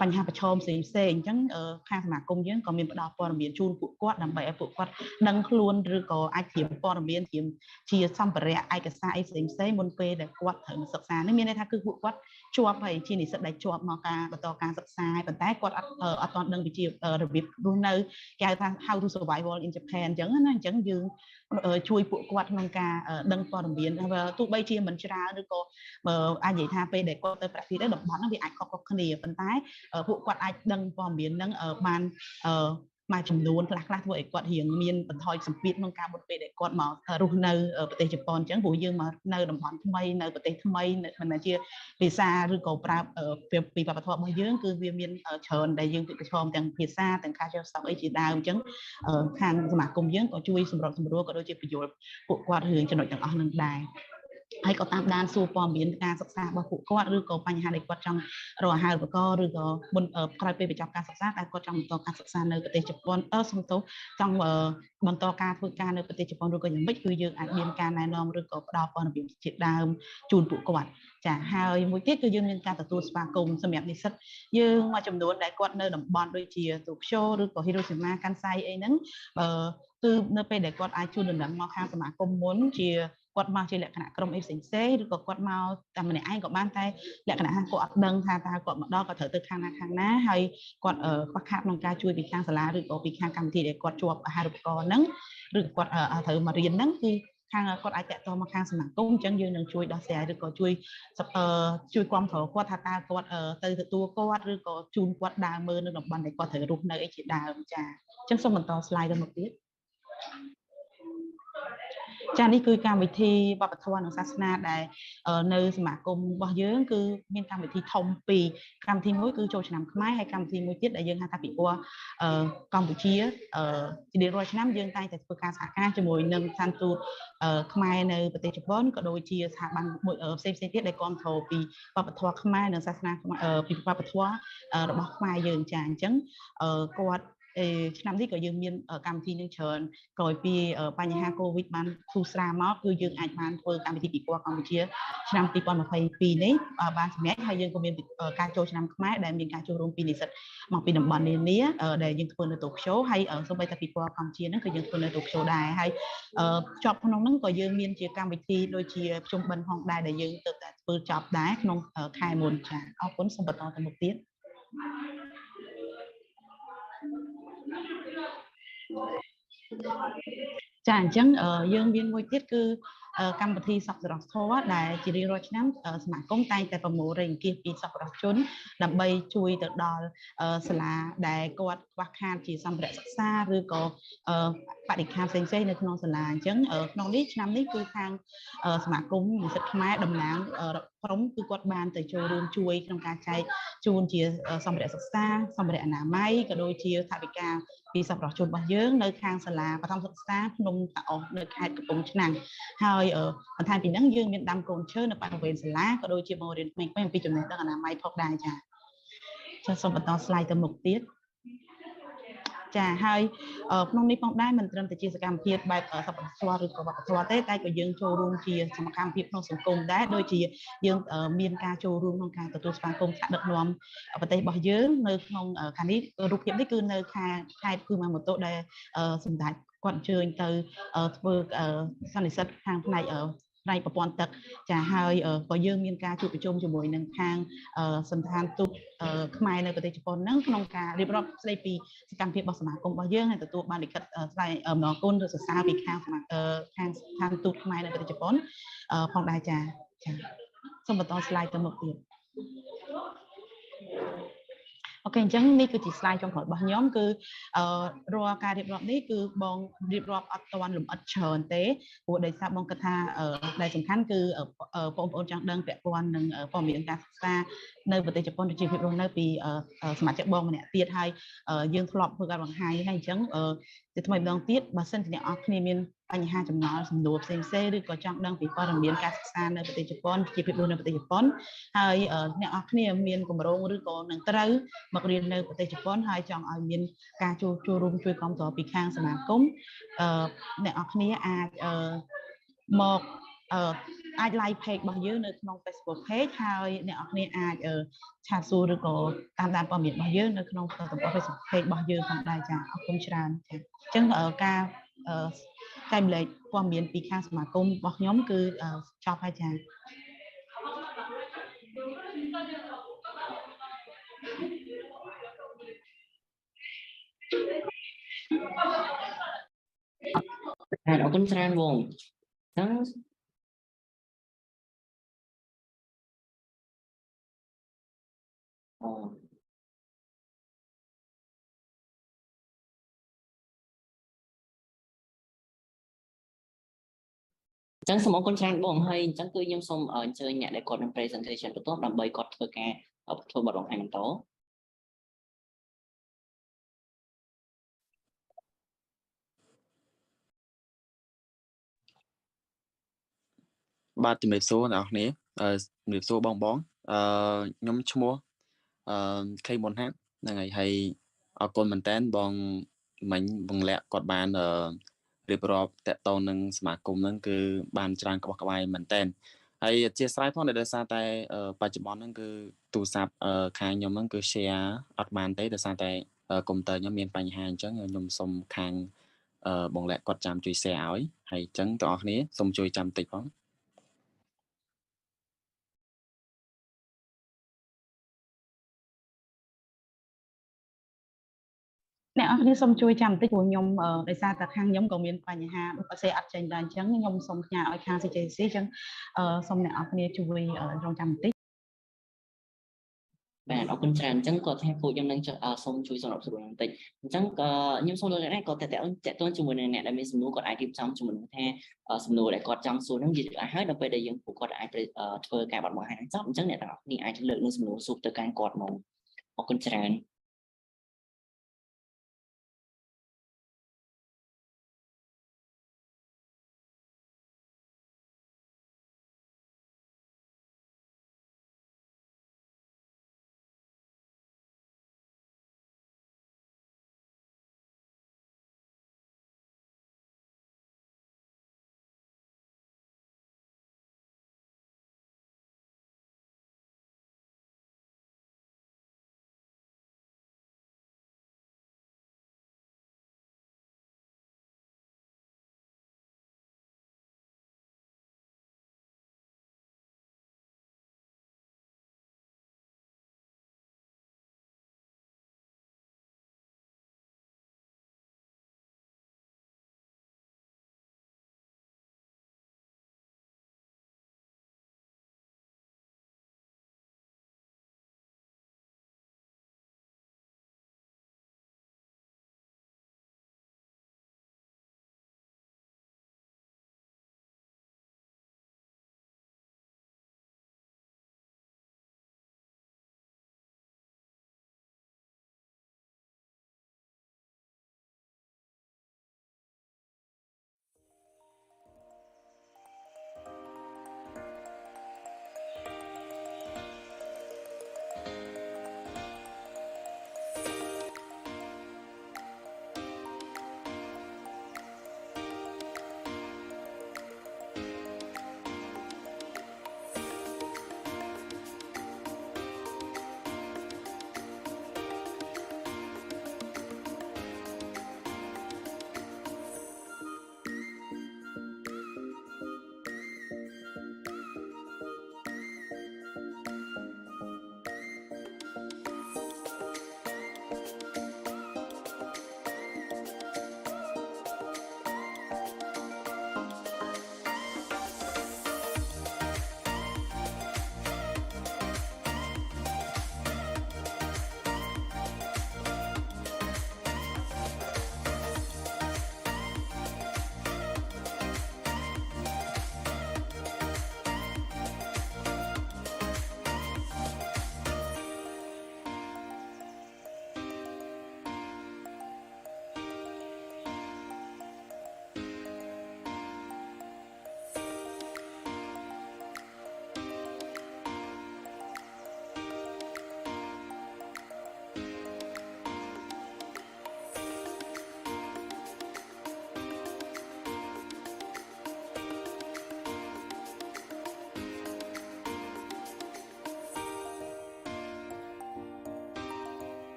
បញ្ហាប្រឈមផ្សេងអញ្ចឹងខាងសមាគមយើងក៏មានផ្ដល់ព័ត៌មានជូនពួកគាត់ដើម្បីឲ្យពួកគាត់ដឹងខ្លួនឬក៏អាចត្រៀមព័ត៌មានត្រៀមជាសម្ភារៈឯកសារអីផ្សេងមុនពេលដែលគាត់ត្រូវសិក្សានេះមានន័យថាគឺពួកគាត់ជាប់ហើយជានិស្សិតដែលជាប់មកការបន្តការសិក្សាប៉ុន្តែគាត់អត់ទាន់ដឹងពីរបៀបរស់នៅគេហៅថា how to survival in Japan អញ្ចឹងណាអញ្ចឹងយើងជួយពួកគាត់ក្នុងការដឹងព័ត៌មានទោះបីជាមិនច្រើនឬក៏អាចនិយាយថាពេលដែលគាត់ទៅប្រាក់ទីទៅតំបន់ហ្នឹងវាអាចខុសៗគ្នាប៉ុន្តែពួកគាត់អាចដឹងព័ត៌មានហ្នឹងបានមួយចំនួនខ្លះធ្វើឲ្យគាត់រៀងមានបន្ថយសម្ពាធក្នុងការមុនពេលដែលគាត់មករស់នៅប្រទេសជប៉ុនអញ្ចឹងព្រោះយើងមកនៅតំបន់ថ្មីនៅប្រទេសថ្មីមិនមែនជាភាសាឬក៏ប្រើពីវប្បធម៌របស់យើងគឺវាមានច្រើនដែលយើងប្រឈមទាំងភាសាទាំងការចេះស្ដាប់អីជាដើមអញ្ចឹងខាងសមាគមយើងក៏ជួយសម្របសម្រួលក៏ដូចជាបញ្យល់ពួកគាត់រឿងចំណុចទាំងអស់នឹងដែរហើយក៏តាមដានសួរព័ត៌មានការសិក្សារបស់ពួកគាត់ឬក៏បញ្ហាដែលគាត់ចង់រកអាហារូបករណ៍ឬក៏មុនក្រោយពេលបញ្ចប់ការសិក្សាតែគាត់ចង់បន្តការសិក្សានៅប្រទេសជប៉ុនសំទោសចង់បន្តការធ្វើការនៅប្រទេសជប៉ុនឬក៏យ៉ាងម៉េចគឺយើងអាចមានការណែនាំឬក៏ផ្ដល់ព័ត៌មានជាដើមជូនពួកគាត់ចាហើយមួយទៀតគឺយើងមានការទទួលស្វាគមន៍សម្រាប់និស្សិតយើងមួយចំនួនដែលគាត់នៅតំបន់ដូចជាតូក្យូឬក៏ Hiroshima កាន់សៃអីហ្នឹងគឺនៅពេលដែលគាត់អាចជួនដំណឹងមកខាងសមាគមមុនជាគាត់មកជាលក្ខណៈក្រុមអីផ្សេងឬក៏គាត់មកតែម្នាក់ឯងក៏បានតែលក្ខណៈថាគាត់អត់ដឹងថាតើគាត់មកដល់គាត់ត្រូវទៅខាងណាហើយគាត់ខ្វះខាតក្នុងការជួយពីខាងសាលាឬក៏ពីខាងកម្មវិធីដែលគាត់ជាប់អាហារូបករណ៍ហ្នឹងឬគាត់ត្រូវមករៀនហ្នឹងគឺខាងគាត់អាចតាក់ទងមកខាងសមាគមអញ្ចឹងយើងនឹងជួយដោះស្រាយឬក៏ជួយគាំទ្រគាត់ថាតើគាត់ទៅទទួលគាត់ឬក៏ជូនគាត់ដើរមើលនៅតំបន់ដែលគាត់ត្រូវរស់នៅអីជាដើមចាអញ្ចឹងសូមបន្ត slide ទៅមុខទៀត ចា៎នេះគឺកម្មវិធីវប្បធម៌និងសាសនាដែលនៅសមាគមរបស់យើងគឺមានកម្មវិធីធំពីរកម្មវិធីមួយគឺចូលឆ្នាំខ្មែរហើយកម្មវិធីមួយទៀតដែលយើងហៅថាពិព័រណ៍កម្ពុជាជារៀងរាល់ឆ្នាំយើងតែងតែធ្វើការសហការជាមួយនឹងស្ថានទូតខ្មែរនៅប្រទេសជប៉ុនក៏ដូចជាស្ថាប័នមួយផ្សេងៗទៀតដែលគាំទ្រពីវប្បធម៌ខ្មែរនិងសាសនាពីវប្បធម៌របស់ខ្មែរយើងចា៎អញ្ចឹងគាត់ឆ្នាំនេះក៏យើងមានកម្មវិធីនឹងច្រើនក្រោយពីបញ្ហាកូវីដបានធូរស្រាលមកគឺយើងអាចបានធ្វើកម្មវិធីពិព័រណ៍កម្ពុជាឆ្នាំ2022នេះបានសម្រេចហើយយើងក៏មានការចូលឆ្នាំខ្មែរដែលមានការចូលរួមពីនិស្សិតមកពីតំបន់នានាដែលយើងធ្វើនៅតូក្យូហើយសូម្បីតែពិព័រណ៍កម្ពុជាហ្នឹងក៏យើងធ្វើនៅតូក្យូដែរហើយជាប់ក្នុងហ្នឹងក៏យើងមានជាកម្មវិធីដូចជាប្រជុំបិណ្ឌផងដែរដែលយើងទៅតែធ្វើចប់ដែរក្នុងខែមុនចា៎អរគុណសូមបន្តទៅមុខទៀតចាអញ្ចឹងយើងមានមួយទៀតគឺកម្មវិធីសប្បុរសធម៌ដែលជារៀងរាល់ឆ្នាំសមាគមតែងតែប្រមូលរៃអង្គាសពីសប្បុរសជនដើម្បីជួយទៅដល់សាលាដែលគាត់ខ្វះខាតជាសម្ភារៈសិក្សាឬក៏បរិក្ខារផ្សេងៗនៅក្នុងសាលាអញ្ចឹងក្នុងនេះឆ្នាំនេះគឺខាងសមាគមនិស្សិតខ្មែរតំណាងក្រុមគឺគាត់បានទៅចូលរួមជួយក្នុងការចែកជូនជាសម្ភារៈសិក្សាសម្ភារៈអនាម័យក៏ដូចជាថវិកាពីសប្បុរសជនរបស់យើងនៅខាងសាលាបឋមសិក្សាភ្នំតាអស់នៅខេត្តកំពង់ឆ្នាំងហើយបន្ថែមពីហ្នឹងយើងមានដាំកូនឈើនៅបរិវេណសាលាក៏ដូចជាបង្រៀនក្មេងៗអំពីចំណេះដឹងអនាម័យផងដែរចា៎សូមបន្ត slide ទៅមុខទៀតចាហើយក្នុងនេះផងដែរមិនត្រឹមតែជាសកម្មភាពបែបសប្បុរសធម៌ឬក៏វប្បធម៌ទេតែក៏យើងចូលរួមជាសកម្មភាពក្នុងសង្គមដែរដូចជាយើងមានការចូលរួមក្នុងការទទួលស្វាគមន៍ថ្នាក់ដឹកនាំប្រទេសរបស់យើងនៅក្នុងខាងនេះរូបភាពនេះគឺនៅខេត្តគឺម៉ាម៉ូតូដែលសម្ដេចគាត់អញ្ជើញទៅធ្វើសន្និសីទខាងផ្នែកប្រព័ន្ធទឹកចាហើយក៏យើងមានការជួបប្រជុំជាមួយនឹងខាងសន្តានទូតខ្មែរនៅប្រទេសជប៉ុនហ្នឹងក្នុងការរៀបរាប់ស្ដីពីសកម្មភាពរបស់សមាគមរបស់យើងហើយទទួលបានលិខិតស្ដីអំណរគុណឬសរសើរពីខាងស្ថានទូតខ្មែរនៅប្រទេសជប៉ុនផងដែរចាសូមបន្ត slide ទៅមុខទៀតអូខេអញ្ចឹងនេះគឺជា slide ចុងក្រោយរបស់ខ្ញុំគឺរាល់ការរៀបរាប់នេះគឺបងរៀបរាប់អត់ទាន់លម្អិតច្រើនទេព្រោះដោយសារបងគិតថាដែលសំខាន់គឺបងប្អូនចង់ដឹងពាក់ព័ន្ធនឹងព័ត៌មានការសិក្សានៅប្រទេសជប៉ុនជាភាពរស់នៅពីសមាជិកបងម្នាក់ទៀតហើយយើងធ្លាប់ធ្វើការបង្ហាញហើយអញ្ចឹងជាថ្មីម្ដងទៀតបើសិនជាអ្នកនរគ្នាមានបញ្ហាចម្ងល់សំណួរផ្សេងៗឬក៏ចង់ដឹងពីព័ត៌មានការសិក្សានៅប្រទេសជប៉ុនជាភាពរស់នៅប្រទេសជប៉ុនហើយអ្នកនរគ្នាមានគម្រោងឬក៏នឹងត្រូវមករៀននៅប្រទេសជប៉ុនហើយចង់ឲ្យមានការចូលរួមជួយគាំទ្រពីខាងសមាគមអ្នកនរគ្នាអាចមកអាច like page របស់យើងនៅក្នុង Facebook page ហើយអ្នកនរគ្នាអាចឆាតសួរឬក៏តាមដានព័ត៌មានរបស់យើងនៅក្នុងទំព័រ Facebook page របស់យើងផងដែរចា៎អរគុណច្រើនចា៎អញ្ចឹងការចែករំលែកព័ត៌មានពីខាងសមាគមរបស់ខ្ញុំគឺចប់ហើយចា៎អរគុណច្រើនបងអញ្ចឹងសូមអរគុណច្រើនបងហើយអញ្ចឹងគឺខ្ញុំសូមអញ្ជើញអ្នកដែលគាត់នឹង presentation បន្ទាប់ដើម្បីគាត់ធ្វើការបទបង្ហាញបន្តបាទជំរាបសួរអ្នកនរគ្នាជំរាបសួរបងខ្ញុំឈ្មោះខេមុនហាត់ហ្នឹងហើយអរគុណមែនតើបងមិញបងលាក់គាត់បានរៀបរាប់តកតងនឹងសមាគមហ្នឹងគឺបានច្រើនក្បោះក្បាយមែនតើហើយអធិស្ឋានផងដោយសារតែបច្ចុប្បន្នហ្នឹងគឺទូរស័ព្ទខាងខ្ញុំហ្នឹងគឺ share អត់បានទេដោយសារតែកុំព្យូទ័រខ្ញុំមានបញ្ហាអញ្ចឹងខ្ញុំសុំខាងបងលាក់គាត់ចាំជួយ share ឲ្យហើយអញ្ចឹងបងប្អូនគ្នាសូមជួយចាំតិចផងអ្នកនរគ្នាសូមជួយចាំបន្តិចព្រោះខ្ញុំដោយសារតែខាងខ្ញុំក៏មានបញ្ហាអត់អត់ចេញដែរអញ្ចឹងខ្ញុំសូមផ្ញើឲ្យខាង CJCC អញ្ចឹងសូមអ្នកនរគ្នាជួយរងចាំបន្តិច bạn ở bên tràn chẳng có theo phụ dân đang xong chui xong học rồi tịch chẳng nhưng xong rồi này có thể tôi chúng mình này đãมีสำนวนกด ai trong chúng mình theo สำนวนได้กดtrong sốนั้นยืดให้เราไปได้ยังผู้กด ai เพื่อการบัดหมายนั้นจับจังเนี่ยต่อนี่ ai จะเลือกในสำนวนสูบจากการกดมองออกคนแทน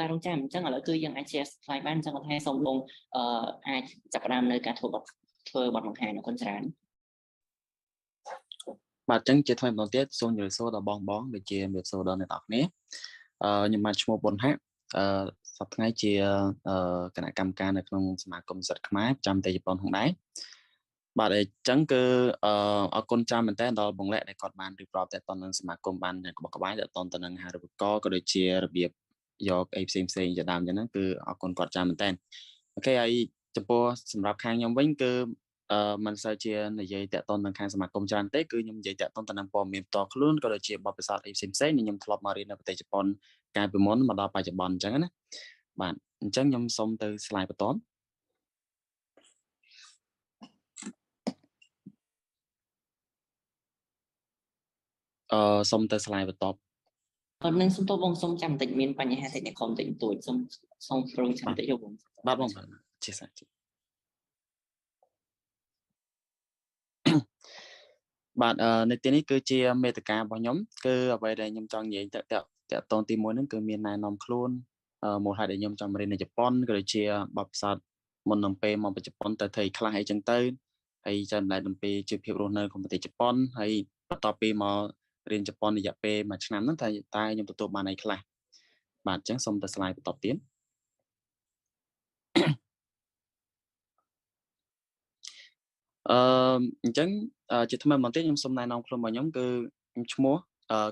การต้องจำจังอะไรคือยังไอเชสไลบ้านจังหวัดไทยส่งลงไอจับประดามในการถูกแบบเพื่อบอลของไทยในคนแสน បាទអញ្ចឹងជាថ្មីម្ដងទៀតសូមជម្រាបសួរដល់បងដូចជាជម្រាបសួរដល់អ្នកនរគ្នាខ្ញុំបានឈ្មោះប៊ុនហាក់សប្តាហ៍ថ្ងៃជាគណៈកម្មការនៅក្នុងសមាគមសិទ្ធិខ្មែរប្រចាំប្រទេសជប៉ុនផងដែរបាទអញ្ចឹងគឺអរគុណចាំមែនតើដល់បងលក្ខដែលគាត់បានរៀបរាប់តទៅនឹងសមាគមបានក្បោះក្បាយតទៅនឹងហារូបករណ៍ក៏ដូចជារបៀបយកអីផ្សេងជាដើមអញ្ចឹងហ្នឹងគឺអរគុណគាត់ចាំមែនតើអូខេហើយចំពោះសម្រាប់ខាងខ្ញុំវិញគឺមិនសូវជានិយាយតាក់ទងនឹងខាងសមាគមច្រើនទេគឺខ្ញុំនិយាយតាក់ទងទៅនឹងព័ត៌មានផ្ទាល់ខ្លួនក៏ដូចជាបទពិសោធន៍អីផ្សេងខ្ញុំធ្លាប់មករៀននៅប្រទេសជប៉ុនកាលពីមុនមកដល់បច្ចុប្បន្នអញ្ចឹងណាបាទអញ្ចឹងខ្ញុំសូមទៅ slide បន្តសូមទៅ slide បន្តនឹងសូមទៅបងសូមចាំបន្តិចមានបញ្ហាតិចនេះខំតិចតួចសូមប្រងចាំបន្តិចបងបាទបងជាសាច់បាទនៅទីនេះគឺជាមេត្តារបស់ខ្ញុំគឺអ្វីដែលខ្ញុំចង់និយាយតាក់ទងទី1ហ្នឹងគឺមានណែនាំខ្លួនមូលហេតុដែលខ្ញុំចង់រៀននៅជប៉ុនក៏ដូចជាបទពិសោធន៍មុននឹងពេលមកជប៉ុនទៅធ្វើខ្លះអីចឹងទៅហើយចាំដែរអំពីជីវភាពរស់នៅក្នុងប្រទេសជប៉ុនហើយបន្ទាប់ពីមករៀនជប៉ុនរយៈពេល1ឆ្នាំហ្នឹងតែខ្ញុំទទួលបានអីខ្លះ បាទអញ្ចឹងសូមទៅ slide បន្តទៀតអញ្ចឹងជាថ្មីម្ដងទៀតខ្ញុំសូមណែនាំខ្លួនរបស់ខ្ញុំគឺខ្ញុំឈ្មោះ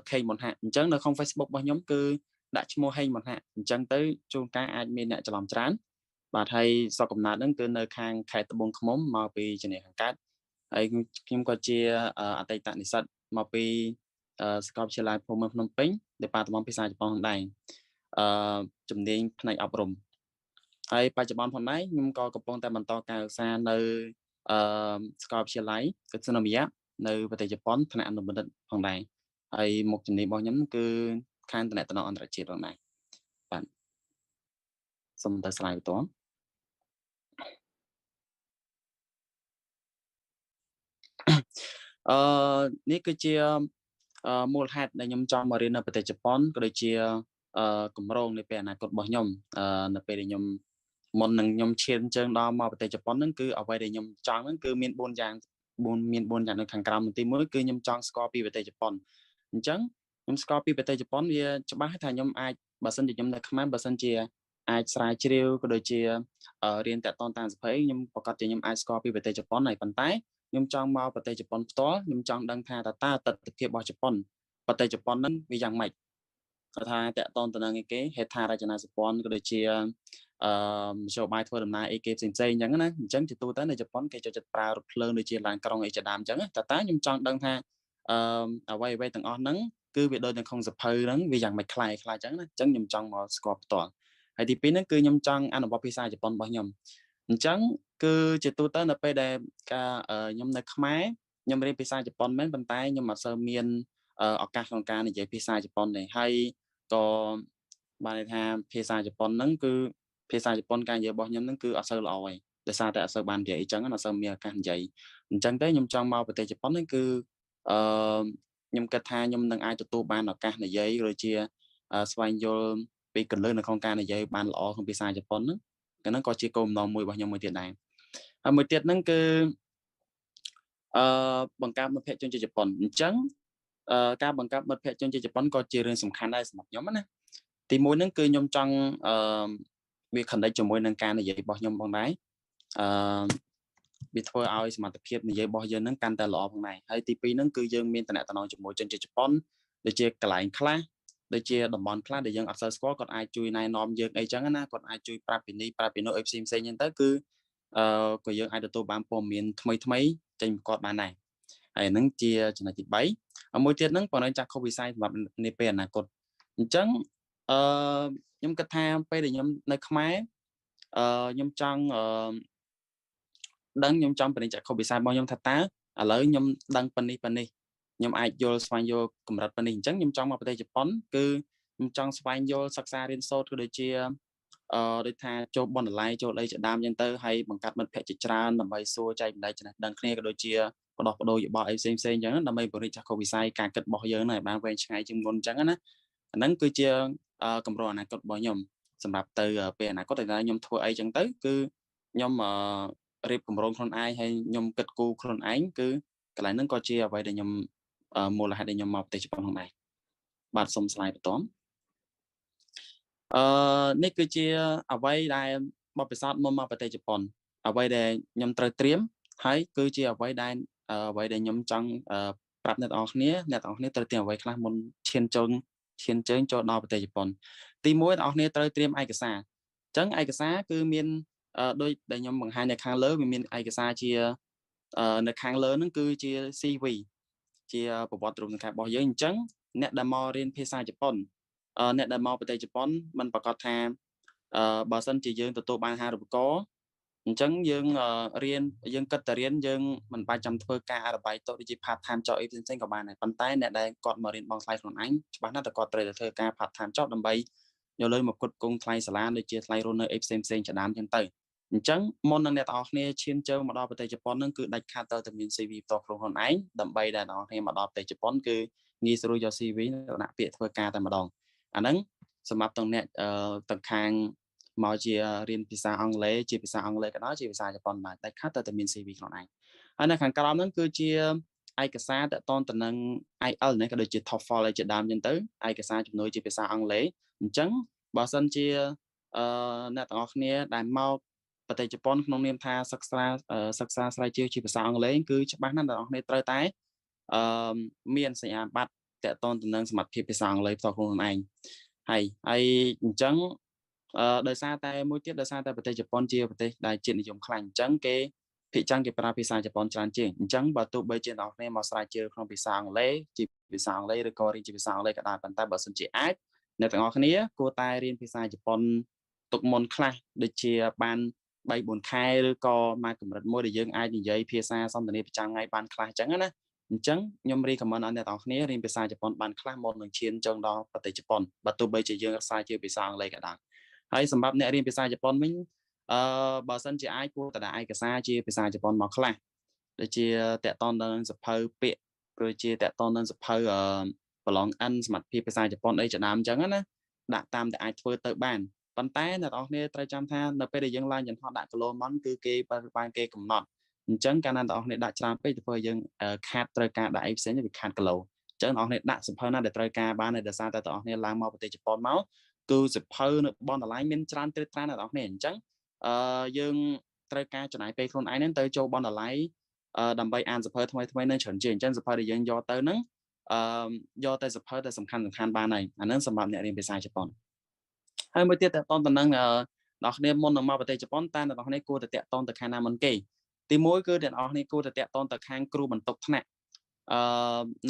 ខេងមុនហាក់អញ្ចឹងនៅក្នុង Facebook របស់ខ្ញុំគឺដាក់ឈ្មោះហេងមុនហាក់អញ្ចឹងទៅជួនកាលអាចមានអ្នកច្រឡំច្រើនបាទហើយសកកំណើតហ្នឹងគឺនៅខាងខេត្តត្បូងឃ្មុំមកពីជំនាញខាងកើតហើយខ្ញុំក៏ជាអតីតនិស្សិតមកពីសាកលវិទ្យាល័យភូមិភ្នំពេញដែលប៉ាតំបន់ភាសាជប៉ុនផងដែរជំនាញផ្នែកអប់រំហើយបច្ចុប្បន្នផងដែរខ្ញុំក៏កំពុងតែបន្តការសិក្សានៅសាកលវិទ្យាល័យកិត្តិយសនិយមនៅប្រទេសជប៉ុនថ្នាក់អនុបណ្ឌិតផងដែរហើយមុខជំនាញរបស់ខ្ញុំគឺខាងតំណែងអន្តរជាតិផងដែរបាទសូមទៅ slide បន្តនេះគឺជាមូលហេតុដែលខ្ញុំចង់មករៀននៅប្រទេសជប៉ុនក៏ដូចជាគម្រោងនៃពេលអនាគតរបស់ខ្ញុំនៅពេលដែលខ្ញុំមុននឹងខ្ញុំឈានជើងដល់មកប្រទេសជប៉ុនហ្នឹងគឺអ្វីដែលខ្ញុំចង់ហ្នឹងគឺមាន4យ៉ាងនៅខាងក្រោមទី1គឺខ្ញុំចង់ស្គាល់ពីប្រទេសជប៉ុនអញ្ចឹងខ្ញុំស្គាល់ពីប្រទេសជប៉ុនវាច្បាស់ថាខ្ញុំអាចបើសិនជាខ្ញុំនៅខ្មែរបើសិនជាអាចស្រាវជ្រាវក៏ដូចជារៀនតាក់ទងតាមសភ័យខ្ញុំប្រកាសជាខ្ញុំអាចស្គាល់ពីប្រទេសជប៉ុនហើយប៉ុន្តែខ្ញុំចង់មកប្រទេសជប៉ុនផ្ទាល់ខ្ញុំចង់ដឹងថាតើទិដ្ឋភាពរបស់ជប៉ុនប្រទេសជប៉ុនហ្នឹងវាយ៉ាងម៉េចថាតាក់ទងទៅនឹងគេហេដ្ឋារចនាសម្ព័ន្ធក៏ដូចជាមធ្យោបាយធ្វើដំណើរអីគេផ្សេងៗអញ្ចឹងណាអញ្ចឹងជាទូទៅនៅជប៉ុនគេចូលចិត្តប្រើរថភ្លើងដូចជាឡានក្រុងអីជាដើមអញ្ចឹងតែខ្ញុំចង់ដឹងថាអ្វីទាំងអស់ហ្នឹងគឺវាដូចនៅក្នុងសភៅហ្នឹងវាយ៉ាងម៉េចខ្លះអញ្ចឹងណាអញ្ចឹងខ្ញុំចង់មកស្គាល់ផ្ទាល់ហើយទី2ហ្នឹងគឺខ្ញុំចង់អនុវត្តភាសាជប៉ុនរបស់ខ្ញុំអញ្ចឹងគឺជាទូទៅនៅពេលដែលខ្ញុំនៅខ្មែរខ្ញុំរៀនភាសាជប៉ុនមែនប៉ុន្តែខ្ញុំអត់សូវមានឱកាសក្នុងការនិយាយភាសាជប៉ុនទេហើយក៏បានន័យថាភាសាជប៉ុនហ្នឹងគឺភាសាជប៉ុនការនិយាយរបស់ខ្ញុំហ្នឹងគឺអត់សូវល្អទេដោយសារតែអត់សូវបាននិយាយអញ្ចឹងអត់សូវមានឱកាសនិយាយអញ្ចឹងទៅខ្ញុំចង់មកប្រទេសជប៉ុនហ្នឹងគឺខ្ញុំគិតថាខ្ញុំនឹងអាចទទួលបានឱកាសនិយាយឬជាស្វែងយល់ពីកលឹះនៅក្នុងការនិយាយបានល្អក្នុងភាសាជប៉ុនហ្នឹងក៏ជាគោលបំណងមួយរបស់ខ្ញុំមួយទៀតដែរហើយមួយទៀតហ្នឹងគឺបង្កើតមិត្តភក្តិជនជាតិជប៉ុនអញ្ចឹងការបង្កើតមិត្តភក្តិជនជាតិជប៉ុនក៏ជារឿងសំខាន់ដែរសម្រាប់ខ្ញុំណាទី1ហ្នឹងគឺខ្ញុំចង់វា connect ជាមួយនឹងការនិយាយរបស់ខ្ញុំផងដែរវាធ្វើឲ្យសមត្ថភាពនិយាយរបស់យើងហ្នឹងកាន់តែល្អផងដែរហើយទី2ហ្នឹងគឺយើងមានតំណែងជាមួយជនជាតិជប៉ុនដូចជាកន្លែងខ្លះដូចជាតំបន់ខ្លះដែលយើងអត់សូវស្គាល់គាត់អាចជួយណែនាំយើងអីចឹងណាគាត់អាចជួយប្រាប់ពីនេះប្រាប់ពីនោះអីផ្សេងៗចឹងទៅគឺក៏យើងអាចទទួលបានព័ត៌មានថ្មីចេញពីគាត់បានដែរហើយហ្នឹងជាចំណុចទី3មួយទៀតហ្នឹងបងចាក់ខុសវិស័យសម្រាប់នាពេលអនាគតអញ្ចឹងខ្ញុំគិតថាពេលដែលខ្ញុំនៅខ្មែរខ្ញុំចង់ដឹងខ្ញុំចង់បរិញ្ញាចក្ខុវិស័យរបស់ខ្ញុំថាតើឥឡូវខ្ញុំដឹងប៉ុណ្ណេះខ្ញុំអាចយល់ស្វែងយល់កម្រិតប៉ុណ្ណេះអញ្ចឹងខ្ញុំចង់មកប្រទេសជប៉ុនគឺខ្ញុំចង់ស្វែងយល់សិក្សារៀនសូត្រក៏ដូចជាដូចថាចូលបណ្ណាល័យចូលអីជាដើមអញ្ចឹងទៅហើយបង្កើតមិត្តភក្តិជាច្រើនដើម្បីសួរចែកម្លែកចំណេះដឹងគ្នាក៏ដូចជាបដោះបដូរយោបល់អីផ្សេងៗអញ្ចឹងដើម្បីបរិញ្ញាចក្ខុវិស័យការគិតរបស់យើងឲ្យបានវែងឆ្ងាយជាងមុនអញ្ចឹងណាអាហ្នឹងគឺជាកម្រអនាគតរបស់ខ្ញុំសម្រាប់ទៅពេលអនាគតតែខ្ញុំធ្វើអីអញ្ចឹងទៅគឺខ្ញុំរៀបគម្រោងខ្លួនឯងហើយខ្ញុំគិតគូរខ្លួនឯងគឺកន្លែងហ្នឹងក៏ជាអ្វីដែលខ្ញុំមូលហេតុដែលខ្ញុំមកប្រទេសជប៉ុនផងដែរបាទសូម slide បន្តនេះគឺជាអ្វីដែលបទពិសោធន៍មុនមកប្រទេសជប៉ុនអ្វីដែលខ្ញុំត្រូវត្រៀមហើយគឺជាអ្វីដែលខ្ញុំចង់ប្រាប់អ្នកទាំងអស់គ្នាត្រូវត្រៀមអ្វីខ្លះមុនឈានជើងចូលដល់ប្រទេសជប៉ុនទី1អ្នកទាំងអស់គ្នាត្រូវត្រៀមឯកសារអញ្ចឹងឯកសារគឺមានដោយដែលខ្ញុំបង្ហាញនៅខាងលើវាមានឯកសារជានៅខាងលើហ្នឹងគឺជា CV ជាប្រវត្តិរូបសង្ខេបរបស់យើងអញ្ចឹងអ្នកដែលមករៀនភាសាជប៉ុនអ្នកដែលមកប្រទេសជប៉ុនมันប្រកាសថាបើសិនជាយើងទទួលបានអាហារូបករណ៍អញ្ចឹងយើងគិតតែរៀនយើងមិនបាច់ចាំធ្វើការអរបាយទោដូចជា part time job អីផ្សេងៗក៏បានដែរប៉ុន្តែអ្នកដែលគាត់មករៀនបងថ្លៃខ្លួនឯងច្បាស់ណាស់តែគាត់ត្រូវតែធ្វើការ part time job ដើម្បីយកលុយមកផ្គត់ផ្គង់ថ្លៃសាលាដូចជាថ្លៃរស់នៅអីផ្សេងៗជាដើមអញ្ចឹងទៅអញ្ចឹងមុននឹងអ្នកទាំងអស់គ្នាឈានជើងមកដល់ប្រទេសជប៉ុនហ្នឹងគឺដាច់ខាតទៅមាន CV ផ្ទាល់ខ្លួនឯងដើម្បីដែលអ្នកទាំងអស់គ្នាមកដល់ប្រទេសជប៉ុនគឺងាយស្រួលយក CV ដាក់ពាក្យធ្វើការតែម្ដងអាហ្នឹងសម្រាប់ទាំងអ្នកទាំងខាងមកជារៀនភាសាអង់គ្លេសជាភាសាអង់គ្លេសក៏ដោយជាភាសាជប៉ុនដែរដាច់ខាតតែមាន CV ខ្លួនឯងហើយនៅខាងក្រោមហ្នឹងគឺជាឯកសារតកតងទៅនឹង IELTS នេះក៏ដូចជា TOEFL អីជាដើមអញ្ចឹងទៅឯកសារជំនួយជាភាសាអង់គ្លេសអញ្ចឹង បើសិនជាអ្នកទាំងអស់គ្នាដែលមកប្រទេសជប៉ុនក្នុងនាមថាសិក្សាស្រាវជ្រាវជាភាសាអង់គ្លេសគឺច្បាស់ណាស់អ្នកទាំងអស់គ្នាត្រូវតែមានសញ្ញាបត្រតាក់ទងទៅនឹងសមត្ថភាពភាសាអង់គ្លេសផ្ទាល់ខ្លួនឯងហើយអញ្ចឹងដោយសារតែមួយទៀតដោយសារតែប្រទេសជប៉ុនជាប្រទេសដែលជាតិនិយមខ្លាំងអញ្ចឹងគេភាគច្រើនគេប្រើភាសាជប៉ុនច្រើនជាងអញ្ចឹងបើទោះបីជាអ្នកគ្នាមកស្រាវជ្រាវក្នុងភាសាអង់គ្លេសជាភាសាអង់គ្លេសឬក៏រៀនជាភាសាអង់គ្លេសក៏ដោយប៉ុន្តែបើសិនជាអាចអ្នកទាំងអស់គ្នាគួរតែរៀនភាសាជប៉ុនទុកមុនខ្លះដូចជាបាន3-4 ខែឬក៏មកកម្រិតមួយដែលយើងអាចនិយាយភាសាសន្ទនាប្រចាំថ្ងៃបានខ្លះអញ្ចឹងណាអញ្ចឹងខ្ញុំរីកមែនឲ្យអ្នកទាំងអស់គ្នារៀនភាសាជប៉ុនបានខ្លះមុននឹងឈានចូលដល់ប្រទេសជប៉ុនបើទោះបីជាយើងរក្សាជាភាសាអង់គ្លេសក៏ដោយហើយសម្រាប់អ្នករៀនភាសាជប៉ុនវិញបើសិនជាអាចគួរតែដាក់ឯកសារជាភាសាជប៉ុនមកខ្លះដូចជាតកតននឹងសភៅពាក្យឬជាតកតននឹងសភៅប្រឡង N សមត្ថភាពភាសាជប៉ុនអីជាដើមអញ្ចឹងណាដាក់តាមតែអាចធ្វើទៅបានប៉ុន្តែអ្នកនរគ្នាត្រូវចាំថានៅពេលដែលយើងឡើងយន្តហោះដាក់គីឡូម៉ុនគឺគេបានគេកំណត់អញ្ចឹងកាលណាអ្នកនរគ្នាដាក់ច្រើនពេកទៅធ្វើយើងខាតត្រូវការដាក់អីផ្សេងវាខាតគីឡូអញ្ចឹងអ្នកនរគ្នាដាក់សភៅណាដែលត្រូវការបានដោយសារតែអ្នកនរគ្នាឡើងមកប្រទេសជប៉ុនមកគឺសភៅនៅបណ្ណាល័យមានច្រើនត្រិតត្រាអ្នកនរគ្នាអញ្ចឹងយើងត្រូវការចំណាយពេលខ្លួនឯងហ្នឹងទៅចូលបណ្ណាល័យដើម្បីអានសភៅថ្មីៗនៅច្រើនជាងអញ្ចឹងសភៅដែលយើងយកទៅហ្នឹងយកតែសភៅតែសំខាន់បានហើយអាហ្នឹងសម្រាប់អ្នករៀនភាសាជប៉ុនហើយមួយទៀតតកតងទៅនឹងអ្នកគ្នាមុននឹងមកប្រទេសជប៉ុនតែអ្នកគ្នាគួរតែតកតងទៅខាងណាមុនគេទី1គឺអ្នកគ្នាគួរតែតកតងទៅខាងគ្រូបន្ទប់ថ្នាក់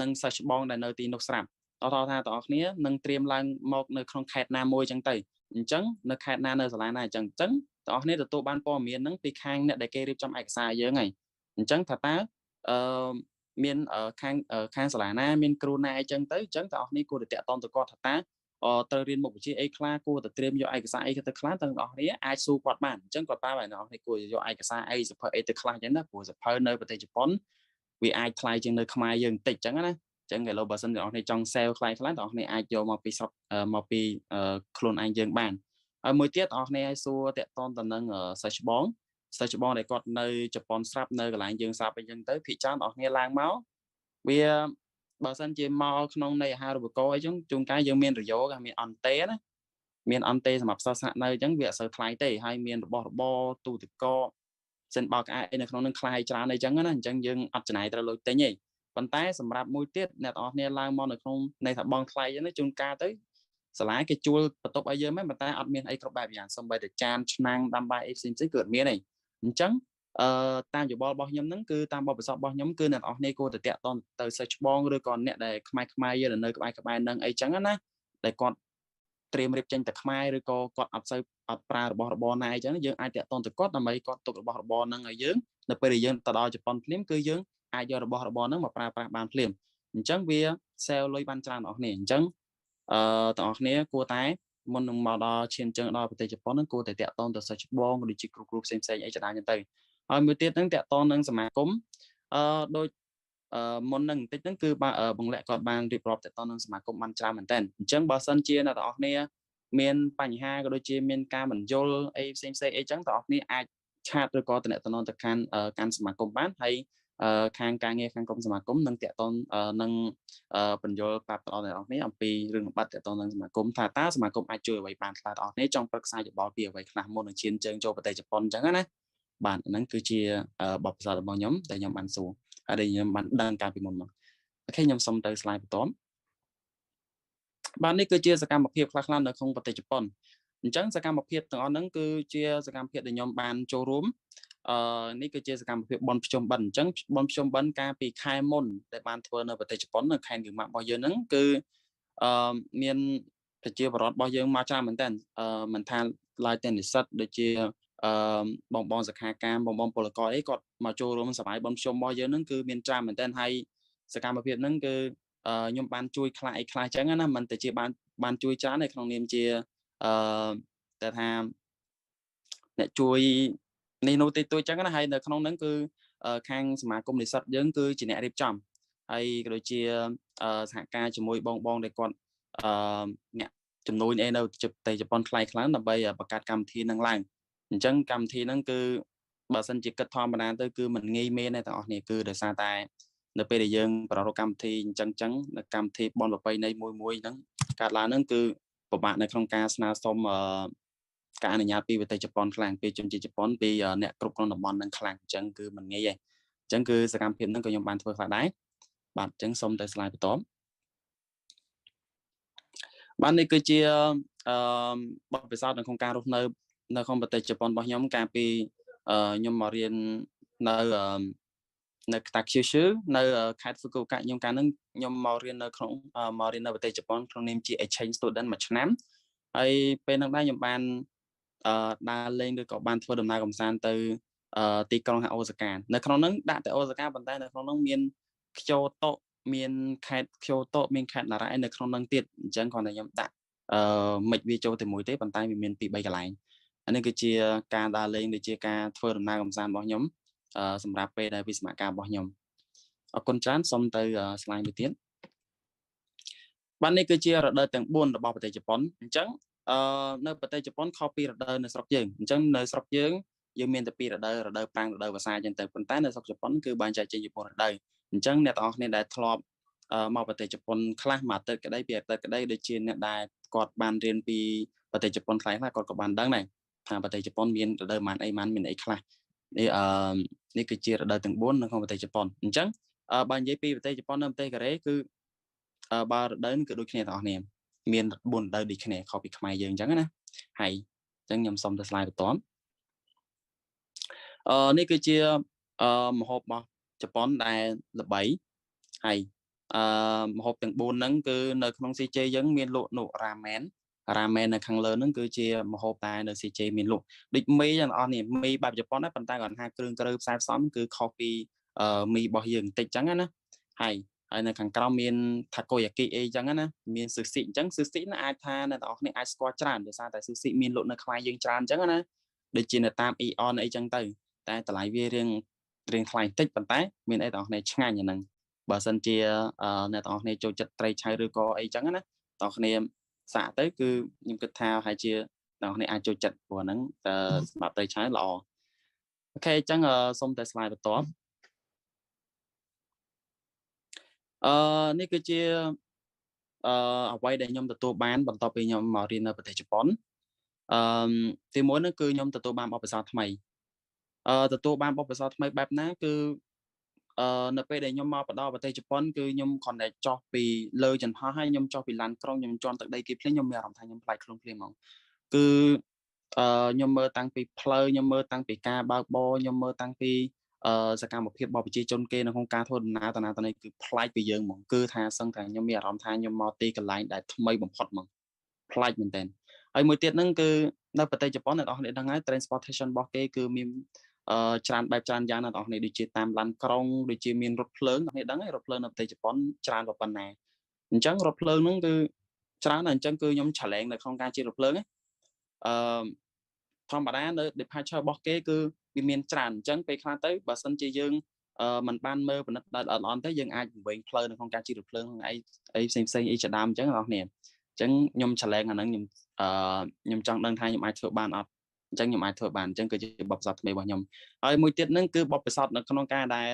និងសិស្សច្បងដែលនៅទីនោះស្រាប់តោះថាអ្នកគ្នានឹងត្រៀមឡើងមកនៅក្នុងខេត្តណាមួយអញ្ចឹងទៅអញ្ចឹងនៅខេត្តណានៅសាលាណាអញ្ចឹងអ្នកគ្នាទទួលបានព័ត៌មានហ្នឹងពីខាងអ្នកដែលគេរៀបចំឯកសារយើងហើយអញ្ចឹងថាតើមានខាងសាលាណាមានគ្រូណាអីចឹងទៅអញ្ចឹងអ្នកគ្នាគួរតែតកតងទៅគាត់ថាតើត្រូវរៀនមុខវិជ្ជាអីខ្លះគួរតែត្រៀមយកឯកសារអីទៅខ្លះទាំងអ្នកគ្នាអាចសួរគាត់បានអញ្ចឹងគាត់ប្រាប់ឲ្យអ្នកគ្នាគួរយកឯកសារអីសភៅអីទៅខ្លះអញ្ចឹងណាព្រោះសភៅនៅប្រទេសជប៉ុនវាអាចថ្លៃជាងនៅខ្មែរយើងបន្តិចអញ្ចឹងណាអញ្ចឹងឥឡូវបើសិនអ្នកគ្នាចង់ sale ខ្លះអ្នកគ្នាអាចយកមកពីស្រុកមកពីខ្លួនឯងយើងបានហើយមួយទៀតអ្នកគ្នាឲ្យសួរតាក់ទងទៅនឹងសិស្សច្បងដែលគាត់នៅជប៉ុនស្រាប់នៅកន្លែងយើងស្រាប់អីចឹងទៅភាគច្រើនអ្នកគ្នាឡើងមកវាបើសិនជាមកក្នុងនៃអាហារូបករណ៍អីចឹងជួនកាលយើងមានរយោក៏មានអន្តេណាមានអន្តេសម្រាប់សិស្សស្នាក់នៅអញ្ចឹងវាអត់សូវថ្លៃទេហើយមានរបស់របរទូទឹកកកសិនបោកក្អែកនៅក្នុងនឹងខ្លាយច្រើនអីចឹងណាអញ្ចឹងយើងអត់ចំណាយត្រូវលុយទិញទេប៉ុន្តែសម្រាប់មួយទៀតអ្នកនរគ្នាឡើងមកនៅក្នុងនៃថាបងថ្លៃចឹងជួនកាលទៅសាលាគេជួលបន្ទប់ឲ្យយើងមែនប៉ុន្តែអត់មានអីគ្រប់បែបយ៉ាងសូម្បីតែចានឆ្នាំងដាំបាយអីផ្សេងៗគឺអត់មានទេអញ្ចឹងតាមយោបល់របស់ខ្ញុំហ្នឹងគឺតាមបទពិសោធន៍របស់ខ្ញុំគឺអ្នកនរគ្នាគួរតែតាក់ទងទៅសិស្សច្បងឬក៏អ្នកដែលខ្មែរយើងនៅក្បែរហ្នឹងអីចឹងណាដែលគាត់ត្រៀមរៀបចេញទៅខ្មែរឬក៏គាត់អត់ប្រើរបស់របរណាអីចឹងយើងអាចតាក់ទងទៅគាត់ដើម្បីគាត់ទុករបស់របរហ្នឹងឲ្យយើងនៅពេលដែលយើងទៅដល់ជប៉ុនភ្លាមគឺយើងអាចយករបស់របរហ្នឹងមកប្រើប្រាស់បានភ្លាមអញ្ចឹងវា sale លុយបានច្រើនអ្នកនរគ្នាអញ្ចឹងទាំងអស់គ្នាគួរតែមុននឹងមកដល់ឈានជើងដល់ប្រទេសជប៉ុនហ្នឹងគួរតែតាក់ទងទៅសិស្សច្បងឬជាគ្រូផ្សេងអីចដាចឹងទៅហើយមួយទៀតហ្នឹងតាក់ទងនឹងសមាគមដូចមុននឹងបន្តិចហ្នឹងគឺបង្លាក់គាត់បានរៀបរាប់តាក់ទងនឹងសមាគមបានច្រើនមែនតើអញ្ចឹងបើសិនជាអ្នកទាំងអស់គ្នាមានបញ្ហាក៏ដូចជាមានការមិនយល់អីផ្សេងអីចឹងទាំងអស់គ្នាអាចឆាតឬក៏តំណទៅកាន់សមាគមបានហើយខាងការងារខាងក្រុមសមាគមនឹងតាក់ទងនឹងបញ្យល់ប្រាប់ដល់អ្នកនរគ្នាអំពីរឿងបាត់តាក់ទងនឹងសមាគមថាតើសមាគមអាចជួយអ្វីបានខ្លះដល់អ្នកចង់ប្រឹក្សាយោបល់ពីអ្វីខ្លះមុននឹងឈានជើងចូលប្រទេសជប៉ុនអញ្ចឹងណាបាទហ្នឹងគឺជាបទពិសោធន៍របស់ខ្ញុំដែលខ្ញុំបានសួរហើយដែលខ្ញុំបានដឹងកាលពីមុនមកអូខេខ្ញុំសូមទៅ slide បន្ទាប់បាទនេះគឺជាសកម្មភាពខ្លះៗនៅក្នុងប្រទេសជប៉ុនអញ្ចឹងសកម្មភាពទាំងអស់ហ្នឹងគឺជាសកម្មភាពដែលខ្ញុំបានចូលរួមនេះគឺជាសកម្មភាពបន់ភ្ជុំបិណ្ឌអញ្ចឹងបន់ភ្ជុំបិណ្ឌកាលពីខែមុនដែលបានធ្វើនៅប្រទេសជប៉ុននៅខេត្តគីម៉ាក់របស់យើងហ្នឹងគឺមានប្រជាពលរដ្ឋរបស់យើងមកច្រើនមែនតើមិនថាឡើយតែនិស្សិតដូចជាបងសិក្ខាកាមបងពលករអីគាត់មកចូលរួមសប្បាយបន់ភ្ជុំរបស់យើងហ្នឹងគឺមានច្រើនមែនតើហើយសកម្មភាពហ្នឹងគឺខ្ញុំបានជួយខ្លះអីខ្លះអញ្ចឹងណាមិនតែជាបានជួយច្រើននៅក្នុងនាមជាតែថាអ្នកជួយនេះនោះតិចតួចអញ្ចឹងណាហើយនៅក្នុងហ្នឹងគឺខាងសមាគមនិស្សិតយើងគឺជាអ្នករៀបចំហើយក៏ដូចជាសហការជាមួយបងដែលគាត់អ្នកជំនួយនៅប្រទេសជប៉ុនថ្លៃខ្លាំងដើម្បីបង្កើតកម្មវិធីហ្នឹងឡើងអញ្ចឹងកម្មវិធីហ្នឹងគឺបើសិនជាគិតធម្មតាទៅគឺមិនងាយមែនទេទាំងអស់គ្នាគឺដោយសារតែនៅពេលដែលយើងប្រារព្ធកម្មវិធីអញ្ចឹងនៅកម្មវិធីបនប្រពៃណីមួយហ្នឹងកាត់ឡើងហ្នឹងគឺ ប្របាក់នៅក្នុងការស្នើសុំការអនុញ្ញាតពីប្រទេសជប៉ុនខ្លាំងពីជនជាតិជប៉ុនពីអ្នកគ្រប់គ្រងតំបន់នឹងខ្លាំងអញ្ចឹងគឺមិនងាយទេអញ្ចឹងគឺសកម្មភាពហ្នឹងក៏ខ្ញុំបានធ្វើខ្លះដែរបាទអញ្ចឹងសូមទៅ slide បន្ទាប់បាទនេះគឺជាបទពិសោធន៍នៅក្នុងការរស់នៅក្នុងប្រទេសជប៉ុនរបស់ខ្ញុំកាលពីខ្ញុំមករៀននៅតាខ្ជឿឈឺនៅខេត្តហ្វូកូកាខ្ញុំកាលហ្នឹងខ្ញុំមករៀននៅប្រទេសជប៉ុនក្នុងនាមជា exchange student មួយឆ្នាំហើយពេលហ្នឹងដែរខ្ញុំបានដើរលេងឬក៏បានធ្វើដំណើរកម្សាន្តទៅទីក្រុងអូសាកានៅក្នុងហ្នឹងដាក់តែអូសាកាប៉ុន្តែនៅក្នុងហ្នឹងមានខ្យូតូមានខេត្តខ្យូតូមានខេត្តណារ៉ានៅក្នុងហ្នឹងទៀតអញ្ចឹងគ្រាន់តែខ្ញុំដាក់មិនវាចូលតែមួយទេប៉ុន្តែវាមានពី3កន្លែងអានេះគឺជាការដើរលេងដូចជាការធ្វើដំណើរកម្សាន្តរបស់ខ្ញុំសម្រាប់ពេលដែលវិស្មការរបស់ខ្ញុំអរគុណច្រើនសូមទៅ slide មួយទៀតបាទនេះគឺជារដូវទាំង4របស់ប្រទេសជប៉ុនអញ្ចឹងនៅប្រទេសជប៉ុនខុសពីរដូវនៅស្រុកយើងអញ្ចឹងនៅស្រុកយើងមានតែពីរដូវប្រាំងរដូវវស្សាអញ្ចឹងទៅប៉ុន្តែនៅស្រុកជប៉ុនគឺបានចែកចេញជា4រដូវអញ្ចឹងអ្នកទាំងអស់គ្នាដែលធ្លាប់មកប្រទេសជប៉ុនខ្លះមួយអាទិត្យក្តីពីរអាទិត្យក្តីដូចជាអ្នកដែលគាត់បានរៀនពីប្រទេសជប៉ុនខ្លះគាត់ក៏បានដឹងដែរថាប្រទេសជប៉ុនមានរដូវម៉ានអីម៉ានមានអីខ្លះនេះគឺជារដូវទាំង4នៅក្នុងប្រទេសជប៉ុនអញ្ចឹងបើនិយាយពីប្រទេសជប៉ុននៅប្រទេសកូរ៉េគឺបើរដូវគឺដូចគ្នាទាំងអស់គ្នាមាន4រដូវដូចគ្នាខុសពីខ្មែរយើងអញ្ចឹងណាហើយអញ្ចឹងខ្ញុំសូមទៅ slide បន្ទាប់នេះគឺជាម្ហូបរបស់ជប៉ុនដែលល្បីហើយម្ហូបទាំង4ហ្នឹងគឺនៅក្នុង CJ យើងមានលក់នូរ ramen នៅខាងលើហ្នឹងគឺជាម្ហូបតែនៅ CJ មានលក់ដូចមីទាំងអស់នេះមីបែបជប៉ុនដែរប៉ុន្តែគាត់ថាគ្រឿងក្រៅផ្សាយផ្សំគឺខុសពីមីរបស់យើងបន្តិចអញ្ចឹងណាហើយនៅខាងក្រោមមាន takoyaki អីអញ្ចឹងណាមាន sushi អញ្ចឹង sushi ណាអាចថាអ្នកទាំងអស់គ្នាអាចស្គាល់ច្រើនដោយសារតែ sushi មានលក់នៅខ្មែរយើងច្រើនអញ្ចឹងណាដូចជានៅតាម Eon អីអញ្ចឹងទៅតែតម្លៃវារៀងថ្លៃបន្តិចប៉ុន្តែមានអីទាំងអស់គ្នាឆ្ងាញ់អាហ្នឹងបើសិនជាអ្នកទាំងអស់គ្នាចូលចិត្តត្រីឆៅឬក៏អីអញ្ចឹងណាទាំងអស់គ្នាសាកទៅគឺខ្ញុំគិតថាហើយជាអ្នកទាំងអស់គ្នាអាចចូលចិត្តព្រោះហ្នឹងសម្រាប់ត្រីឆៅល្អអូខេអញ្ចឹងសូមតែ slide បន្ទាប់នេះគឺជាអ្វីដែលខ្ញុំទទួលបានបន្ទាប់ពីខ្ញុំមករៀននៅប្រទេសជប៉ុនទីមួយនោះគឺខ្ញុំទទួលបានបទពិសោធន៍ថ្មីទទួលបានបទពិសោធន៍ថ្មីបែបណាគឺនៅពេលដែលខ្ញុំមកដល់ប្រទេសជប៉ុនគឺខ្ញុំគ្រាន់តែចុះពីលើចន្ទហោះហើយខ្ញុំចុះពីឡានក្រុងខ្ញុំជន់ទឹកដីគេភ្លាមខ្ញុំមានអារម្មណ៍ថាខ្ញុំប្លែកខ្លួនភ្លាមហ្មងគឺខ្ញុំមើលតាំងពីផ្លូវខ្ញុំមើលតាំងពីការបើកបរខ្ញុំមើលតាំងពីសកម្មភាពរបស់ប្រជាជនគេនៅក្នុងការធ្វើដំណើរទៅណាទៅណីគឺប្លែកពីយើងហ្មងគឺថាសឹងថាខ្ញុំមានអារម្មណ៍ថាខ្ញុំមកទីកន្លែងដែលថ្មីបំផុតហ្មងប្លែកមែនតើហើយមួយទៀតហ្នឹងគឺនៅប្រទេសជប៉ុនអ្នកនរគ្នាដឹងហើយ transportation របស់គេគឺមានច្រើនបែបច្រើនយ៉ាងណាបងប្អូនដូចជាតាមឡានក្រុងដូចជាមានរថភ្លើងអ្នកនេះដឹងហើយរថភ្លើងនៅប្រទេសជប៉ុនច្រើនប៉ុណ្ណាអញ្ចឹងរថភ្លើងហ្នឹងគឺច្រើនហើយអញ្ចឹងគឺខ្ញុំឆ្លងនៅក្នុងការជិះរថភ្លើងធម្មតានៅ departure របស់គេគឺវាមានច្រើនអញ្ចឹងពេលខ្លះទៅបើសិនជាយើងមិនបានមើលពិនិត្យដល់ល្អទេយើងអាចវែងផ្លូវនៅក្នុងការជិះរថភ្លើងអីផ្សេងអីជាដើមអញ្ចឹងបងប្អូនអញ្ចឹងខ្ញុំឆ្លងអាហ្នឹងខ្ញុំចង់ដឹងថាខ្ញុំអាចធ្វើបានអត់អញ្ចឹងខ្ញុំអាចធ្វើបានអញ្ចឹងគឺជាបទពិសោធន៍ថ្មីរបស់ខ្ញុំហើយមួយទៀតហ្នឹងគឺបទពិសោធន៍នៅក្នុងការដែល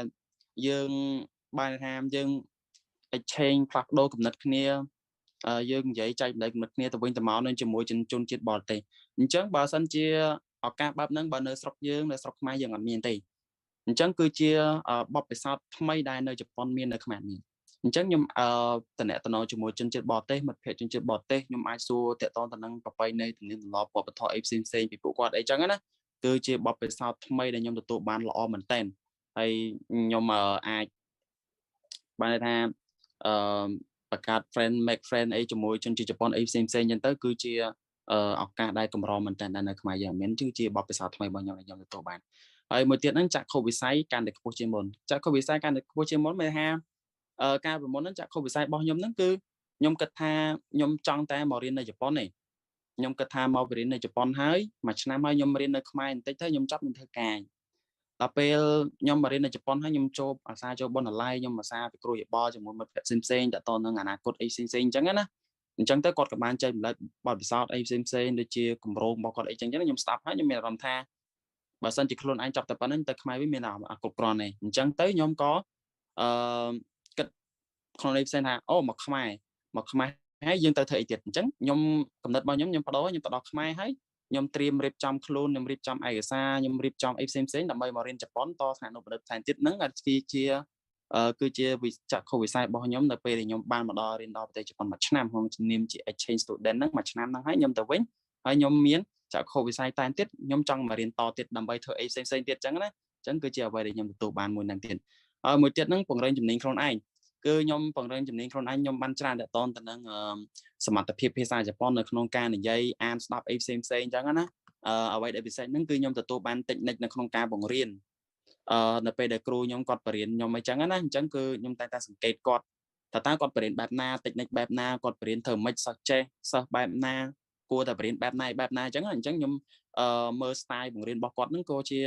យើងបានថាយើង exchange ផ្លាស់ប្ដូរគំនិតគ្នាយើងនិយាយចែកចម្លែកគំនិតគ្នាទៅវិញទៅមកនឹងជាមួយជនជាតិបរទេសអញ្ចឹងបើសិនជាឱកាសបែបហ្នឹងបើនៅស្រុកយើងនៅស្រុកខ្មែរយើងអត់មានទេអញ្ចឹងគឺជាបទពិសោធន៍ថ្មីដែលនៅជប៉ុនមាននៅខ្មែរមានអញ្ចឹងខ្ញុំតំណែងជាមួយជនជាតិបរទេសមិត្តភក្តិជនជាតិបរទេសខ្ញុំអាចសួរតាក់ទងទៅនឹងប្រពៃណីទំនៀមទម្លាប់វប្បធម៌អីផ្សេងពីពួកគាត់អីចឹងណាគឺជាបទពិសោធន៍ថ្មីដែលខ្ញុំទទួលបានល្អមែនតើហើយខ្ញុំអាចបានថាបង្កើត friend make friend អីជាមួយជនជាតិជប៉ុនអីផ្សេងចឹងទៅគឺជាឱកាសដែលកម្រមែនតើនៅខ្មែរយើងមានគឺជាបទពិសោធន៍ថ្មីរបស់ខ្ញុំដែលខ្ញុំទទួលបានហើយមួយទៀតហ្នឹងចក្ខុវិស័យកាន់តែខ្ពស់ជាងមុនចក្ខុវិស័យកាន់តែខ្ពស់ជាងមុនមានថាការប្រមូលហ្នឹងចក្ខុវិស័យរបស់ខ្ញុំហ្នឹងគឺខ្ញុំគិតថាខ្ញុំចង់តែមករៀននៅជប៉ុនទេខ្ញុំគិតថាមករៀននៅជប៉ុនហើយមួយឆ្នាំហើយខ្ញុំរៀននៅខ្មែរបន្តិចទៅខ្ញុំចាប់ខ្ញុំធ្វើការដល់ពេលខ្ញុំមករៀននៅជប៉ុនហើយខ្ញុំចូលអាសាចូលបណ្ណាល័យខ្ញុំអាសាពិគ្រោះយោបល់ជាមួយមិត្តភក្តិផ្សេងៗតទៅនឹងអនាគតអីផ្សេងអញ្ចឹងណាអញ្ចឹងទៅគាត់ក៏បានចែកម្លែកបទពិសោធន៍អីផ្សេងដូចជាគម្រោងរបស់គាត់អីចឹងខ្ញុំស្ដាប់ហើយខ្ញុំមានអារម្មណ៍ថាបើសិនជាខ្លួនឯងចាប់តែប៉ុណ្្នឹងទៅខ្មែរវិញមានអាគ្រប់គ្រាន់ទេអញ្ចឹងទៅខ្ញុំក៏គិតក្នុងន័យផ្សេងថាអូមកខ្មែរ ហើយយើងទៅធ្វើអីទៀតអញ្ចឹងខ្ញុំកំណត់របស់ខ្ញុំបដូរខ្ញុំទៅដល់ខ្មែរហើយខ្ញុំត្រៀមរៀបចំខ្លួនខ្ញុំរៀបចំឯកសារខ្ញុំរៀបចំអីផ្សេងដើម្បីមករៀនជប៉ុនតថ្នាក់នៅប្រទេសថៃទៀតហ្នឹងគឺជាចក្ខុវិស័យរបស់ខ្ញុំនៅពេលដែលខ្ញុំបានមកដល់រៀនដល់ប្រទេសជប៉ុនមួយឆ្នាំក្នុងជំនាញជា exchange student ហ្នឹងមួយឆ្នាំហ្នឹងហើយខ្ញុំទៅវិញហើយខ្ញុំមានចក្ខុវិស័យតែទៀតខ្ញុំចង់មករៀនតទៀតដើម្បីធ្វើអីផ្សេងទៀតអញ្ចឹងណាអញ្ចឹងគឺជាអ្វីដែលខ្ញុំទទួលបានមួយហ្នឹងទៀតហើយមួយទៀតហ្នឹងពង្រឹងជំនាញខ្លួនឯងគឺខ្ញុំពង្រឹងជំនាញខ្លួនឯងខ្ញុំបានច្រើនតទៅនឹងសមត្ថភាពភាសាជប៉ុននៅក្នុងការនិយាយអានស្ដាប់អីផ្សេងអញ្ចឹងណាអ្វីដែលពិសេសហ្នឹងគឺខ្ញុំទទួលបានតិចនិចនៅក្នុងការបង្រៀននៅពេលដែលគ្រូខ្ញុំគាត់បរៀនខ្ញុំអញ្ចឹងណាអញ្ចឹងគឺខ្ញុំតែសង្កេតគាត់តើគាត់បរៀនបែបណាតិចនិចបែបណាគាត់បរៀនធ្វើម៉េចសិស្សចេះសិស្សបែបណាគួរតែបរៀនបែបណាអញ្ចឹងខ្ញុំមើល style បង្រៀនរបស់គាត់ហ្នឹងក៏ជា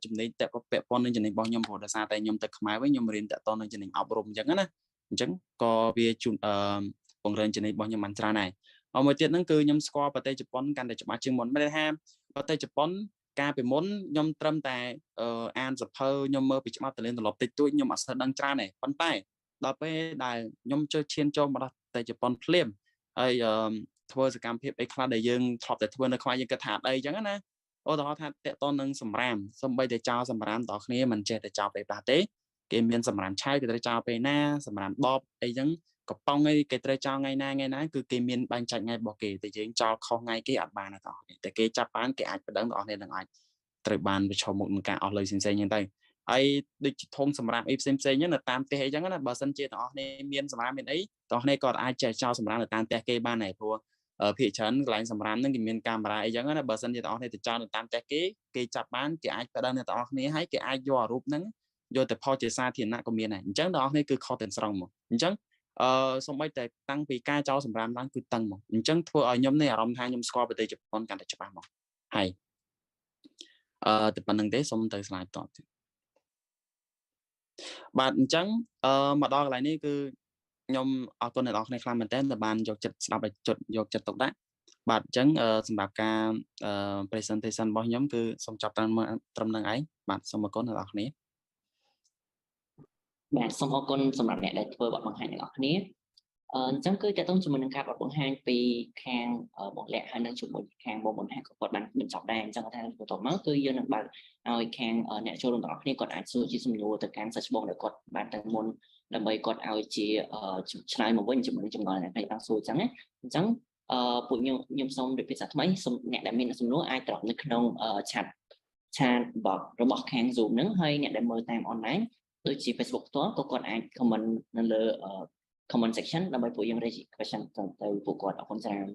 ចំណេញពាក់ព័ន្ធនឹងចំណេញរបស់ខ្ញុំព្រោះដោយសារតែខ្ញុំទៅខ្មែរវិញខ្ញុំរៀនតាក់ទងនឹងចំណេញអប់រំអញ្ចឹងណាអញ្ចឹងក៏វាជូនពង្រឹងចំណេញរបស់ខ្ញុំបានច្រើនដែរហើយមួយទៀតហ្នឹងគឺខ្ញុំស្គាល់ប្រទេសជប៉ុនកាន់តែច្បាស់ជាងមុនមិនថាប្រទេសជប៉ុនកាលពីមុនខ្ញុំត្រឹមតែអានសភៅខ្ញុំមើលពីច្បាប់ទលេនទម្លាប់តិចតួចខ្ញុំអត់ស្គាល់ដឹងច្រើនទេប៉ុន្តែដល់ពេលដែលខ្ញុំឈានចូលមកដល់ប្រទេសជប៉ុនភ្លាមហើយធ្វើសកម្មភាពអីខ្លះដែលយើងធ្លាប់តែធ្វើនៅខ្មែរយើងគិតថាអត់អីអញ្ចឹងណាឧទាហរណ៍ថាតកតនឹងសម្រាមសំបីតែចោលសម្រាមដល់គ្នាមិនចេះតែចោលពេលខ្លះទេគេមានសម្រាមឆៅគេត្រូវចោលពេលណាសម្រាមដបអីចឹងកំប៉ុងអីគេត្រូវចោលថ្ងៃណាគឺគេមានបែងចែកថ្ងៃរបស់គេតែយើងចោលខុសថ្ងៃគេអត់បានទេតែគេចាប់បានគេអាចបដិងដល់អ្នកនឹងអាចត្រូវបានប្រឈមមុខនឹងការអស់លុយផ្សេងៗហ្នឹងទៅហើយដូចជាធំសម្រាប់អីផ្សេងហ្នឹងនៅតាមផ្ទះអីចឹងណាបើសិនជាទាំងអស់គ្នាមានសម្រាប់មានអីទាំងអស់គ្នាក៏អាចចេះចោលសម្រាប់នៅតាមផ្ទះគេបានដែរព្រោះភាគច្រើនកន្លែងសម្រាប់ហ្នឹងគេមានកាមេរ៉ាអីចឹងណាបើសិនជាទាំងអស់គ្នាទៅចោលនៅតាមផ្ទះគេចាប់បានគេអាចបដិងអ្នកទាំងអស់គ្នាហើយគេអាចយកអារូបហ្នឹងយកទៅផលជាសាធារណៈក៏មានដែរអញ្ចឹងទាំងអស់គ្នាគឺខុសទាំងស្រុងមកអញ្ចឹងសូម្បីតែតាំងពីការចោលសម្រាប់ឡើងគឺតឹងមកអញ្ចឹងធ្វើឲ្យខ្ញុំនេះអារម្មណ៍ថាខ្ញុំស្គាល់ប្រទេសជប៉ុនកាន់តែច្បាស់មកហើយតែប៉ុណ្្នឹងទេសូមទៅស្លាយតទៀតបាទអញ្ចឹងមកដល់កន្លែងនេះគឺខ្ញុំអរគុណអ្នកនរគ្នាខ្លាំងមែនទែនដែលបានយកចិត្តស្ដាប់ឲ្យយកចិត្តទុកដាក់បាទអញ្ចឹងសម្រាប់ការpresentation របស់ខ្ញុំគឺសូមចាប់ត្រឹមនឹងឯងបាទសូមអរគុណអ្នកនរគ្នាបាទសូមអរគុណសម្រាប់អ្នកដែលធ្វើបទបង្ហាញទាំងអស់គ្នាអញ្ចឹងគឺតើតើជាមួយនឹងការបទបង្ហាញពីខាងបងលក្ខហើយនឹងជាមួយខាងបងបង្ហាញក៏គាត់បានបញ្ចប់ដែរអញ្ចឹងថាបន្ទាប់មកគឺយើងនឹងបើកឲ្យខាងអ្នកចូលរួមទាំងអស់គ្នាគាត់អាចសួរជាសំណួរទៅកាន់សិស្សច្បងដែលគាត់បានទៅមុនដើម្បីគាត់ឲ្យជាឆ្លើយមកវិញជាមួយនឹងចំណុចអ្នកបានសួរអញ្ចឹងណាអញ្ចឹងពួកខ្ញុំសូមរៀបភាសាថ្មីសូមអ្នកដែលមានសំណួរអាចdropនៅក្នុងchat box របស់ខាង Zoom ហ្នឹងហើយអ្នកដែលមើលតាម online ដូចជា Facebook ផ្ទាល់ក៏គាត់អាច comment នៅលើcomment section ដើម្បីពួកយើង raise question ទៅពួកគាត់អរគុណច្រើន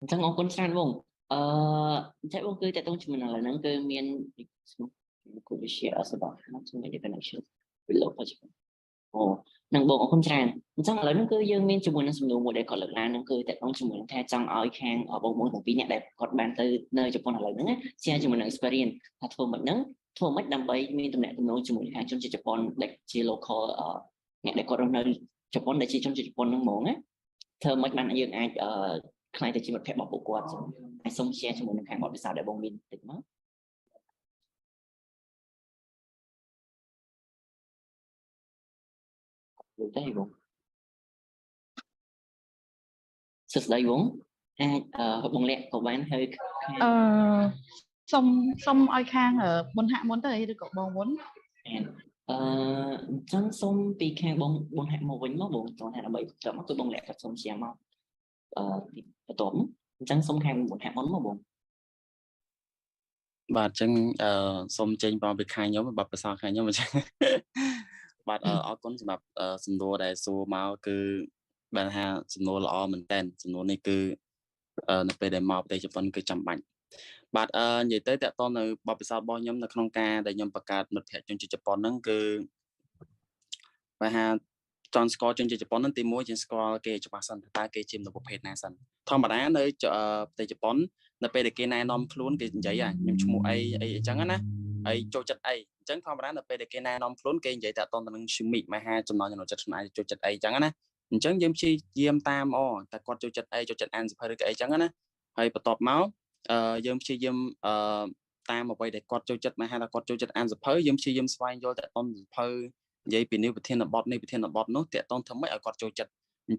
អញ្ចឹងអរគុណច្រើនបងចាបងគឺតើតើជាមួយនឹងឥឡូវហ្នឹងគឺមាន could you share us about how to make the connection with local people នឹងបងអរគុណច្រើនអញ្ចឹងឥឡូវហ្នឹងគឺយើងមានជាមួយនឹងសំណួរមួយដែលគាត់លើកឡើងហ្នឹងគឺតើតើជាមួយនឹងថាចង់ឲ្យខាងបងប្អូនទាំងពីរអ្នកដែលគាត់បានទៅនៅជប៉ុនឥឡូវហ្នឹង share ជាមួយនឹង experience ថាធ្វើមិនហ្នឹងធ្វើមិនដើម្បីមានតំណែងទំនងជាមួយខាងជនជាតិជប៉ុនដែលជា local អ្នកដែលគាត់រស់នៅជប៉ុនដែលជាជនជាតិជប៉ុនហ្នឹងហ្មងណាធ្វើមិនបានយើងអាចខ្លាយទៅជាមិត្តភក្តិរបស់ពួកគាត់ហើយសូម share ជាមួយនឹងខាងបទពិសោធន៍ដែលបងមានតិចមកលោកទេបងសួស្តីបងអាចបងលាក់ក៏បានហើយសុំឲ្យខាងមុនហាក់មុនទៅឬក៏បងមុនអញ្ចឹងសូមពីខាងបងហាក់មកវិញមកបងចង់ថាដើម្បីត្រឹមមកគឺបងលាក់ក៏សូម share មកបន្ទាប់អញ្ចឹងសូមខាងបងហាក់មុនមកបងបាទអញ្ចឹងសូមចេញបងពីខាងខ្ញុំបបិសោខាងខ្ញុំអញ្ចឹងបាទអរគុណសម្រាប់សំណួរដែលសួរមកគឺបានថាសំណួរល្អមែនតើសំណួរនេះគឺនៅពេលដែលមកប្រទេសជប៉ុនគឺចាំបាច់បាទនិយាយទៅតើតនៅបបិសោរបស់ខ្ញុំនៅក្នុងការដែលខ្ញុំបង្កើតមិត្តភក្តិជនជាតិជប៉ុនហ្នឹងគឺបានថា chọn score trên Japan nên tìm mua trên score cái Japan sân ta cái chim nó bộ phết này sân thằng mà đá nơi tại Japan là về để cái này nom luôn cái giấy à nhưng chung ai chẳng á ai cho chất ai chẳng thằng mà đá là về để cái này nom luôn cái giấy tại toàn là suy mị mà ha trong nó cho ai cho chất ai chẳng á chẳng dêm chi dêm tam ta còn cho chất ai cho chất ăn phải cái chẳng á hay bắt tọp máu dêm chi dêm tam mà quay để còn cho chất mà hay là còn cho chất ăn phải dêm chi dêm xoay vô tại toàn phải vậy vì nếu thiên là bọt này thiên là bọt nó tệ tôn thấm mấy ở cọt trôi chật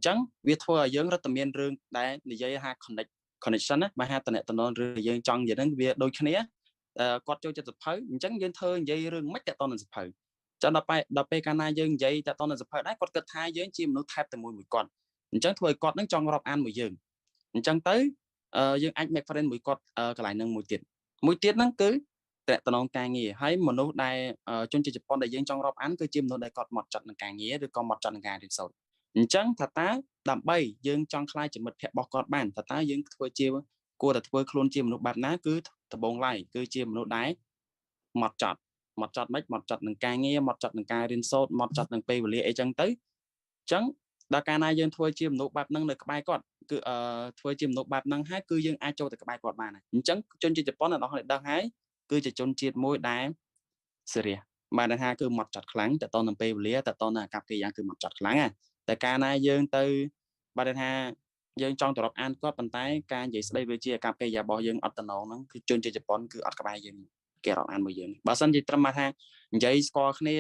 trắng việc thôi ở dương rất tầm miên rương đấy để dây hai connection á mà hai tận này tận non rương dương trong vậy đến việc đôi khi á cọt trôi chật dập phơi trắng dương thơ dây rương mấy tệ tôn là dập phơi cho đập pe cana dương dây tệ tôn là dập phơi đấy cọt cật hai dương chim nó thép từ mùi cọt trắng thôi cọt nó trong rọc ăn mùi dương trắng tới dương anh mẹ friend mùi cọt cái lại nâng mùi tiết nó cứแต่ตอนการงี้ให้มนุษย์ได้จนจะปนได้ยังจังรอบอันคือจิมโนได้กอดหมดจัดการงี้หรือก็หมดจัดการที่สุดจังถ้าตาดำใบยังจังคลายจะหมดแผลบอกกอดบ้านถ้าตายังทัวจิมกูแต่ทัวคลุนจิมมนุษย์แบบนั้นคือตะบงไล่คือจิมมนุษย์ได้หมดจัดไม่หมดจัดการงี้หมดจัดการเรียนโซดหมดจัดไปเรียนจังtớiจังดาการนายยังทัวจิมมนุษย์แบบนั้นเลยกบายกอดคือทัวจิมมนุษย์แบบนั้นให้คือยังไอโจแต่กบายกอดบ้านจังจนจะปนเราให้ดังให้cứ chỉ chôn chiết môi đá Syria mà đàn ha cứ mặt chặt kháng tại tao nằm pe lía tại tao là cặp kỳ dạng cứ mặt chặt kháng à tại ca này dương từ ba đàn ha dương trong tổ hợp an có bàn tay ca vậy đây về chia cặp kỳ giả bỏ dương ở tận nó cứ chôn chiết Japan cứ ở các bài dương kẹo ăn bây giờ bà sân chỉ trâm mà ha vậy score này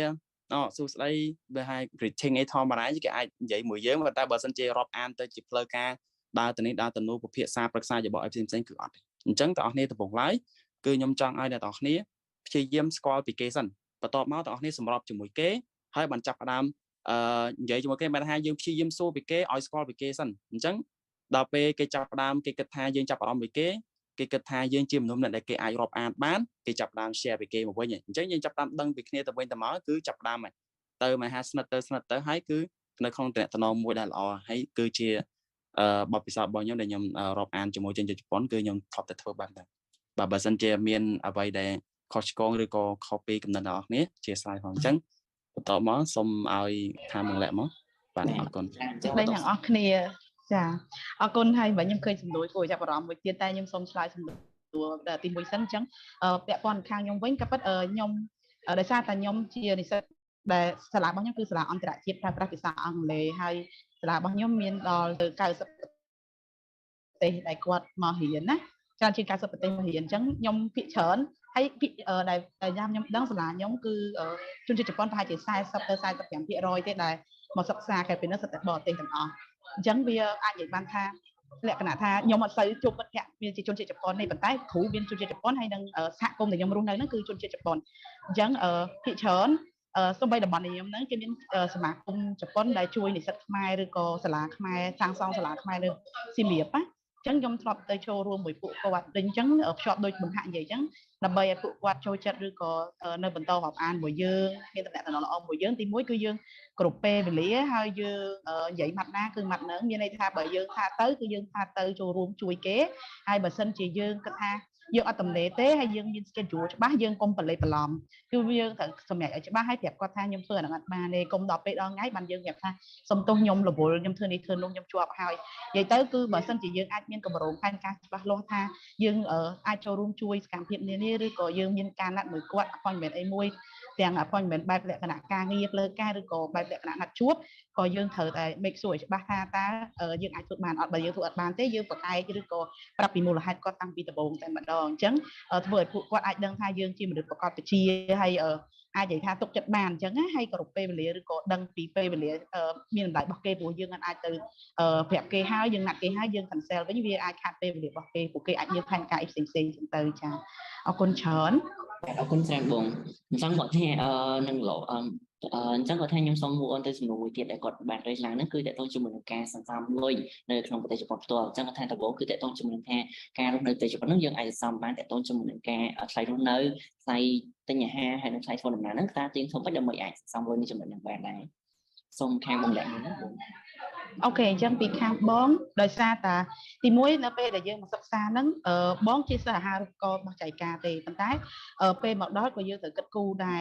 nó số đây về hai rating ấy thò mà nãy chứ cái ai vậy mùi dương mà ta bà sân chia rop an tới chỉ plơ ca đa từ này đa từ nô của phía xa bậc xa giờ bỏ em xem cứ ở chẳng tao này tập bổng lái cứ nhom trong ai đã tỏ ní chỉ dêm score application và tỏ máu tỏ ní sầm rập chừng mũi kế hai bàn chặt đam vậy chừng một cái bàn hai dương chỉ dêm số bị kế oi score application chẳng đào pe cái chặt đam cái hai dương chặt đam bị kế cái hai dương chìm nôm này cái ai rọp an bán cái chặt đam share bị kế một với nhỉ chẳng dương chặt đam đăng bị kia tập bên tập máu cứ chặt đam này từ mà hai snatter hay cứ nó không thể tao môi đà lò hay cứ chia bọc bị sao bao nhiêu để nhom rọp an chừng môi trên Japan cứ nhom thọp tại thua bàn bà sân chơi miền ở đây để coach con rồi có copy cầm đó nhé chia sẻ khoảng trắngต่อมาสมเอาทำมันแหละมั้งbạn ở con ได้อย่างออกเนี่ยจ้ะออกคนไทยแบบยังเคยสำรวจคุยจากประมาณวันแต่ยังสมสลายสำรวจตัวทีมบริษัทจังแปะปอนข้างยงเว้นกับยงโดยซาแต่ยงเชียร์ในแต่สลากบางยงคือสลากอันตรายเทียบทางภาษาอังกฤษให้สลากบางยงมีดอลการสเตะได้กวาดมาเห็นนะการชิงการสเตะมาเห็นจังยงพิเฉินให้พิได้ยามยงดังสลากยงคือจนจะป้อนพายจะใส่ซับเตอร์ใส่กับอย่างพิรอยที่ได้มาศึกษาแค่เป็นนักสเตะบอลเต็มต่างๆจังเบียอาใหญ่บางท่าและขณะท่ายงมาใส่จุดบัดแกมีจนจะป้อนในปัจจัยถูบินจนจะป้อนให้ดังสะกมแต่ยังรุ่งนั้นนั่นคือจนจะป้อนจังพิเฉินสมัยดับบันนี้นั้นจะเป็นสมาคมจะป้อนได้ช่วยในสัตว์ไม้หรือก็สลากไม้ทางซองสลากไม้หรือสิเมียปะจังยมทรอปได้โชว์รวมบุยปุกวัดดึงจังชอบโดยบุญหะใหญ่จังดับใบปุกวัดโชว์จัดหรือก็ในบรรเทาหอบอ่านบุยยืงมีแต่แต่เราเอาบุยยืงตีมุ้ยคือยืงกรุบเป้ไปเลี้ยให้ยืงใหญ่มัดหน้าคือมัดเนื้อมีในท่าใบยืงท่าเต้คือยืงท่าเต้โชว์รวมช่วยเก๋ให้ใบเส้นจียืงก็ท่ายืงเอาตำเนเต้ให้ยืงยินสเกจูจะบ้ายืงกลมปเลยปลอมคือยืงถึงสมัยจะบ้าให้แบบก็ท่ายมเฟื่อนมาในกลมดอกไปดองง่ายบันยืงแบบท่าสมตุ้งยมหลบบุยมเทือนในเทือนลงยมจวบให้ใหญ่เต้คือใบเส้นจียืงอาจมีกระโดดพันการบ้าโลท่ายืงอาโชว์รวมช่วยการเพียบนี้หรือก็ยืงยินการนัดมือกวาดพอนเหม็นไอ้มวยแต่งพอนเหม็นใบแหลกขนาดกลางเงียบเลยกาหรือก็ใบแหลกขนาดนัดชุบก็ยืงเถอะแต่ไม่สวยบ้าท่าตายืงอาจุดบานอดใบยืงถูกอัดบานเต้ยืงปากไอหรือก็ปรับปีมูลหัดก็ตั้งปีตะบงแต่บัดดองจังเปิดผูกว่าอาจดังท่ายืงจีมันหรือประกอบไปชี้ให้อาจจะท่าตกจัดบานจังให้กระดูกเปไปเลยหรือก็ดังปีเปไปเลยมีหลายบักเกย์ปูยืงอันอาจจะแผลเกย์ห้ายืงหนักเกย์ห้ายืงขันเซลก็ยังมีอาจขาดเปไปเลยบักเกย์ปูเกย์อาจยืงพันกายสิ่งสิ่งจังเตยจ้าเอาคนเฉินเอาคนแสดงบงจังหวะที่หนึ่งโหลจังหวะที่ยมสมบูรณ์แต่สนุกที่ได้กดบัตรเลยหลังนั่นคือแต่ต้องจุ่มหนึ่งการสัมผัสเลยในขนมปัจจุบันตัวจังหวะที่ตะโบคือแต่ต้องจุ่มหนึ่งการรุ่นในปัจจุบันนั้นยังไอ้สัมผัสแต่ต้องจุ่มหนึ่งการใส่รุ่นเนื้อใส่ตั้งอย่างห้าให้ต้องใส่โฟนแบบนั้นตาจริงสมบัติเดิมไม่ไอ้สัมผัสในจุ่มหนึ่งแบบไหนส่งแข่งบงแดงนั้น អូខេអញ្ចឹងពីខាងបងដោយសារតាទីមួយនៅពេលដែលយើងមកសិក្សាហ្នឹងបងជាសិស្សអាហារូបករណ៍របស់ចៃកាទេប៉ុន្តែពេលមកដល់ក៏យើងត្រូវគិតគូរដែរ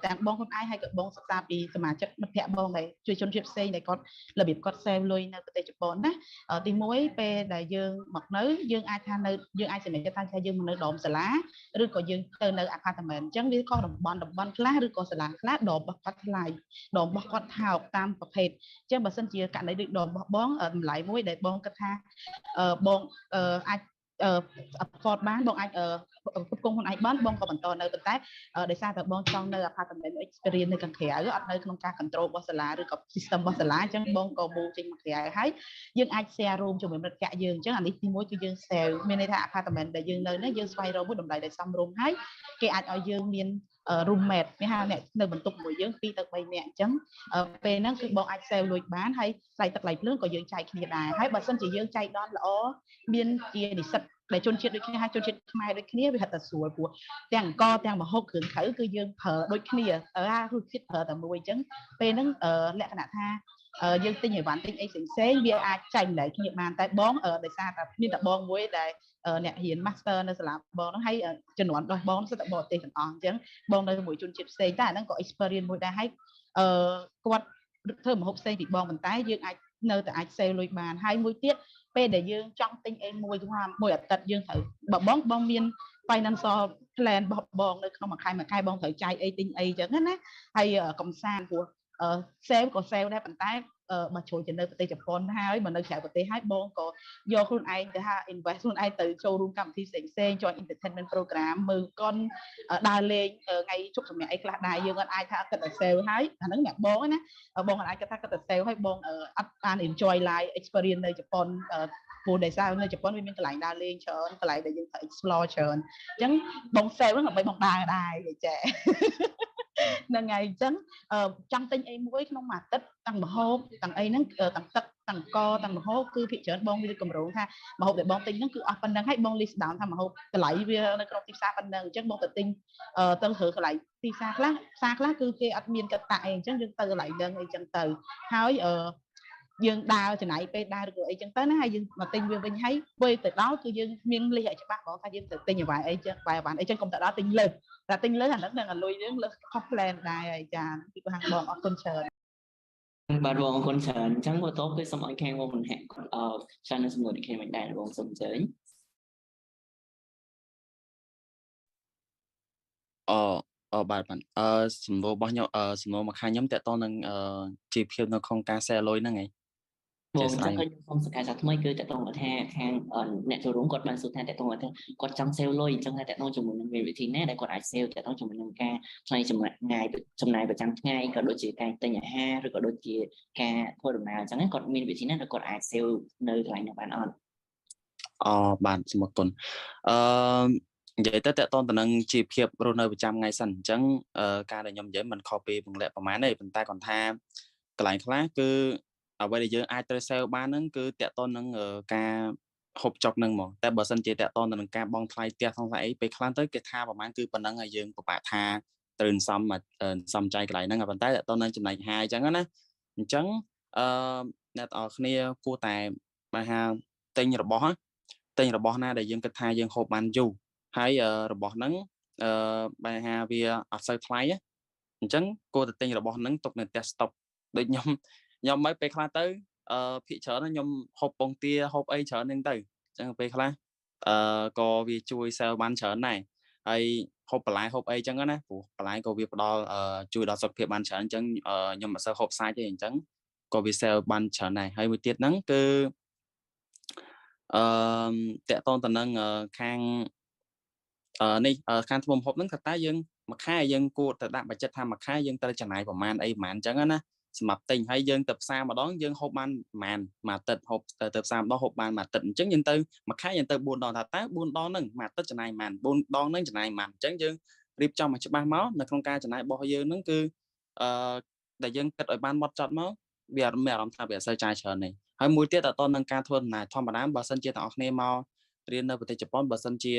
ទាំងបងខ្លួនឯងហើយក៏បងសិក្សាពីសមាជិកមិត្តភ័ក្តិបងដែលជួយជនជាតិផ្សេងដែលគាត់របៀបគាត់ save លុយនៅប្រទេសជប៉ុនណាទីមួយពេលដែលយើងមកនៅយើងអាចថានៅយើងអាចសម្រេចចិត្តថាយើងមកនៅដមសាលាឬក៏យើងទៅនៅ apartment អញ្ចឹងវាក៏តំបន់ខ្លះឬក៏សាលាខ្លះដមរបស់គាត់ថ្លៃដមរបស់គាត់ថោកតាមប្រភេទអញ្ចឹងបើសិនជាករណីដូចដមរបស់បងតម្លៃមួយដែលបងគិតថាបងអាចafford បានបងអាចគ្រប់គ្រងខ្លួនឯងបានបងក៏បន្តនៅប៉ុន្តែដោយសារតែបងចង់នៅ apartment experience នៅខាងក្រៅអត់នៅក្នុងការ control របស់សាលាឬក៏ system របស់សាលាអញ្ចឹងបងក៏ move ចេញមកក្រៅហើយយើងអាច share room ជាមួយមិត្តភក្តិយើងអញ្ចឹងអានេះទីមួយគឺយើង share មានន័យថា apartment ដែលយើងនៅនេះយើងស្វែងរកមួយតម្លៃដែលសមរម្យហើយគេអាចឲ្យយើងមានroommate គេហៅអ្នកនៅបន្ទប់មួយយើង2 ទៅ 3 នាក់អញ្ចឹងពេលហ្នឹងគឺបងអាច save លុយបានហើយថ្លៃទឹកថ្លៃភ្លើងក៏យើងចែកគ្នាដែរហើយបើសិនជាយើងចែកដនល្អមានជានិស្សិតដែលជនជាតិដូចគ្នាហើយជនជាតិខ្មែរដូចគ្នាវាហិតតែស្រួលព្រោះទាំងអង្គទាំងម្ហូបគ្រឿងក្រៅគឺយើងប្រើដូចគ្នារសជាតិប្រើតែមួយអញ្ចឹងពេលហ្នឹងលក្ខណៈថាយើងទិញអីវ៉ាន់ទិញអីផ្សេងវាអាចចែកលែកគ្នាបានតែបងដោយសារតែមានតែបងមួយដែលអ្នករៀន master នៅសាលាបងហ្នឹងហើយចំនួនរបស់បងសិតតែបរទេសទាំងអស់អញ្ចឹងបងនៅជាមួយជនជាតិផ្សេងតែអាហ្នឹងក៏ experience មួយដែរហើយគាត់ធ្វើម្ហូបផ្សេងពីបងប៉ុន្តែយើងអាចនៅតែអាច save លុយបានហើយមួយទៀតពេលដែលយើងចង់ទិញអីមួយអាទិត្យយើងត្រូវបើបងមាន financial plan របស់បងនៅក្នុងមួយខែបងត្រូវចាយអីទិញអីអញ្ចឹងណាហើយកំសាន្តព្រោះsave ក៏ save ដែរប៉ុន្តែបើជួយទៅនៅប្រទេសជប៉ុនហើយមកនៅក្រៅប្រទេសហើយបងក៏យកខ្លួនឯងទៅថា invest ខ្លួនឯងទៅចូលរួមកម្មវិធីផ្សេង join entertainment program មើលកុនដើរលេងថ្ងៃជប់សម្រាប់អីខ្លះដែរយើងអាចថាគិតតែ save ហើយអាហ្នឹងអ្នកបងណាបងអាចគិតថាគិតតែ save ហើយបងអត់បាន enjoy life experience នៅជប៉ុនព្រោះដោយសារនៅជប៉ុនវាមានកន្លែងដើរលេងច្រើនកន្លែងដែលយើងត្រូវ explore ច្រើនអញ្ចឹងបង save ហ្នឹងដើម្បីបងដើរដែរចាហ្នឹងហើយអញ្ចឹងចង់ទិញអីមួយក្នុងមួយអាទិត្យទាំងម្ហូបទាំងអីហ្នឹងទាំងទឹកទាំងកទាំងម្ហូបគឺភាគច្រើនបងមានកម្រងថាម្ហូបដែលបងទិញហ្នឹងគឺអស់ប៉ុណ្ណឹងហើយបង list down ថាម្ហូបតម្លៃវានៅក្នុងទីផ្សារប៉ុណ្ណឹងអញ្ចឹងបងទៅទិញទៅរើកន្លែងទីផ្សារខ្លះគឺគេអត់មានកតាអីអញ្ចឹងយើងទៅកន្លែងហ្នឹងអីចឹងទៅហើយយើងដើរចំណាយពេលដើរឬអីចឹងទៅណាហើយយើងមកទិញវាវិញហើយពេលទៅដល់គឺយើងមានលិះឲ្យច្បាស់បងថាយើងទៅទិញអ្វីអីចឹងបែបបានអីចឹងកុំទៅដល់ទិញលើសតែទិញលើសអាហ្នឹងនឹងលុយយើងលើសខុស plan ដែរហើយចាពីខាងបងអរគុណច្រើនបាទបងអរគុណច្រើនអញ្ចឹងបន្ទាប់គឺសូមឲ្យខាងបងមិនហាក់ច្រើននៅសំណួរនេះគេមិនដែរបងសូមអញ្ជើញបាទសំណួររបស់ខ្ញុំសំណួរមកខាងខ្ញុំតើតើនឹងជីវភាពនៅក្នុងការ share លុយហ្នឹងឯងបងខ្ញុំសូមសង្កេតថាថ្មីគឺតើតើថាខាងអ្នកចូលរួមគាត់បានសួរថាតើតើគាត់ចង់ save លុយអញ្ចឹងថាតើតើជាមួយនឹងវិធីណាដែលគាត់អាច save តើតើជាមួយនឹងការថ្លៃចំណាយប្រចាំថ្ងៃក៏ដូចជាការទិញអាហារឬក៏ដូចជាការធ្វើដំណើរអញ្ចឹងគាត់មានវិធីណាដែលគាត់អាច save នៅកន្លែងនោះបានអត់បាទសូមអរគុណនិយាយទៅតើតើនឹងជីវភាពរស់នៅប្រចាំថ្ងៃសិនអញ្ចឹងការដែលខ្ញុំនិយាយមិនខុសពីពង្លាក់ប្រហែលទេប៉ុន្តែគាត់ថាកន្លែងខ្លះគឺអ្វីដែលយើងអាចត្រូវ save បានហ្នឹងគឺតើតើនឹងការហូបចុកហ្នឹងហ្មងតែបើសិនជាតើតើនឹងការបងថ្លៃផ្ទះក្នុងស្អីពេលខ្លះទៅគេថាប្រហែលគឺប៉ុណ្ណឹងហើយយើងពិបាកថាត្រូវសំចៃកន្លែងហ្នឹងប៉ុន្តែតើតើនឹងចំណែកហាយអញ្ចឹងណាអញ្ចឹងអ្នកទាំងអស់គ្នាគួរតែមកហៅទិញរបស់ណាដែលយើងគិតថាយើងហូបបានយូរហើយរបស់ហ្នឹងបែរថាវាអត់សូវថ្លៃអញ្ចឹងគួរតែទិញរបស់ហ្នឹងទុកនៅផ្ទះស្តុកដូចខ្ញុំមកពេលខ្លះទៅភាគច្រើនខ្ញុំហូបពងទាហូបអីច្រើនហ្នឹងទៅអញ្ចឹងពេលខ្លះក៏វាជួយ sale បានច្រើនដែរហើយហូបបន្លែហូបអីអញ្ចឹងណាព្រោះបន្លែក៏វាផ្ដល់ជួយដល់សុខភាពបានច្រើនអញ្ចឹងខ្ញុំមិនសូវហូបសាច់ទេអញ្ចឹងក៏វា sale បានច្រើនដែរហើយមួយទៀតហ្នឹងគឺតកតងទៅនឹងខាងនេះខាងធ្វើម្ហូបហ្នឹងថាតើយើងមួយខែយើងគួរតែដាក់បច្ចិតថាមួយខែយើងត្រូវចំណាយប្រមាណអីប្រមាណអញ្ចឹងណាសម្រាប់ទិញហើយយើងទៅផ្សារម្ដងយើងហូបបានប្រមាណមួយអាទិត្យហូបទៅផ្សារម្ដងហូបបានមួយអាទិត្យអញ្ចឹងយើងទៅមួយខែយើងទៅ4ដងថាតើ4ដងហ្នឹងមួយអាទិត្យចំណាយប៉ុន្មាន4ដងហ្នឹងចំណាយប៉ុន្មានអញ្ចឹងយើងរៀបចំឲ្យច្បាស់មកនៅក្នុងការចំណាយរបស់យើងហ្នឹងគឺដែលយើងគិតឲ្យបានម៉ត់ចត់មកវាមានអារម្មណ៍ថាវាអត់សូវចាយច្រើនទេហើយមួយទៀតតើតើនឹងការធ្វើដំណើរធម្មតាបើសិនជាទាំងអស់គ្នាមករៀននៅប្រទេសជប៉ុនបើសិនជា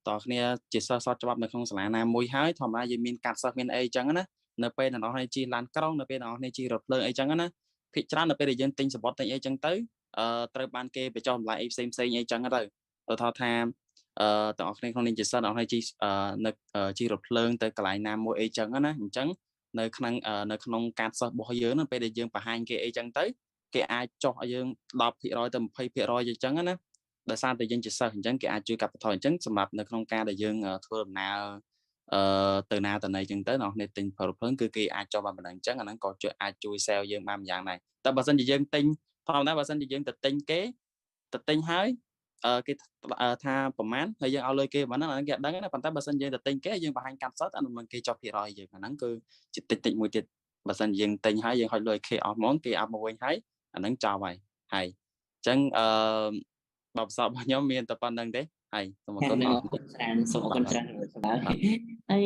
តើគ្នាជាសិស្សសតច្បាប់នៅក្នុងសាលាណាមួយហើយធម្មតាយើងមានកាត់សិស្សមានអីអញ្ចឹងណានៅពេលទាំងអស់គ្នាជិះឡានក្រុងនៅពេលទាំងអស់គ្នាជិះរថភ្លើងអីអញ្ចឹងណា ភាគច្រើននៅពេលដែលយើងទិញ support ទិញអីចឹងទៅត្រូវបានគេបញ្ចុះតម្លៃអីផ្សេងអីចឹងទៅឧទាហរណ៍ថាទាំងអស់គ្នាក្នុងនាមជាសិស្សអ្នកនរជិះរថភ្លើងទៅកន្លែងណាមួយអីចឹងណាអញ្ចឹងនៅក្នុងការសិស្សរបស់យើងពេលដែលយើងបង្ហាញគេអីចឹងទៅគេអាចចុះឲ្យយើង 10% ទៅ 20% អញ្ចឹងណាដោយសារតែយើងជាសិស្សអញ្ចឹងគេអាចជួយកាត់បន្ថយអញ្ចឹងសម្រាប់នៅក្នុងការដែលយើងធ្វើដំណើរទៅណាទៅណីអញ្ចឹងទៅអ្នកនរទិញផលិតផលគឺគេអាចចុះបានប៉ុណ្ណឹងអញ្ចឹងអាហ្នឹងក៏អាចជួយ sale យើងបានយ៉ាងដែរតែបើសិនជាយើងទិញធម្មតាបើសិនជាយើងទៅទិញគេទៅទិញហើយគេថាប្រហែលហើយយើងឲ្យលុយគេប៉ុណ្ណឹងអាហ្នឹងគេអត់ដឹងណាប៉ុន្តែបើសិនយើងទៅទិញគេយើងបង្ហាញកាត់សតអានោះគេចុះភាគរយយើងអាហ្នឹងគឺជាតិចមួយទៀតបើសិនយើងទិញហើយយើងហុចលុយគេអស់ហ្មងគេអាប់មកវិញហើយអាហ្នឹងចោលហើយអញ្ចឹងបបសពរបស់ខ្ញុំមានតែប៉ុណ្្នឹងទេហើយសូមអរគុណច្រើនសូមអរគុណច្រើនសម្រាប់ហើយ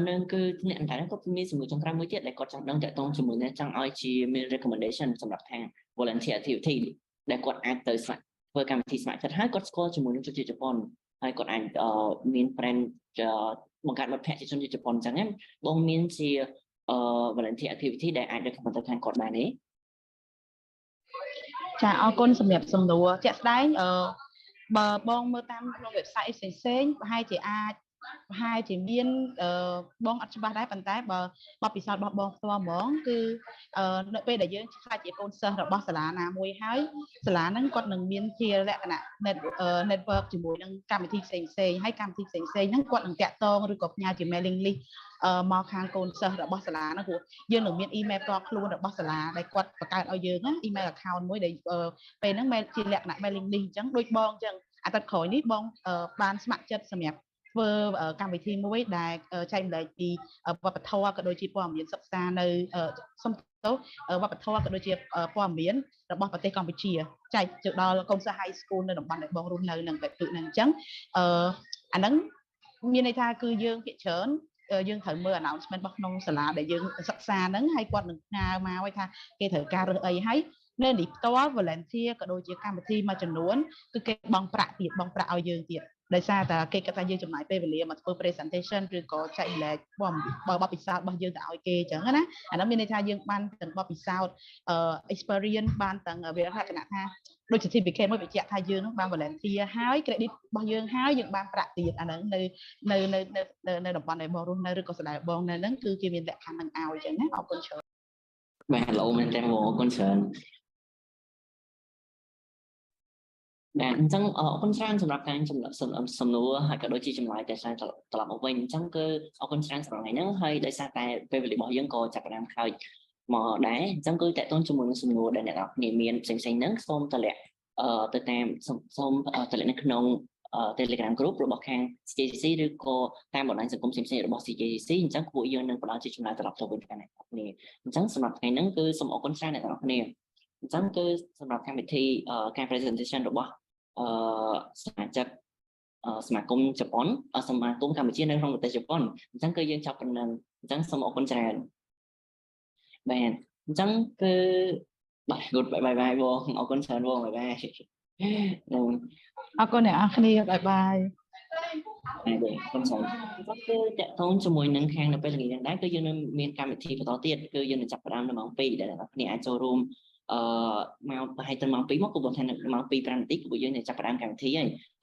នឹងគឺអ្នកអន្តរជាតិគាត់មានសំណួរចុងក្រោយមួយទៀតដែលគាត់ចង់ដឹងតើតងជាមួយនឹងចង់ឲ្យជាមាន recommendation សម្រាប់ខាង volunteer activity ដែលគាត់អាចទៅស្ម័គ្រធ្វើកម្មវិធីស្ម័គ្រចិត្តហើយគាត់ស្គាល់ជាមួយនឹងជនជាតិជប៉ុនហើយគាត់អាចមាន friend បង្កើតមិត្តភក្តិជាជនជាតិជប៉ុនអញ្ចឹងណាបងមានជា volunteer activity ដែលអាច recommend ទៅខាងគាត់បានទេចាអរគុណសម្រាប់សំណួរជាក់ស្ដែងបើបងមើលតាមក្នុង website ផ្សេងប្រហែលជាមានបងអត់ច្បាស់ដែរប៉ុន្តែបើបទពិសោធន៍របស់បងផ្ទាល់ហ្មងគឺនៅពេលដែលយើងខ្លាចជាកូនសិស្សរបស់សាលាណាមួយហើយសាលាហ្នឹងគាត់នឹងមានជាលក្ខណៈ network ជាមួយនឹងកម្មវិធីផ្សេងហើយកម្មវិធីផ្សេងហ្នឹងគាត់នឹងតាក់ទងឬក៏ផ្ញើជា mailing list មកខាងកូនសិស្សរបស់សាលាហ្នឹងព្រោះយើងនឹងមាន email ផ្ទាល់ខ្លួនរបស់សាលាដែលគាត់បង្កើតឲ្យយើងណា email account មួយដែលពេលហ្នឹងជាលក្ខណៈ mailing list អញ្ចឹងដូចបងអញ្ចឹងអាទិត្យក្រោយនេះបងបានស្ម័គ្រចិត្តសម្រាប់ធ្វើកម្មវិធីមួយដែលចែកម្លែកពីវប្បធម៌ក៏ដូចជាព័ត៌មានសិក្សានៅវប្បធម៌ក៏ដូចជាព័ត៌មានរបស់ប្រទេសកម្ពុជាចែកទៅដល់កូនសិស្ស high school នៅតំបន់ដែលបងរស់នៅនឹងបែបទូហ្នឹងអញ្ចឹងអាហ្នឹងមានន័យថាគឺយើងភាគច្រើនយើងត្រូវមើល announcement របស់ក្នុងសាលាដែលយើងសិក្សាហ្នឹងហើយគាត់នឹងផ្ញើមកឲ្យថាគេត្រូវការរើសអីហើយនៅនេះផ្ទាល់ volunteer ក៏ដូចជាកម្មវិធីមួយចំនួនគឺគេបង់ប្រាក់ឲ្យយើងទៀតដោយសារតែគេគិតថាយើងចំណាយពេលវេលាមកធ្វើ presentation ឬក៏ចែកម្លែកបទពិសោធន៍របស់យើងទៅឲ្យគេអញ្ចឹងណាអានោះមានន័យថាយើងបានទាំងបទពិសោធន៍ experience បានទាំងវាលក្ខណៈថាដូច certificate មួយបញ្ជាក់ថាយើងនឹងបាន volunteer ហើយ credit របស់យើងហើយយើងបានប្រាក់ទៀតអាហ្នឹងនៅតំបន់ដែលបងរស់នៅឬក៏សាលាបងនៅហ្នឹងគឺគេមានលក្ខខណ្ឌហ្នឹងឲ្យអញ្ចឹងណាអរគុណច្រើនបាទលោកមែនតើបងអរគុណច្រើនបាទអញ្ចឹងអរគុណច្រើនសម្រាប់ការសំណួរហើយក៏ដូចជាចម្លើយតែឆ្លើយត្រឡប់មកវិញអញ្ចឹងគឺអរគុណច្រើនសម្រាប់ថ្ងៃហ្នឹងហើយដោយសារតែពេលវេលារបស់យើងក៏ចាប់ផ្ដើមខើចមកដែរអញ្ចឹងគឺតកតងជាមួយនឹងសំណួរដែលអ្នកនរគ្នាមានផ្សេងៗហ្នឹងសូមតម្លាក់ទៅតាមសូមតម្លាក់នៅក្នុង Telegram group របស់ខាង CJCC ឬក៏តាមបណ្ដាញសង្គមផ្សេងៗរបស់ CJCC អញ្ចឹងពួកយើងនឹងផ្ដល់ជាចម្លើយត្រឡប់ទៅវិញដល់អ្នកនរគ្នាអញ្ចឹងសម្រាប់ថ្ងៃហ្នឹងគឺសូមអរគុណច្រើនអ្នកនរគ្នាអញ្ចឹងគឺសម្រាប់កម្មវិធីការ presentation របស់សមាជិកសមាគមជប៉ុនសមាគមកម្ពុជានៅក្នុងប្រទេសជប៉ុនអញ្ចឹងគឺយើងចាប់ប៉ុណ្ណឹងអញ្ចឹងសូមអរគុណច្រើនបាទអញ្ចឹងគឺបាទ good bye bye បងអរគុណច្រើនបង bye bye អរគុណអ្នកនរគ្នា bye bye បាទបងអរគុណច្រើនគឺតកតងជាមួយនឹងខាងនៅពេលល្ងាចនេះដែរគឺយើងនឹងមានកម្មវិធីបន្តទៀតគឺយើងនឹងចាប់ផ្ដើមនៅម៉ោង 2 ដែលអ្នកនរគ្នាអាចចូលរួមមកប្រហែលទៅម៉ោង 2 មកគឺបងថាម៉ោង 2 5 នាទីគឺយើងនឹងចាប់ផ្ដើមកម្មវិធី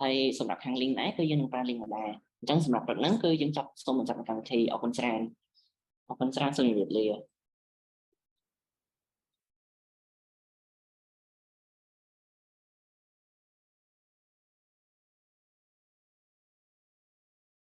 ហើយសម្រាប់ខាង link ដែរគឺយើងនឹងប្រើ link មកដែរអញ្ចឹងសម្រាប់ព្រឹកហ្នឹងគឺយើងសូមបញ្ចប់កម្មវិធីអរគុណច្រើនសូមជម្រាបលា